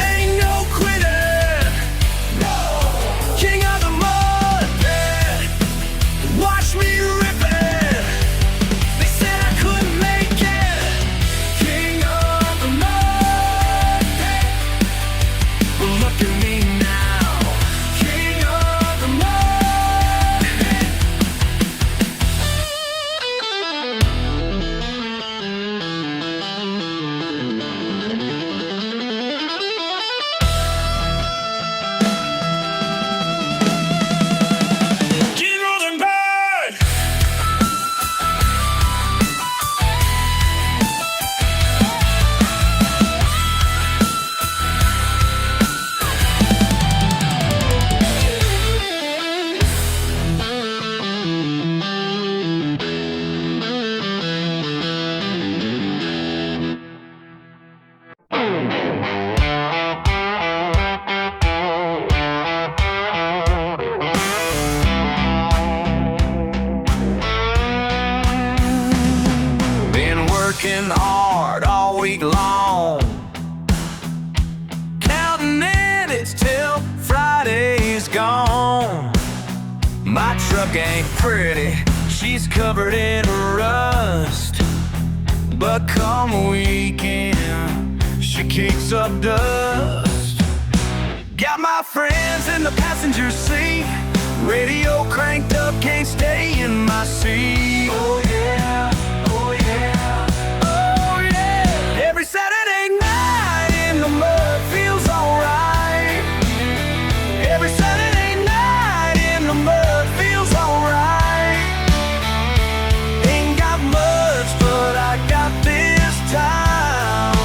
Ain't no quitting. No. King of the mud pit. Watch me rip it. They said I couldn't make it. King of the mud pit. But look at me now. King of the mud pit. truck ain't pretty, she's covered in rust. But come weekend, she kicks up dust. Got my friends in the passenger seat, radio cranked up, can't stay in my seat. Oh yeah, oh yeah, oh yeah. Every Saturday night in the mud feels alright. Every Saturday night in the mud feels alright. Ain't got much, but I got this time.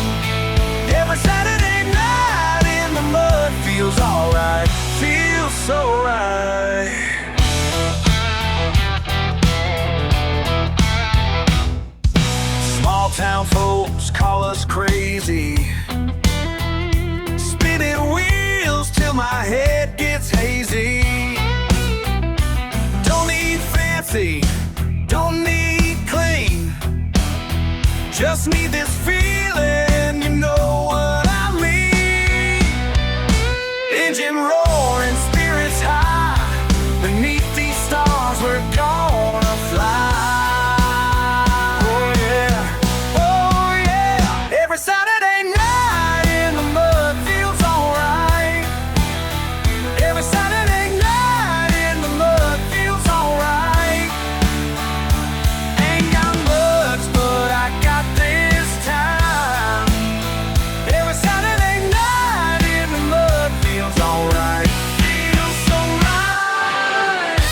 Every Saturday night in the mud feels alright. Feels so right. Small town folks call us crazy, spinning wheels till my head gets hazy. Don't need fancy, don't need clean, just need this feeling, you know what I mean. Engine roaring, spirits high, beneath these stars we're gonna fly. Oh yeah, oh yeah. Every Saturday night in the mud feels alright. Every Saturday night in the mud feels alright. Ain't got much, but I got this time. Every Saturday night in the mud feels alright. Feels so right.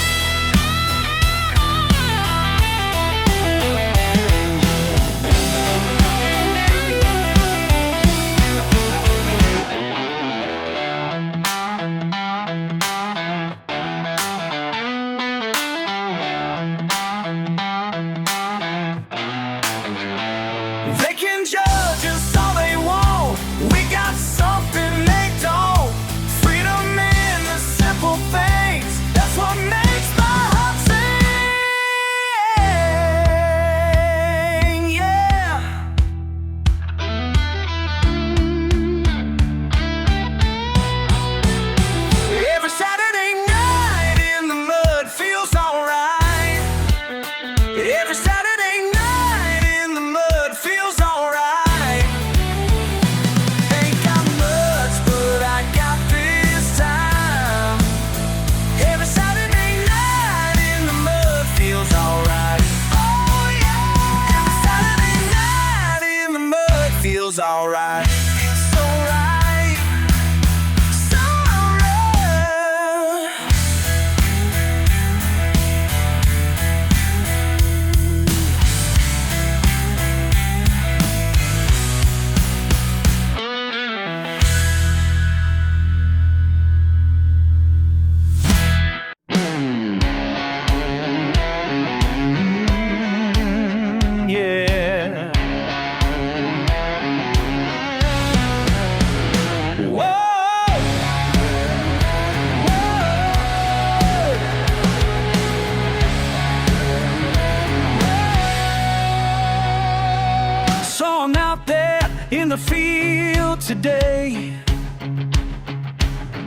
They can judge us all they want, we got something they don't. Freedom in the simple things, that's what makes my heart sing, yeah. Every Saturday night in the mud feels alright. Every Saturday night in the mud feels alright. Ain't got much, but I got this time. Every Saturday night in the mud feels alright. Oh yeah. Every Saturday night in the mud feels alright. It's so right, so right. Yeah. Whoa. Whoa. Saw him out there in the field today,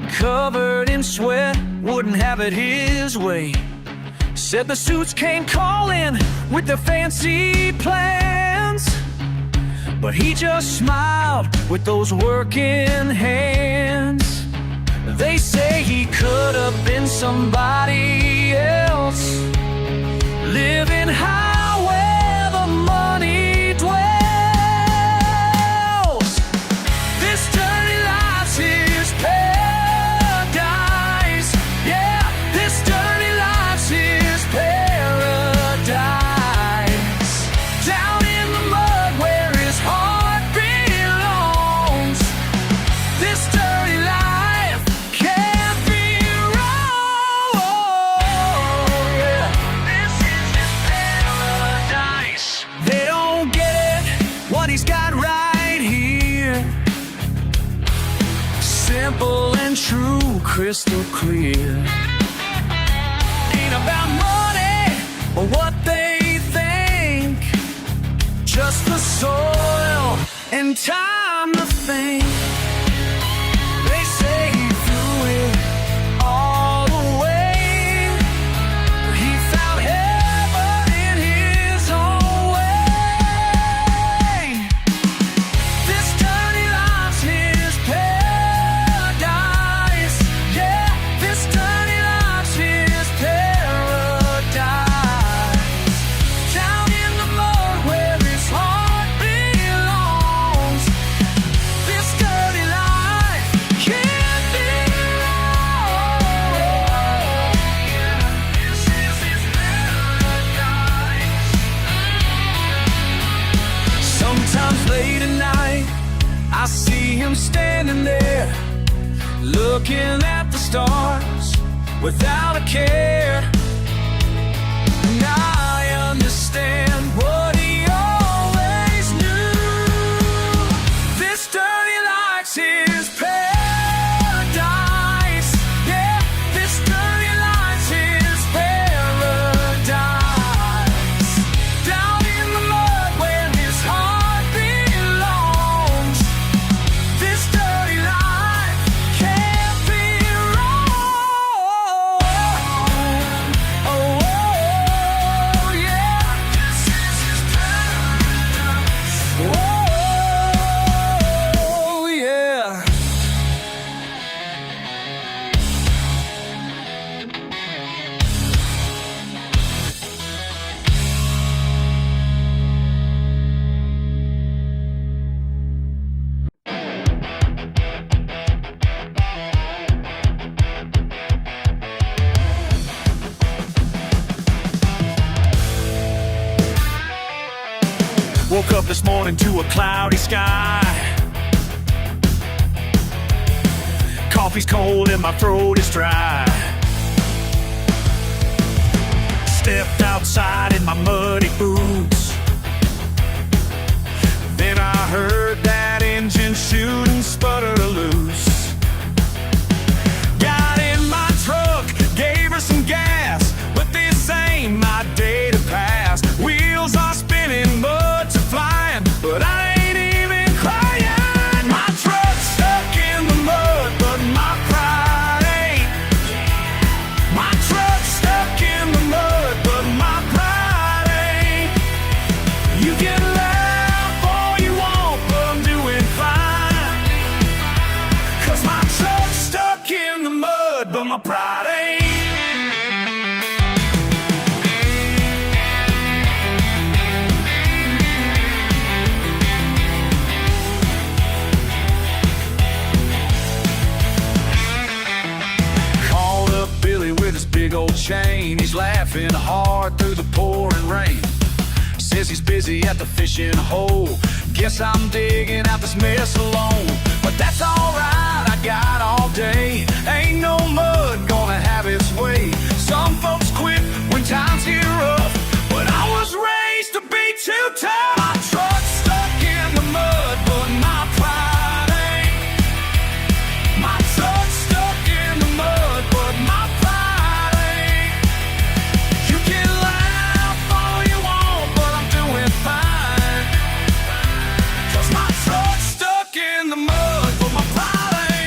covered in sweat, wouldn't have it his way. Said the suits came calling with their fancy plans, but he just smiled with those working hands. They say he could have been somebody else, living high where the money dwells. This dirty life's his paradise. Yeah, this dirty life's his paradise. Down in the mud where his heart belongs. This dirty life can't be wrong. Yeah. This is his paradise. They don't get it, what he's got right here. Simple and true, crystal clear. Ain't about money or what they think, just the soil and time to think. They say he threw it all away. am standing there, looking at the stars without a care. And I understand what he always knew. This dirty life's his paradise. Yeah, this dirty life's his paradise. Down in the mud where his heart belongs. This dirty life can't be wrong. Oh, yeah. This is his paradise. Oh, yeah. Woke up this morning to a cloudy sky. Coffee's cold and my throat is dry. Stepped outside in my muddy boots. Then I heard that engine shoot and sputter loose. Got in my truck, gave her some gas, but this ain't my day to pass. Wheels are spinning, buds are flying, but I ain't even crying. My truck's stuck in the mud, but my pride ain't. My truck's stuck in the mud, but my pride ain't. You can laugh all you want, but I'm doing fine. 'Cause my truck's stuck in the mud, but my pride ain't. Called up Billy with his big old chain. He's laughing hard through the pouring rain. Says he's busy at the fishing hole. Guess I'm digging out this mess alone. But that's alright, I got all day. Ain't no mud gonna have its way. Some folks quit when times get rough, but I was raised to be too tough. My truck's stuck in the mud, but my pride ain't. My truck's stuck in the mud, but my pride ain't. You can laugh all you want, but I'm doing fine. 'Cause my truck's stuck in the mud, but my pride ain't.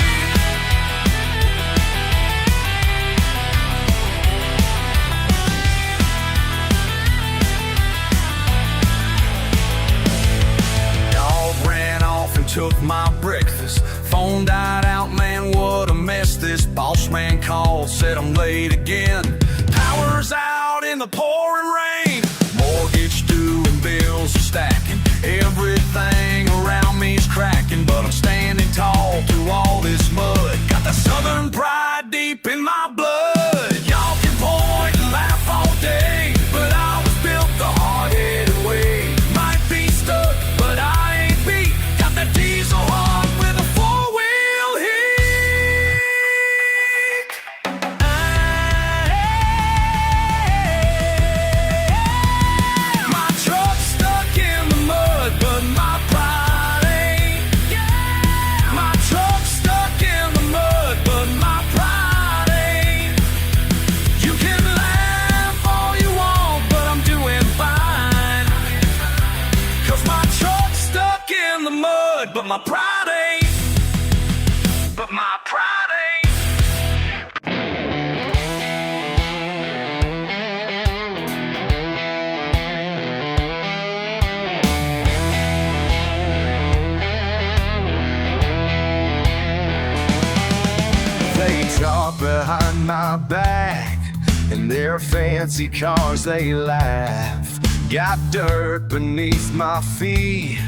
Dog ran off and took my breakfast. Phone died out, man, what a mess. This boss man called, said I'm late again. Power's out in the pouring rain. Mortgage due and bills are stacking. Everything around me's cracking, but I'm standing tall through all this mud. Got the southern pride deep in my blood. Y'all can point and laugh all day, but I was built the hard-headed way. Might be stuck, but I ain't beat. Got that diesel heart with a four-wheel heat. My truck's stuck in the mud, but my pride ain't. My truck's stuck in the mud, but my pride ain't. You can laugh all you want, but I'm doing fine. 'Cause my truck's stuck in the mud, but my pride ain't. But my pride ain't. They talk behind my back, in their fancy cars they laugh. Got dirt beneath my feet.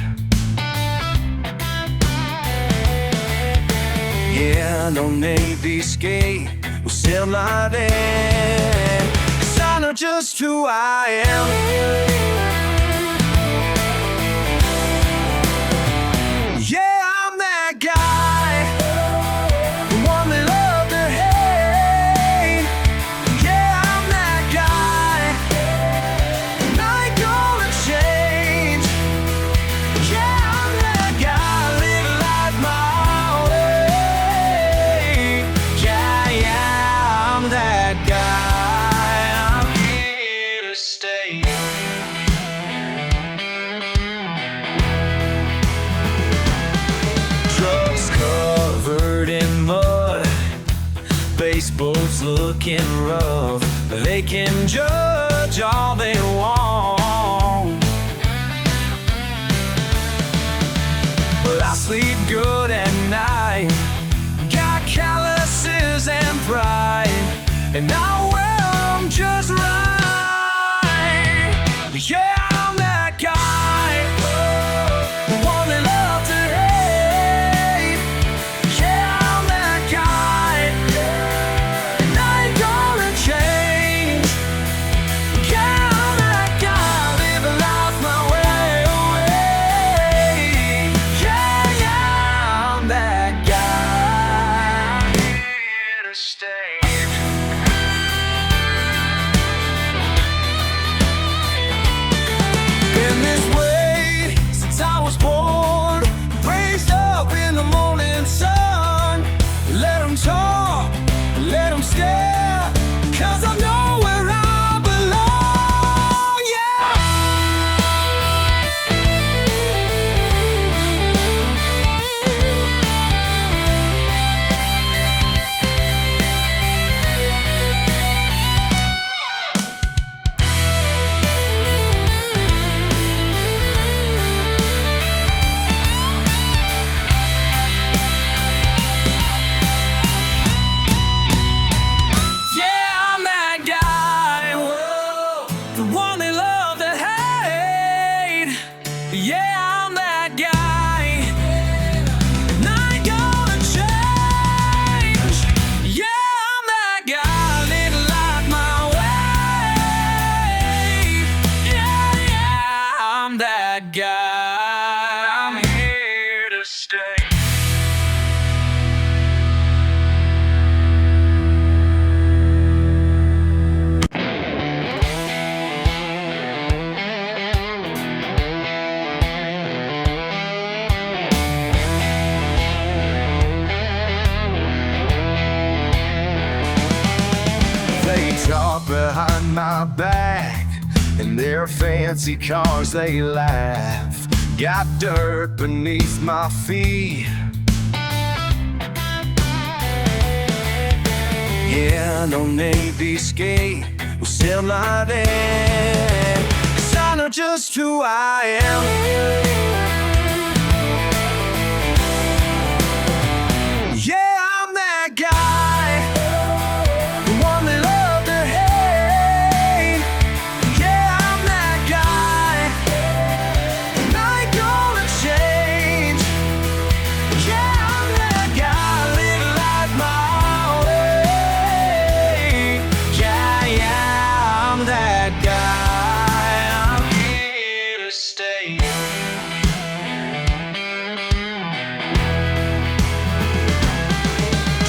Yeah, no need to escape, we'll still not end. 'Cause I know just who I am. Yeah, I'm that guy. Baseball's looking rough, but they can judge all they want. But I sleep good at night, got calluses and pride, and I wear them just right. Yeah, I'm that guy, the one they love to hate. Yeah, I'm that guy, and I ain't gonna change. Yeah, I'm that guy, living life my way. Yeah, yeah, I'm that guy, here to stay. Been this way since I was born, raised up in the morning sun. Let them talk, let them stare, 'cause I know where I belong. Yeah. Yeah, I'm that guy, whoa, the one they love to hate. Yeah, I'm that guy, and I ain't gonna change. Yeah, I'm that guy, living life my way. Yeah, yeah, I'm that guy, I'm here to stay. They talk behind my back, in their fancy cars they laugh. Got dirt beneath my feet. Yeah, no Navy skate, well still not in, 'cause I know just who I am. Yeah, I'm that guy, the one they love to hate. Yeah, I'm that guy, and I ain't gonna change. Yeah, I'm that guy, living life my way. Yeah, yeah, I'm that guy, I'm here to stay.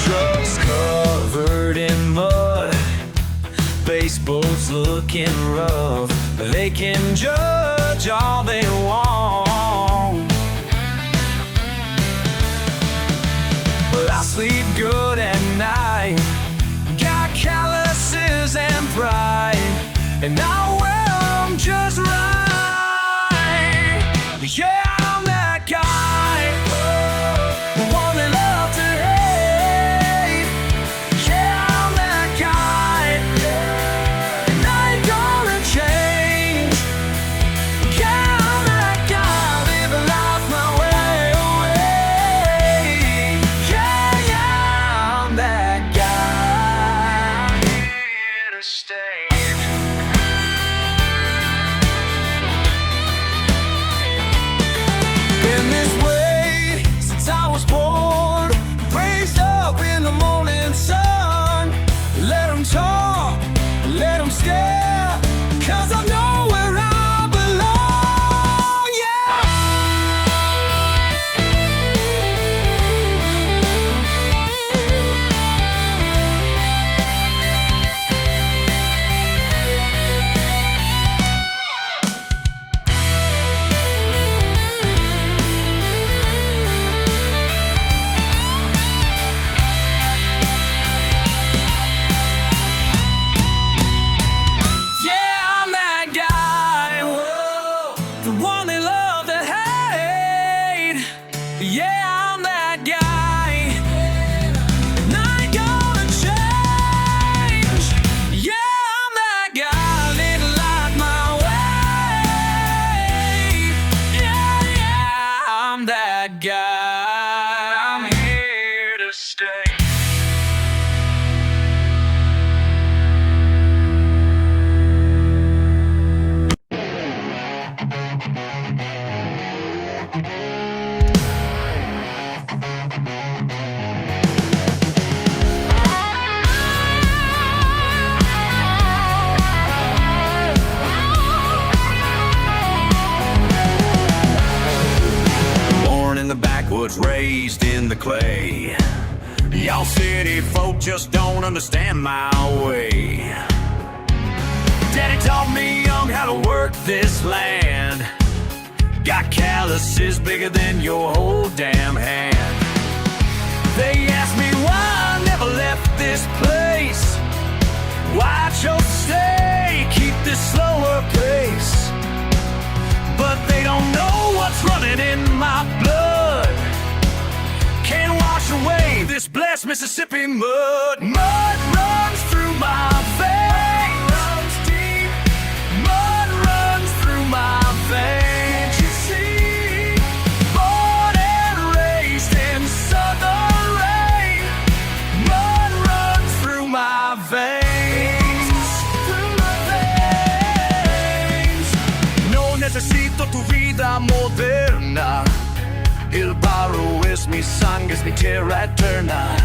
Trucks covered in mud, baseball's looking rough, but they can judge all they want. But I sleep good at night, got calluses and pride, and I wear them just right. Yeah, I'm that guy, the one they love to hate. Yeah, I'm that guy, and I ain't gonna change. Yeah, I'm that guy, living life my way. Yeah, yeah, I'm that guy, here to stay. was raised in the clay. Y'all city folk just don't understand my way. Daddy taught me young how to work this land. Got calluses bigger than your whole damn hand. They asked me why I never left this place, why I chose to stay, keep this slower pace. But they don't know what's running in my blood. Can't wash away this blessed Mississippi mud. Mud runs through my veins, runs deep. Mud runs through my veins. Can't you see? Born and raised in southern rain. Mud runs through my veins, through my veins. No necesito tu vida moderna. El barro es mi sangre, es mi tierra eterna.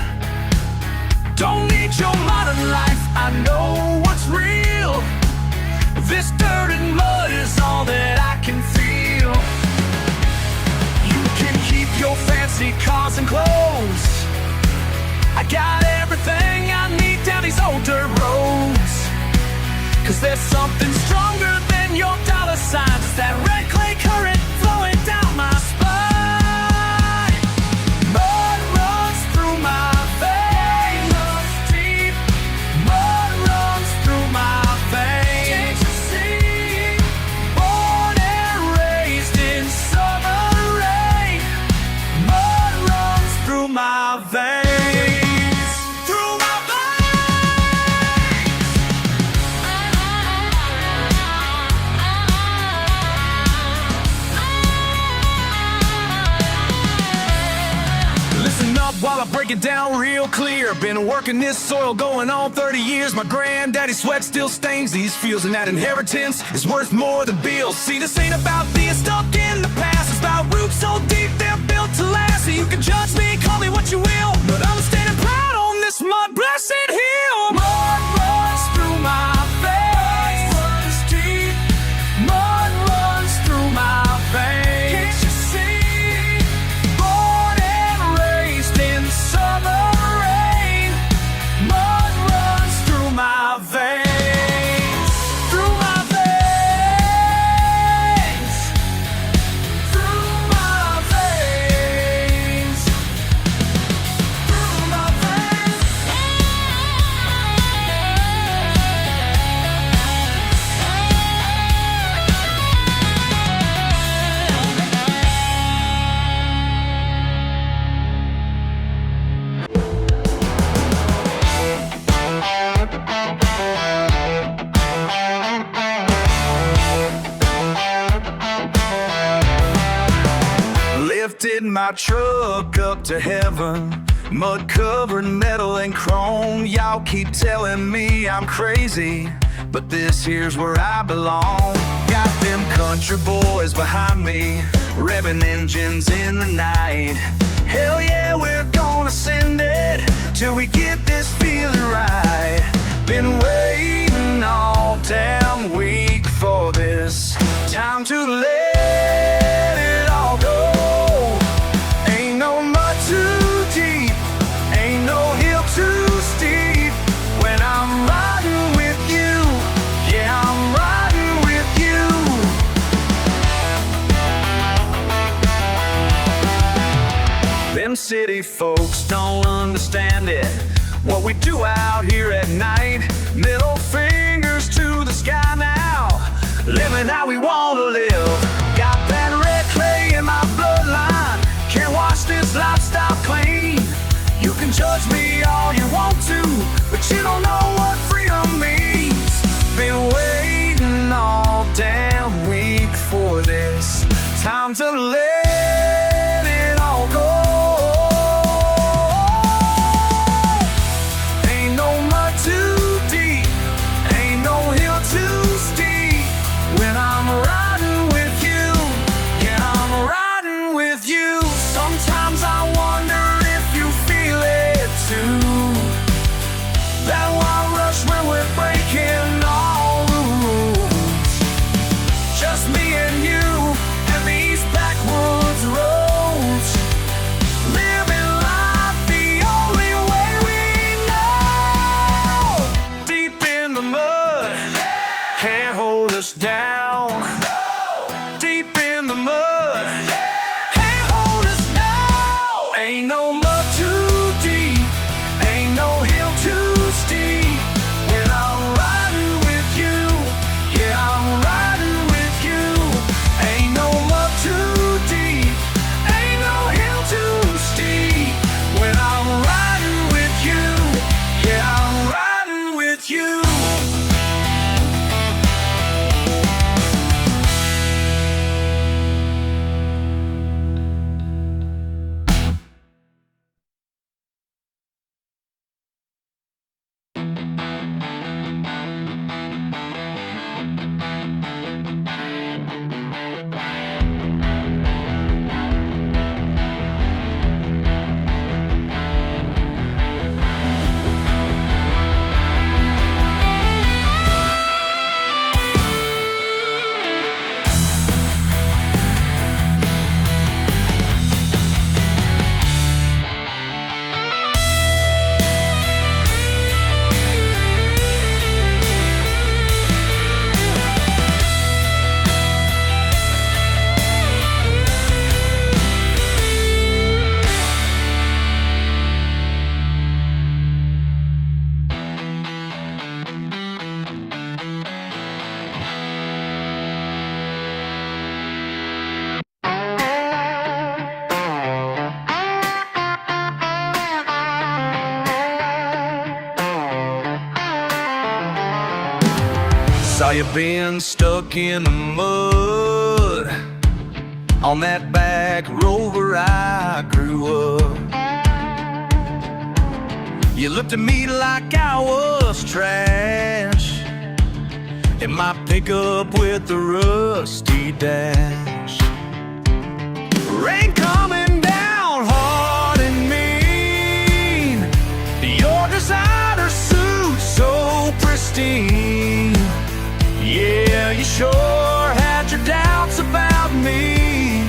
Don't need your modern life, I know what's real. This dirt and mud is all that I can feel. You can keep your fancy cars and clothes. I got everything I need down these old dirt roads. Cause there's something stronger than your dollar signs. It's that red clay current flowing down my spine. While I break it down real clear, been working this soil going on 30 years. My granddaddy's sweat still stains these fields, and that inheritance is worth more than bills. See, this ain't about being stuck in the past, it's about roots so deep they're built to last. So you can judge me, call me what you will, but I'm standing proud on this mud blessed hill. Mud runs through my veins, runs deep. Mud runs through my veins. Can't you see? Born and raised in southern rain. Mud runs through my veins, through my veins, through my veins, through my veins. Lifted my truck up to heaven, mud-covered metal and chrome. Y'all keep telling me I'm crazy, but this here's where I belong. Got them country boys behind me, revving engines in the night. Hell yeah, we're gonna send it till we get this feeling right. Been waiting all damn week for this time to let it all go. Ain't no mud too deep, ain't no hill too steep. When I'm riding with you, yeah, I'm riding with you. Them city folks don't understand it, what we do out here at night. Middle fingers to the sky now, living how we wanna live. Got that red clay in my bloodline, can't wash this lifestyle clean. You can judge me all you want to, but you don't know what freedom means. Been waiting all damn week for this time to let it all go. Ain't no mud too deep, ain't no hill too steep. When I'm riding with you, yeah, I'm riding with you. Sometimes I wonder if you feel it too. That wild rush when we're breaking all the rules. Just me and you and these backwoods can't hold us down. Deep in the mud, can't hold us now. Ain't no mud too deep, ain't no hill too steep. When I'm riding with you, yeah, I'm riding with you. Ain't no mud too deep, ain't no hill too steep. When I'm riding with you, yeah, I'm riding with you. Saw you been stuck in the mud on that back road where I grew up. You looked at me like I was trash in my pickup with the rusty dash. Rain coming down hard and mean, your designer suit so pristine. Yeah, you sure had your doubts about me,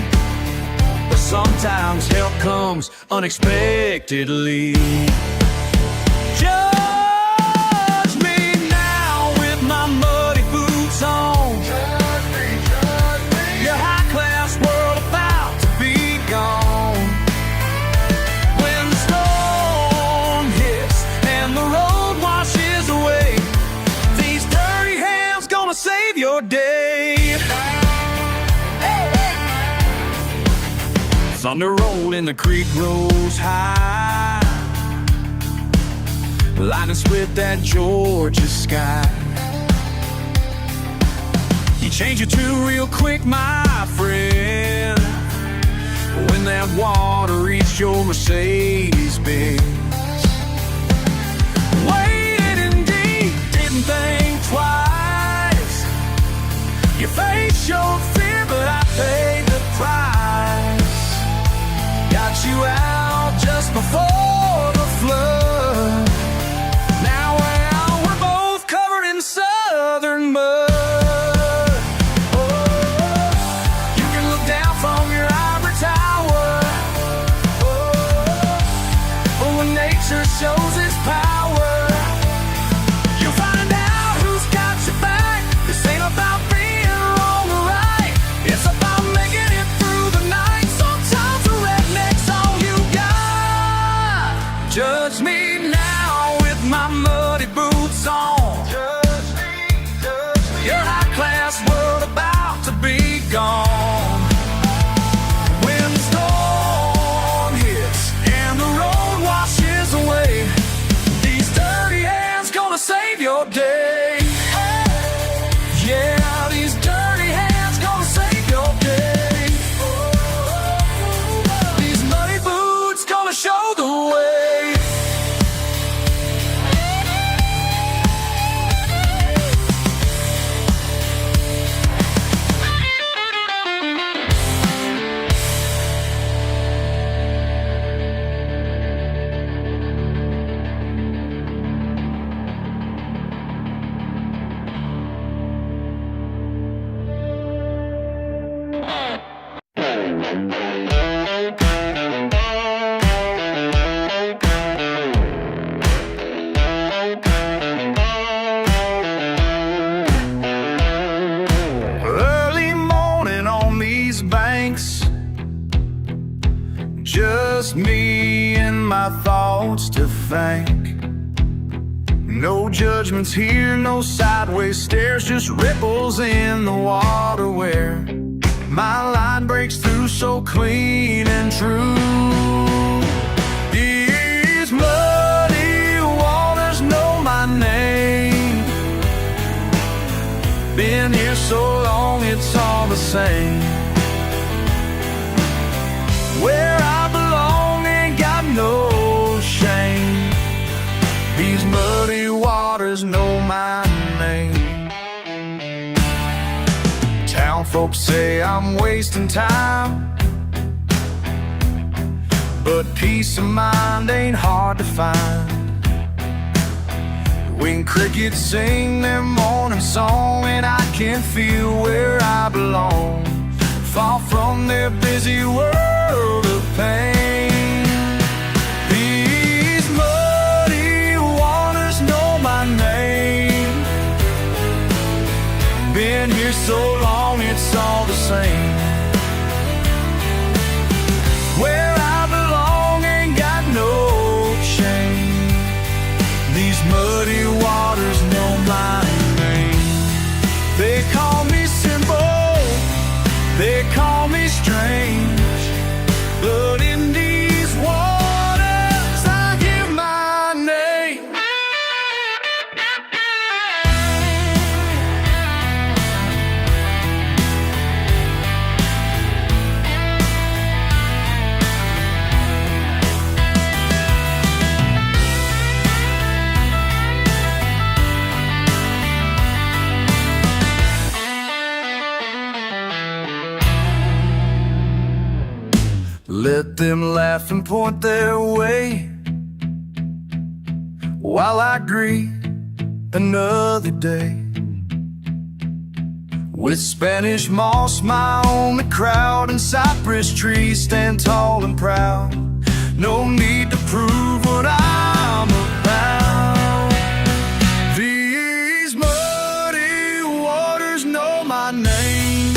but sometimes help comes unexpectedly. Judge me now with my muddy boots on. Judge me, judge me. Your high-class world about to be gone. When the storm hits and the road washes away, these dirty hands gonna save your day. Thunder rolling, the creek rose high, lightning split that Georgia sky. You change your tune real quick, my friend, when that water reached your Mercedes-Benz. Wading deep, didn't think twice. Your face showed fear, but I paid the price. Got you out just before the flood. Now, well, we're both covered in southern mud. Oh, you can look down from your ivory tower. Oh, when nature shows its power, you'll find out who's got your back. This ain't about being wrong or right, it's about making it through the night. Sometimes a redneck's all you got. Judge me thanks. Just me and my thoughts to thank. No judgments here, no sideways stares, just ripples in the water where my line breaks through so clean and true. These muddy waters know my name. Been here so long, it's all the same. Where I belong ain't got no shame. These muddy waters know my name. Town folks say I'm wasting time, but peace of mind ain't hard to find. When crickets sing their morning song and I can feel where I belong, far from their busy world of pain. These muddy waters know my name. Been here so long, it's all the same. Where I belong ain't got no shame. These muddy waters know my name. They call me simple, they call me strange, but in these waters I give my name. Let them laugh and point their way while I greet another day. With Spanish moss, my only crowd, and cypress trees stand tall and proud. No need to prove what I'm about. These muddy waters know my name.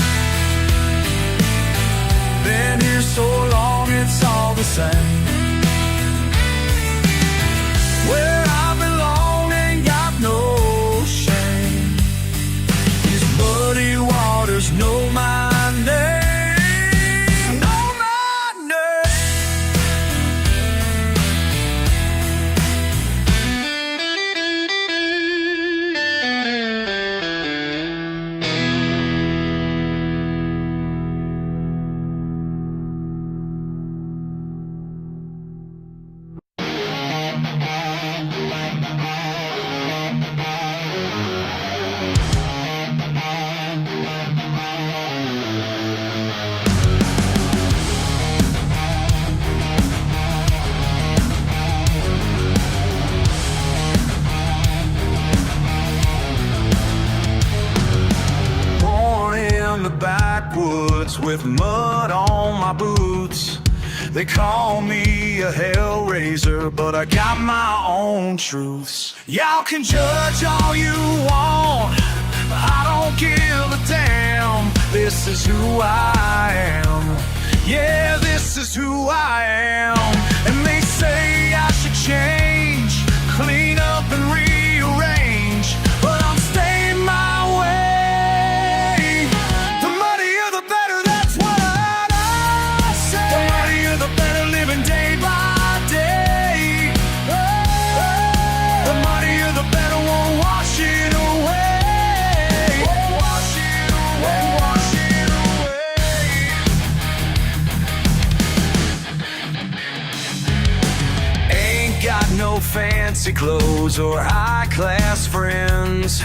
Been here so long, it's all the same. Where I belong ain't got no shame. These muddy waters know my name. Know my name. The backwoods with mud on my boots. They call me a hellraiser, but I got my own truths. Y'all can judge all you want, I don't give a damn. This is who I am. Yeah, this is who I am. And they say I should change, clean up and rearrange, but I'm staying my way. No fancy clothes or high-class friends,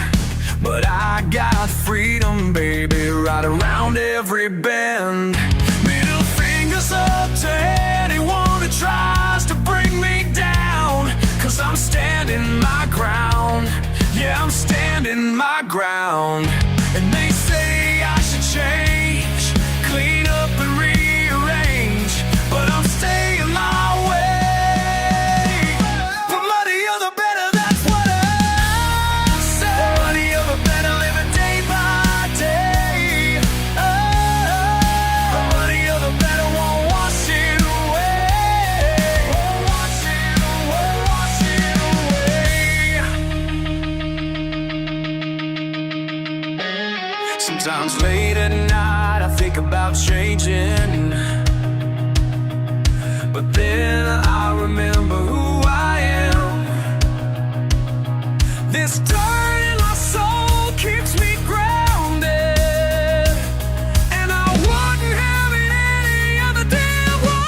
but I got freedom, baby, right around every bend. Middle fingers up to anyone who tries to bring me down, 'cause I'm standing my ground. Yeah, I'm standing my ground. And they say I should change, clean up and rearrange, but I'm staying my way. Money Sometimes late at night I think about changing, but then I remember who I am. This dirt in my soul keeps me grounded, and I wouldn't have it any other damn way.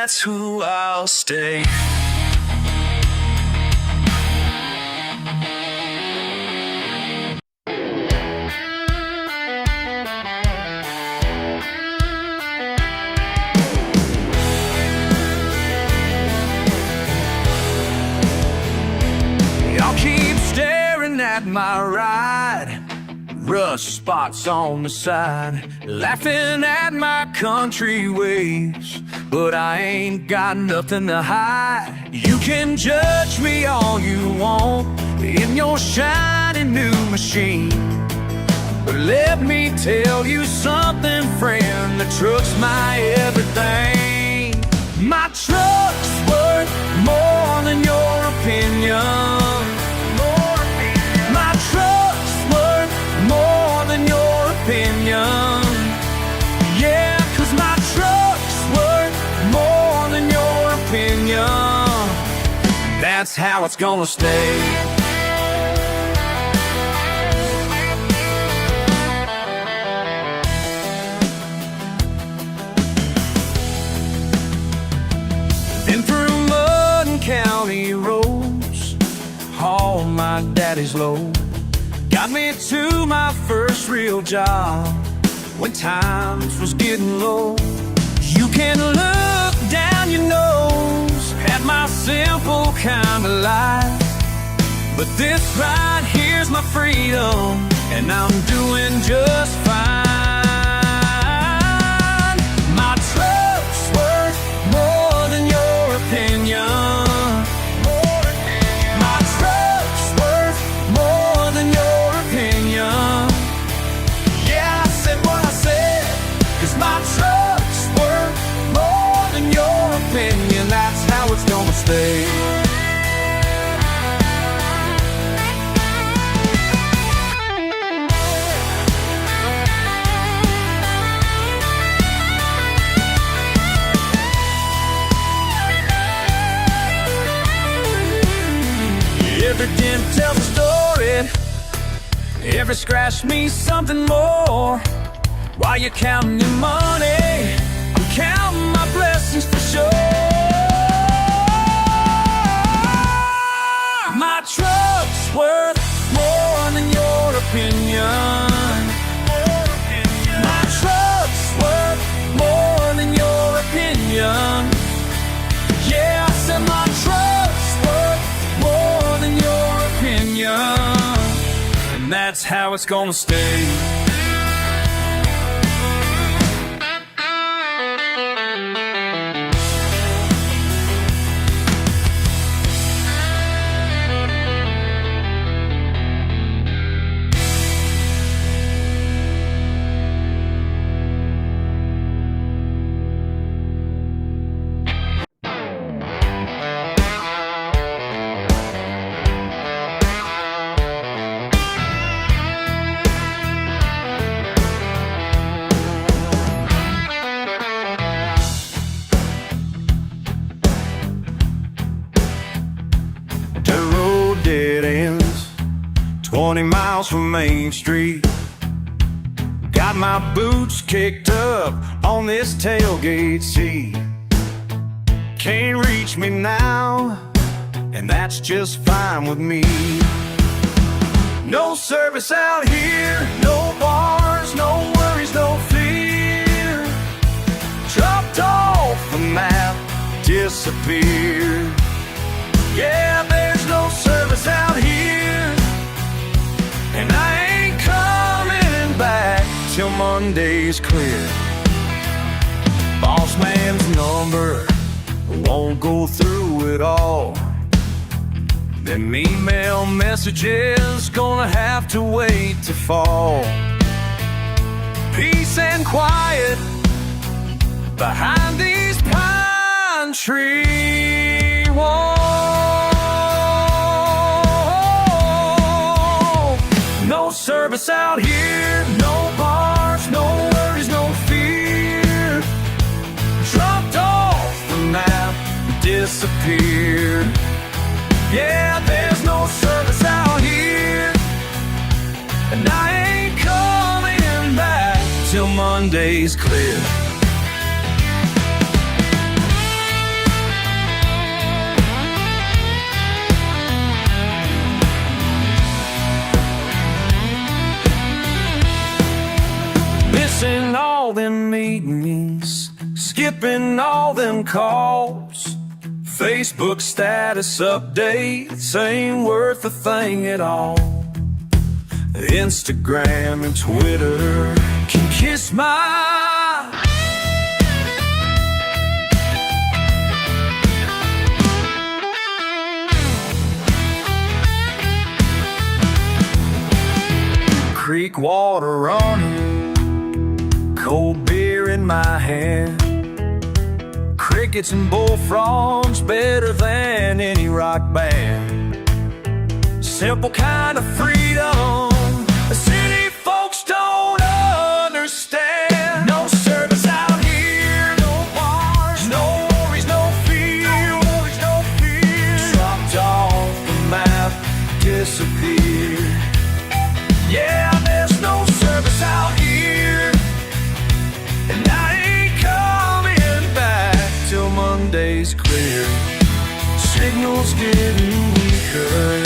That's who I'll stay. Y'all keep staring at my ride, rust spots on the side, laughing at my country ways, but I ain't got nothing to hide. You can judge me all you want in your shiny new machine, but let me tell you something, friend, the truck's my everything. My truck's worth more than your opinion. My truck's worth more than your opinion. Yeah, 'cause my truck's worth more than your opinion. That's how it's gonna stay. Been through mud and county roads, hauled my daddy's load, got me to my first real job when times was getting low. You can look down your nose at my simple kind of life, but this right here's my freedom, and I'm doing just fine. My truck's worth more than your opinion. My truck's worth more than your opinion. Yeah, I said what I said, 'cause my truck's worth more than your opinion. That's how it's gonna stay. Every dent tells a story, every scratch means something more. While you're counting your money, I'm counting my blessings for sure. My truck's worth more than your opinion. My truck's worth more than your opinion. Yeah, I said my truck's worth more than your opinion, and that's how it's gonna stay. The road dead ends 20 miles from Main Street. Got my boots kicked up on this tailgate seat. Can't reach me now, and that's just fine with me. No service out here, no bars, no worries, no fear. disappeared. Yeah, there's no service out here, and I ain't coming back till Monday's clear. Boss man's number won't go through it all. Them email messages gonna have to wait to fall. Peace and quiet behind these pine tree walls. No service out here, no bars, no worries, no fear. Dropped off the map, disappeared. Yeah, there's no service out here, and I ain't coming back till Monday's clear. Missing all them meetings, skipping all them calls. Facebook status updates ain't worth a thing at all. Instagram and Twitter can kiss my creek water running, cold beer in my hand. Crickets and bullfrogs better than any rock band. Simple kind of freedom the city folks don't understand. No service out here, no bars, no worries, no fear. Dropped off the map, disappeared. Yeah, there's no service out here, and I ain't coming back till Monday's clear. Signals getting weaker,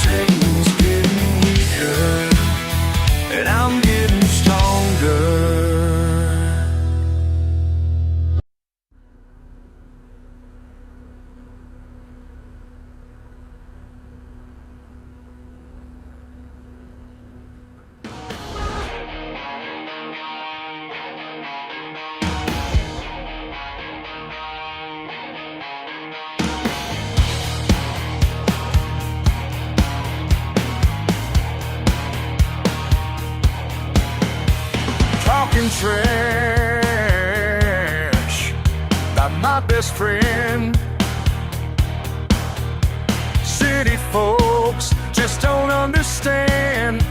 signals getting weaker, and I'm getting stronger. Talking trash about my best friend. City folks just don't understand.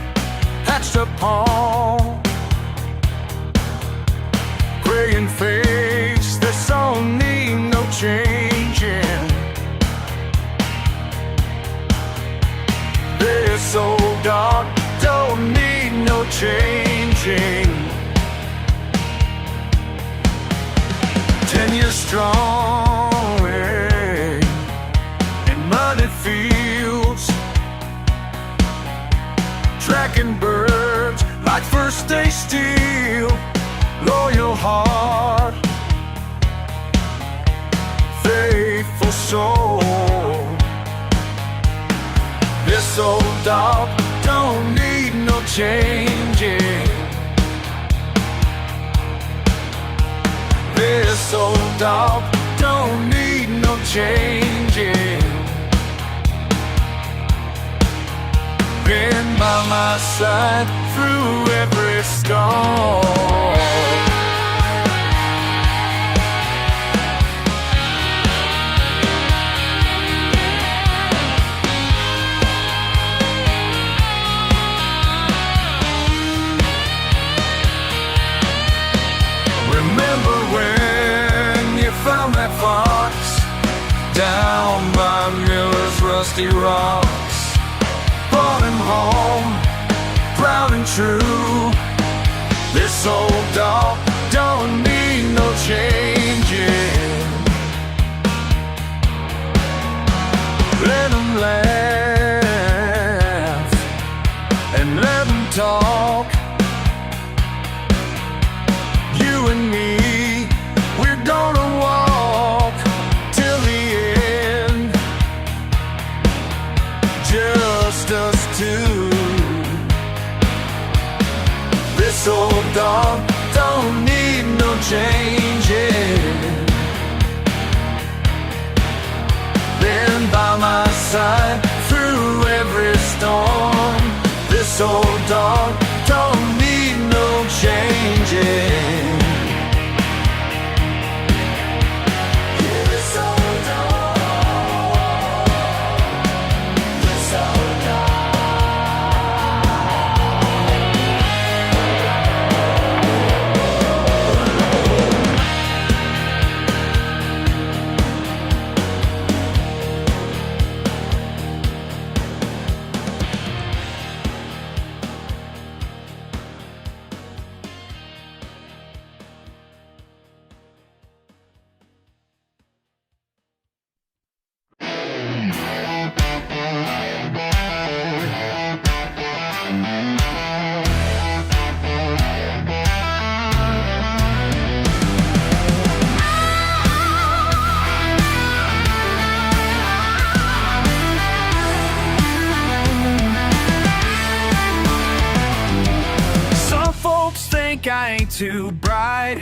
Hatched upon gray in face, there's so need no changing. They're so dark, don't need no changing. 10 years strong in muddy fields, tracking birds like first day steel. Loyal heart, faithful soul. This old dog don't need no changing. This old dog don't need no changing. Been by my side through every storm. Remember when you found that fox down by Miller's rusty rocks? Brought him home, proud and true. This old dog don't need no changing. Let him laugh and let him talk. You and me old dog don't need no changing. Been by my side through every storm. This old dog don't need no changing. This old dog, this old dog. I ain't too bright,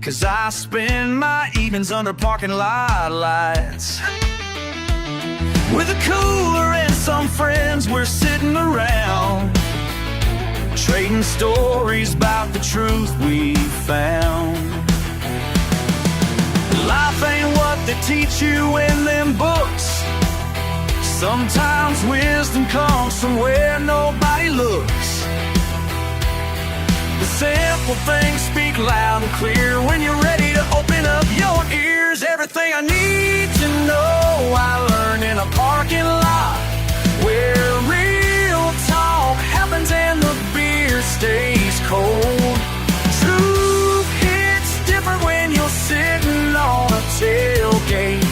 'cause I spend my evenings under parking lot lights. With a cooler and some friends, we're sitting around, trading stories about the truth we found. Life ain't what they teach you in them books. Sometimes wisdom comes from where nobody looks. The simple things speak loud and clear when you're ready to open up your ears. Everything I need to know I learned in a parking lot, where real talk happens and the beer stays cold. Truth hits different when you're sitting on a tailgate.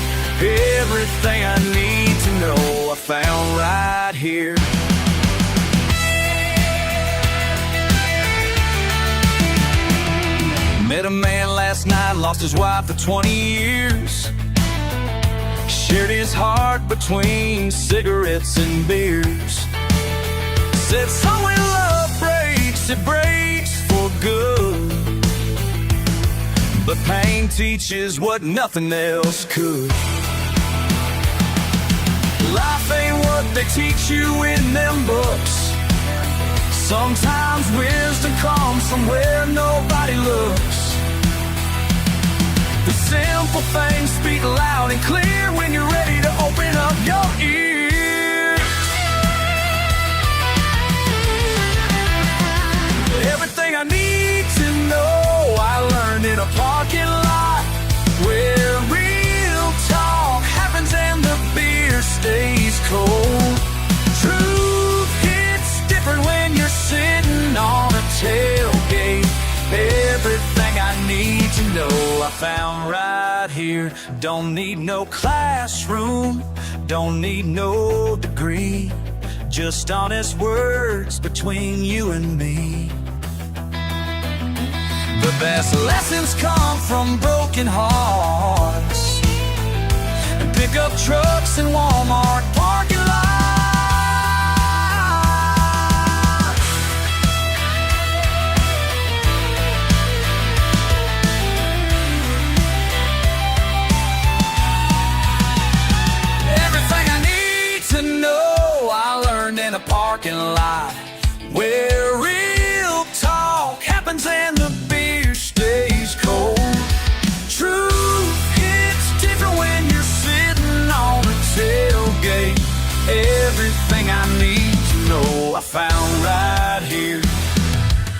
Everything I need to know I found right here. Met a man last night, lost his wife for 20 years. Shared his heart between cigarettes and beers. Said, so when love breaks, it breaks for good. But pain teaches what nothing else could. Life ain't what they teach you in them books. Sometimes wisdom comes from where nobody looks. The simple things speak loud and clear when you're ready to open up your ears. Everything I need to know I learned in a parking lot, where real talk happens and the beer stays cold. Truth hits different when you're sitting on a tailgate. Everything I need to know I found right here. Don't need no classroom, don't need no degree, just honest words between you and me. The best lessons come from broken hearts and pickup trucks and Walmart parking lots. In a parking lot, where real talk happens and the beer stays cold. Truth hits different when you're sitting on a tailgate. Everything I need to know I found right here.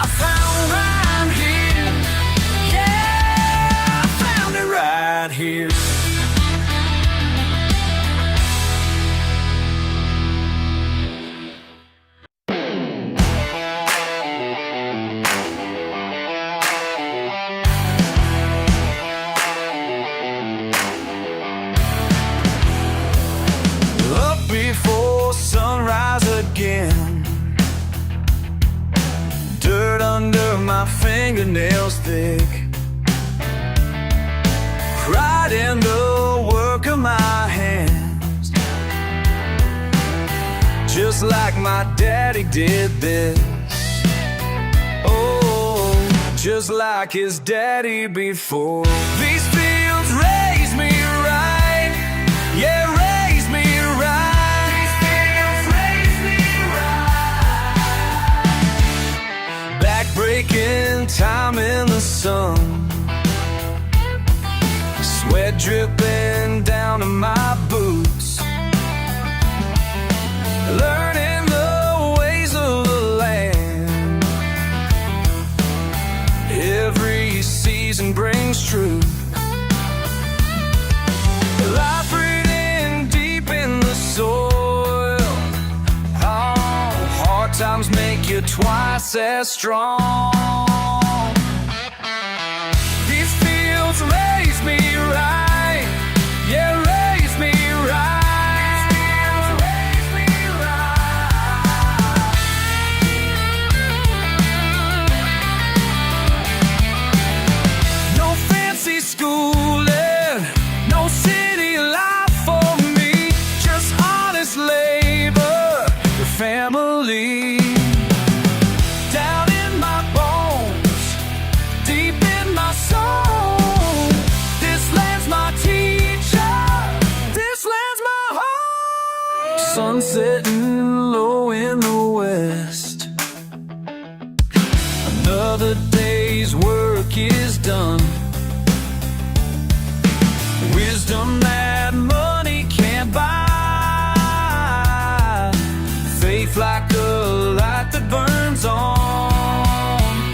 I found right here. Yeah, I found it right here. Before sunrise again, dirt under my fingernails thick, pride in the work of my hands, just like my daddy did this. just like his daddy before. These fields raise me right, yeah, raise me right. These fields raise me right. Back-breaking time in the sun, sweat dripping down to my boots, learning the ways of the land. Every season brings truth, life rooted deep in the soil. Oh, hard times make you twice as strong. These fields raise me right, yeah, raise me right. These fields raise me right. No fancy schooling, no city life for me, just honest labor, the family. Down in my bones, deep in my soul, this land's my teacher, this land's my home. Sun setting low in the west, another day's work is done. Wisdom that money can't buy, faith like a light that burns on,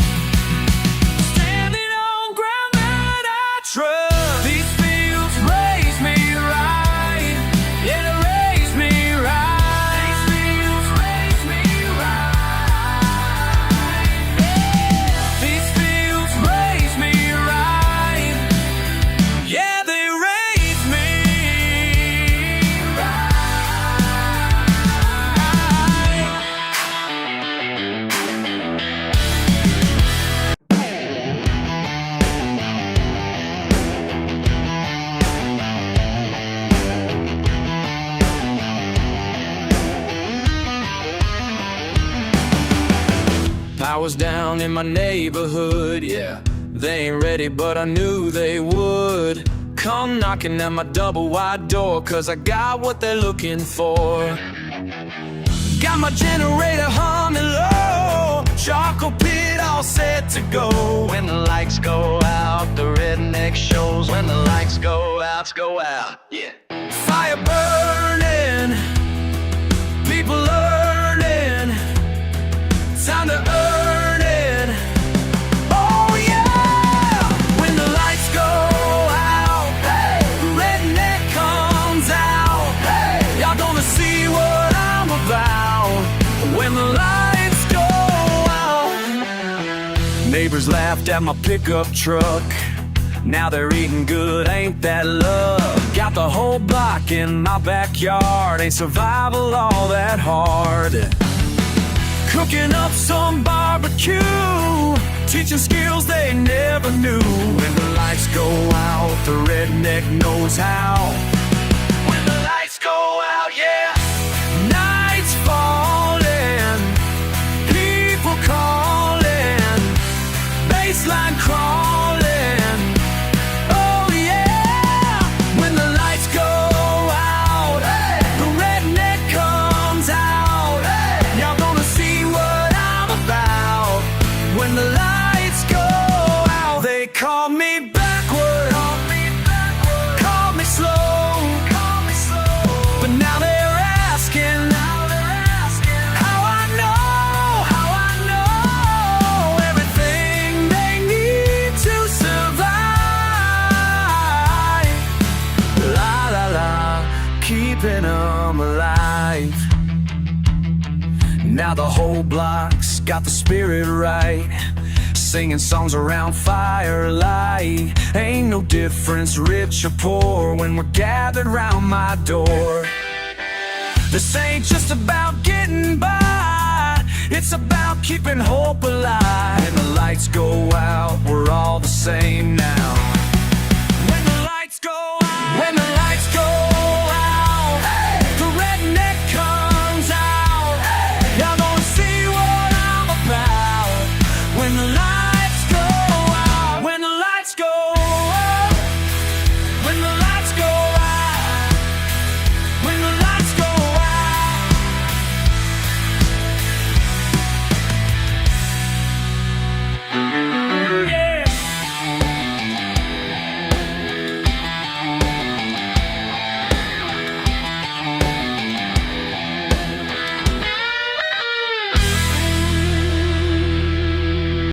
standing on ground that I trust. These fields raise me right, yeah, raise me right. These fields raise me right, yeah. These fields raise me right, yeah, they raise me right. Power's down in my neighborhood, yeah. They ain't ready, but I knew they would come knocking at my double wide door, 'cause I got what they're looking for. Got my generator humming low, charcoal pit all set to go. When the lights go out, the redneck shows. When the lights go out, yeah. Fire burning, people learning, time to earn it. Oh yeah! When the lights go out, hey, the redneck comes out. Hey, y'all gonna see what I'm about. When the lights go out. Neighbors laughed at my pickup truck, now they're eating good, ain't that love? Got the whole block in my backyard, ain't survival all that hard. Cooking up some barbecue, teaching skills they never knew. When the lights go out, the redneck knows how. When the lights go out, yeah. Nights falling, people calling, baseline crawling. Oh yeah. When the lights go out, hey, the redneck comes out. Hey, y'all gonna see what I'm about. When the lights go out, they call me backward, call me slow, but now they're asking how I know everything they need to survive. La la la, keeping them alive. Now the whole block's got the spirit right, singing songs around firelight. Ain't no difference, rich or poor, when we're gathered round my door. This ain't just about getting by, it's about keeping hope alive. When the lights go out, we're all the same now.